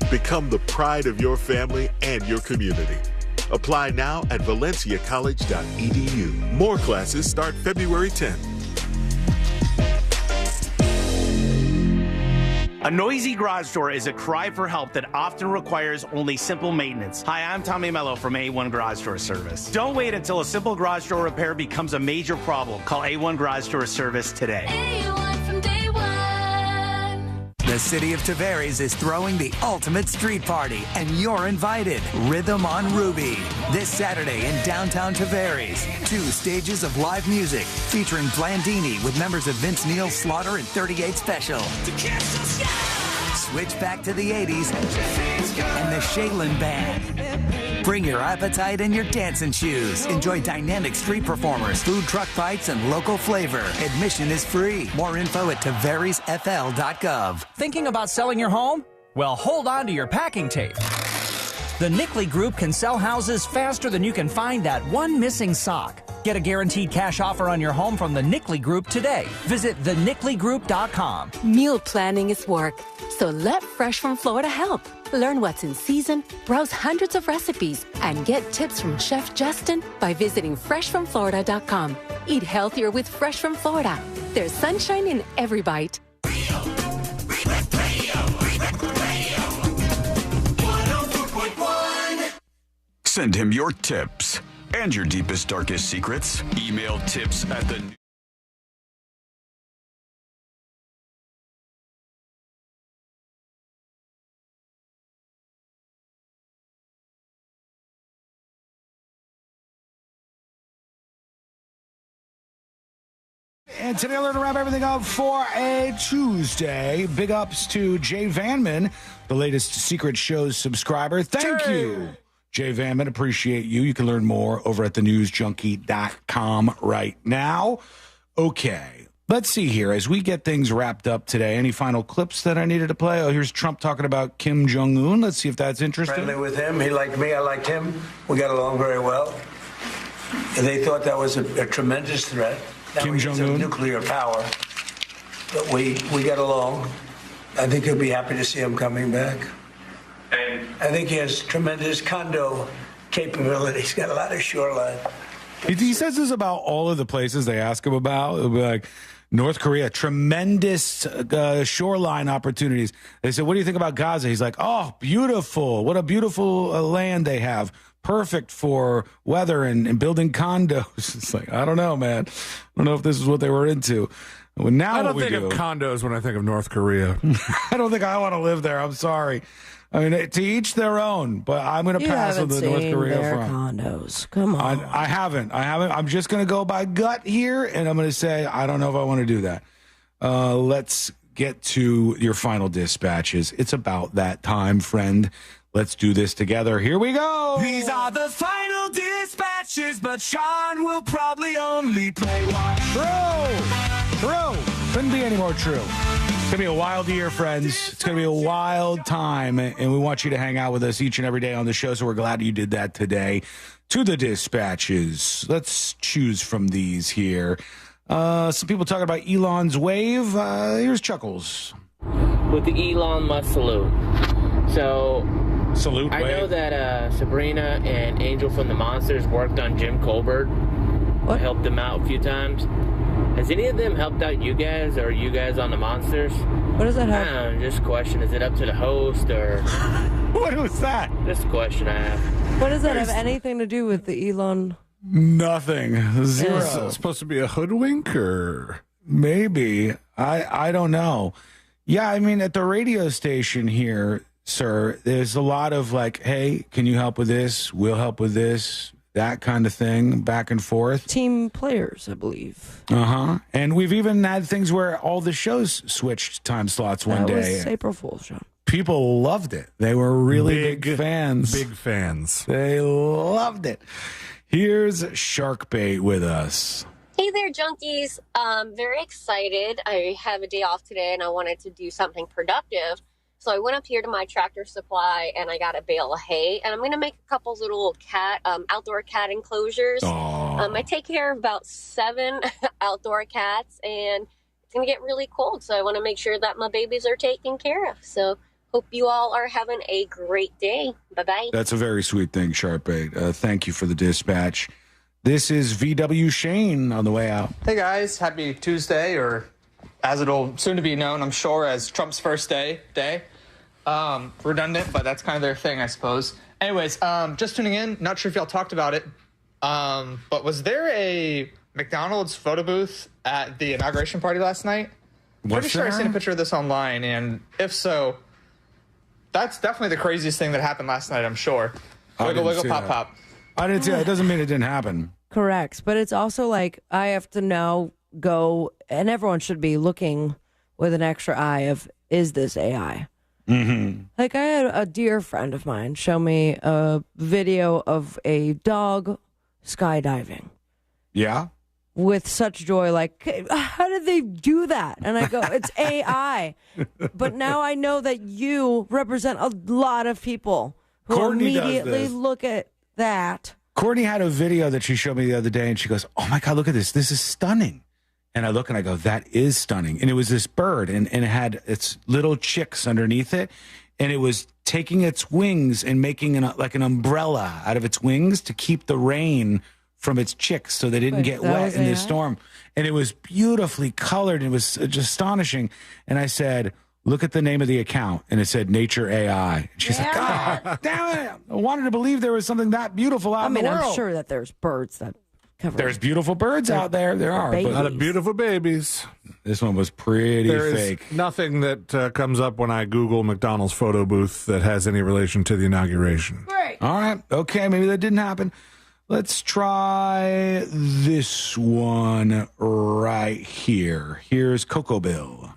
Become the pride of your family and your community. Apply now at valenciacollege.edu. More classes start February 10th. A noisy garage door is a cry for help that often requires only simple maintenance. Hi, I'm Tommy Mello from A1 Garage Door Service. Don't wait until a simple garage door repair becomes a major problem. Call A1 Garage Door Service today. A1 from day one. The city of Tavares is throwing the ultimate street party, and you're invited. Rhythm on Ruby. This Saturday in downtown Tavares. 2 stages of live music featuring Blandini with members of Vince Neil, Slaughter, and 38 Special. Switch back to the 80s and the Shaylin Band. Bring your appetite and your dancing shoes. Enjoy dynamic street performers, food truck fights, and local flavor. Admission is free. More info at tavaresfl.gov. Thinking about selling your home? Well, hold on to your packing tape. The Nickley Group can sell houses faster than you can find that one missing sock. Get a guaranteed cash offer on your home from the Nickley Group today. Visit thenickley.com. Meal planning is work, so let Fresh from Florida help. Learn what's in season, browse hundreds of recipes, and get tips from Chef Justin by visiting freshfromflorida.com. Eat healthier with Fresh from Florida. There's sunshine in every bite. Send him your tips and your deepest, darkest secrets. Email tips at the... And today, we're going to wrap everything up for a Tuesday. Big ups to Jay Vanman, the latest Secret Shows subscriber. Thank you, Jay Vanman. Appreciate you. You can learn more over at thenewsjunkie.com right now. Okay, let's see here. As we get things wrapped up today, any final clips that I needed to play? Oh, here's Trump talking about Kim Jong-un. Let's see if that's interesting. Friendly with him. He liked me. I liked him. We got along very well. And they thought that was a tremendous threat. Now Kim Jong-un? Nuclear power. But we get along. I think he'll be happy to see him coming back. And I think he has tremendous condo capability. He's got a lot of shoreline. He says this about all of the places they ask him about. It'll be like North Korea, tremendous shoreline opportunities. They said, what do you think about Gaza? He's like, oh, beautiful. What a beautiful land they have. Perfect for weather and building condos. It's like, I don't know, man. I don't know if this is what they were into. Well, now I don't think of condos when I think of North Korea. I don't think I want to live there. I'm sorry. I mean, to each their own, but I'm going to pass on the North Korea front. Condos. Come on. I haven't. I'm just going to go by gut here, and I'm going to say I don't know if I want to do that. Let's get to your final dispatches. It's about that time, friend. Let's do this together. Here we go. These are the final dispatches, but Sean will probably only play one. True. Couldn't be any more true. It's going to be a wild year, friends. It's going to be a wild time, and we want you to hang out with us each and every day on the show, so we're glad you did that today. To the dispatches. Let's choose from these here. Some people talking about Elon's wave. Here's Chuckles. With the Elon Musk salute. So... Salute. I know that Sabrina and Angel from the Monsters worked on Jim Colbert. What? Helped them out a few times. Has any of them helped out you guys, or you guys on the Monsters? What does that have? I don't know, just a question. Is it up to the host, or... What was that? Just a question I have. What does that have anything to do with the Elon? Nothing. Zero. Is it supposed to be a hoodwink, or... Maybe. I don't know. Yeah, I mean, at the radio station here... Sir, there's a lot of like, hey, can you help with this? We'll help with this. that kind of thing, back and forth. Team players, I believe. And we've even had things where all the shows switched time slots one day. That was April Fool's show. People loved it. They were really big fans. Big fans. They loved it. Here's Sharkbait with us. Hey there, junkies. Very excited. I have a day off today and I wanted to do something productive. So I went up here to my Tractor Supply and I got a bale of hay. And I'm going to make a couple little outdoor cat enclosures. I take care of about 7 outdoor cats and it's going to get really cold. So I want to make sure that my babies are taken care of. So hope you all are having a great day. Bye-bye. That's a very sweet thing, Sharkbait. Thank you for the dispatch. This is VW Shane on the way out. Hey guys, happy Tuesday, or as it'll soon to be known, I'm sure, as Trump's first day. Redundant, but that's kind of their thing, I suppose. Anyways, just tuning in. Not sure if y'all talked about it, but was there a McDonald's photo booth at the inauguration party last night? Pretty sure I've seen a picture of this online, and if so, that's definitely the craziest thing that happened last night, I'm sure. Wiggle, wiggle, pop, pop. I didn't see that. It doesn't mean it didn't happen. Correct. But it's also like I have to now go, and everyone should be looking with an extra eye of, is this AI? Mm-hmm. Like I had a dear friend of mine show me a video of a dog skydiving. Yeah. With such joy, like, how did they do that? And I go, it's AI. But now I know that you represent a lot of people who Courtney immediately look at that. Courtney had a video that she showed me the other day, and she goes, oh, my God, look at this. This is stunning. And I look and I go, that is stunning. And it was this bird, and it had its little chicks underneath it, and it was taking its wings and making like an umbrella out of its wings to keep the rain from its chicks so they didn't get wet in the storm. And it was beautifully colored. And it was just astonishing. And I said, look at the name of the account. And it said Nature AI. And she's like, God damn it. I wanted to believe there was something that beautiful out in the world. I'm sure that there's birds that cover. There's beautiful birds out there. There are. But not beautiful babies. This one was pretty fake. There is nothing that comes up when I Google McDonald's photo booth that has any relation to the inauguration. Right. All right. Okay. Maybe that didn't happen. Let's try this one right here. Here's Coco Bill.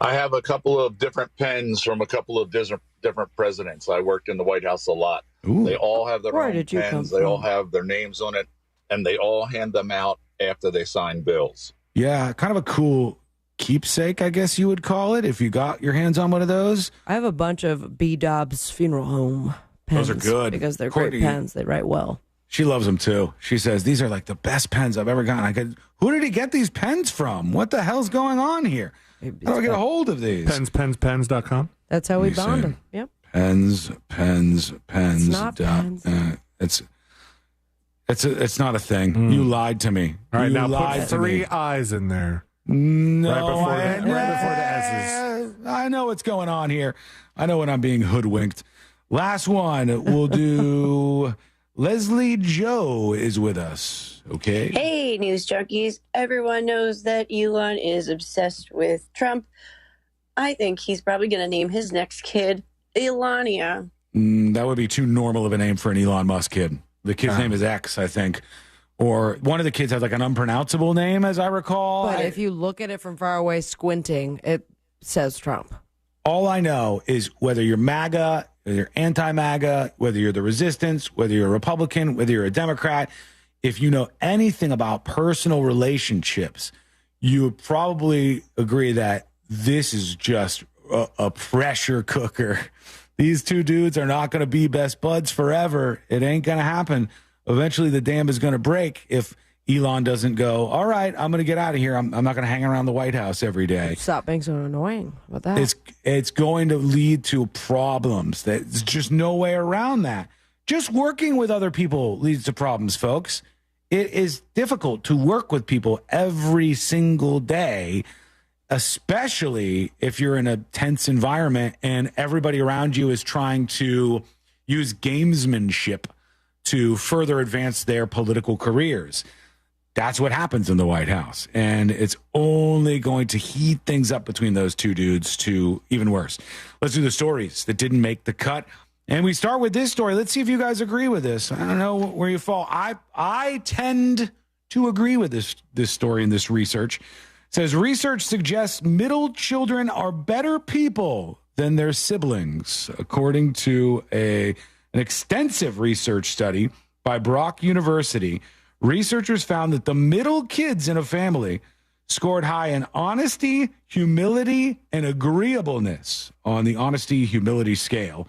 I have a couple of different pens from a couple of different presidents. I worked in the White House a lot. Ooh. They all have their own pens. They all have their names on it, and they all hand them out after they sign bills. Yeah, kind of a cool keepsake, I guess you would call it, if you got your hands on one of those. I have a bunch of B. Dobbs Funeral Home pens. Those are good. Because they're Courtney, great pens. They write well. She loves them, too. She says, these are like the best pens I've ever gotten. I go, who did he get these pens from? What the hell's going on here? How do I get a hold of these? Pens.com. That's how we bond them. Yep. Pens. It's not pens. It's not a thing. You lied to me. All right, you now lied put to 3 me. eyes in there. No, right before the S's. I know what's going on here. I know when I'm being hoodwinked. Last one, we'll do. Leslie Joe is with us. Okay. Hey, news junkies. Everyone knows that Elon is obsessed with Trump. I think he's probably going to name his next kid Elania. That would be too normal of a name for an Elon Musk kid. The kid's name is X, I think. Or one of the kids has like an unpronounceable name, as I recall. But if you look at it from far away, squinting, it says Trump. All I know is whether you're MAGA, whether you're anti-MAGA, whether you're the resistance, whether you're a Republican, whether you're a Democrat, if you know anything about personal relationships, you would probably agree that this is just a pressure cooker. These two dudes are not going to be best buds forever. It ain't going to happen. Eventually, the dam is going to break if Elon doesn't go, all right, I'm going to get out of here. I'm not going to hang around the White House every day. Stop being so annoying. What that? It's going to lead to problems. There's just no way around that. Just working with other people leads to problems, folks. It is difficult to work with people every single day, especially if you're in a tense environment and everybody around you is trying to use gamesmanship to further advance their political careers. That's what happens in the White House. And it's only going to heat things up between those two dudes to even worse. Let's do the stories that didn't make the cut. And we start with this story. Let's see if you guys agree with this. I don't know where you fall. I tend to agree with this story and this research. It says research suggests middle children are better people than their siblings, according to an extensive research study by Brock University. Researchers found that the middle kids in a family scored high in honesty, humility, and agreeableness on the honesty-humility scale.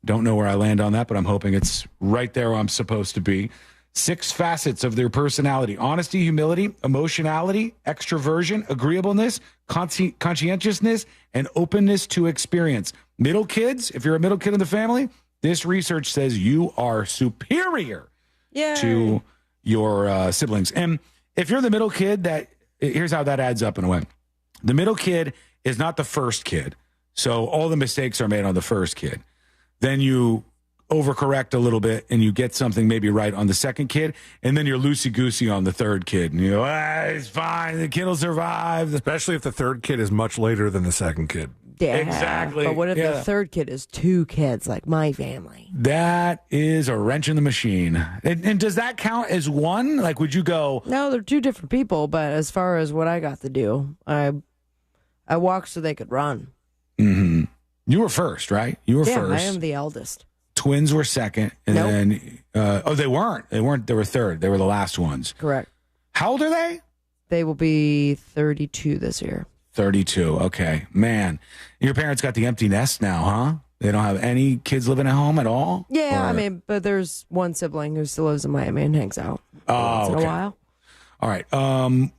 Don't know where I land on that, but I'm hoping it's right there where I'm supposed to be. 6 facets of their personality: honesty, humility, emotionality, extroversion, agreeableness, conscientiousness, and openness to experience. Middle kids, if you're a middle kid in the family, this research says you are superior to your siblings. And if you're the middle kid, here's how that adds up in a way. The middle kid is not the first kid. So all the mistakes are made on the first kid. Then you overcorrect a little bit and you get something maybe right on the second kid. And then you're loosey-goosey on the third kid. And you go, it's fine. The kid will survive. Especially if the third kid is much later than the second kid. Yeah, exactly. But what if the third kid is 2 kids, like my family? That is a wrench in the machine. And does that count as one? Like, would you go? No, they're 2 different people. But as far as what I got to do, I walked so they could run. Mm-hmm. You were first, right? You were first. I am the eldest. Twins were second. And then, they weren't. They were third. They were the last ones. Correct. How old are they? They will be 32 this year. 32. Okay. Man, your parents got the empty nest now, huh? They don't have any kids living at home at all? Yeah, but there's one sibling who still lives in Miami and hangs out once in a while. All right.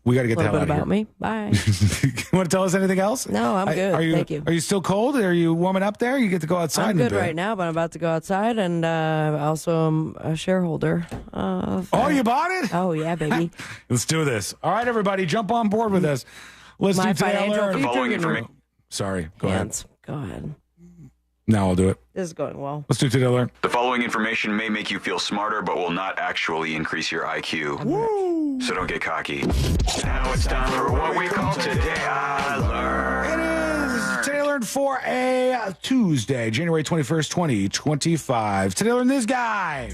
We got to get the hell out of here. About me. Bye. You want to tell us anything else? No, I'm good. Thank you. Are you still cold? Are you warming up there? You get to go outside. I'm good right now, but I'm about to go outside, and also I'm a shareholder. You bought it? Oh, yeah, baby. Let's do this. All right, everybody, jump on board with us. Let's do Today I Learned. Sorry. Go ahead. Go ahead. Now I'll do it. This is going well. Let's do Today I Learned. The following information may make you feel smarter, but will not actually increase your IQ. Woo! So don't get cocky. Now it's time for what we call Today I Learned. It is Today I Learned for a Tuesday, January 21st, 2025. Today I Learned this guy.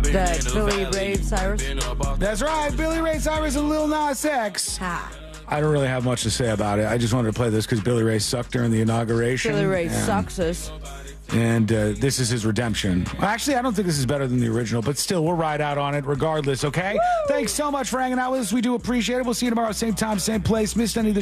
That's Billy Ray Cyrus. That's right, Billy Ray Cyrus and Lil Nas X. I don't really have much to say about it. I just wanted to play this because Billy Ray sucked during the inauguration. Billy Ray sucks us. And this is his redemption. Well, actually, I don't think this is better than the original, but still, we'll ride out on it regardless, okay? Woo! Thanks so much for hanging out with us. We do appreciate it. We'll see you tomorrow, same time, same place. Missed any of the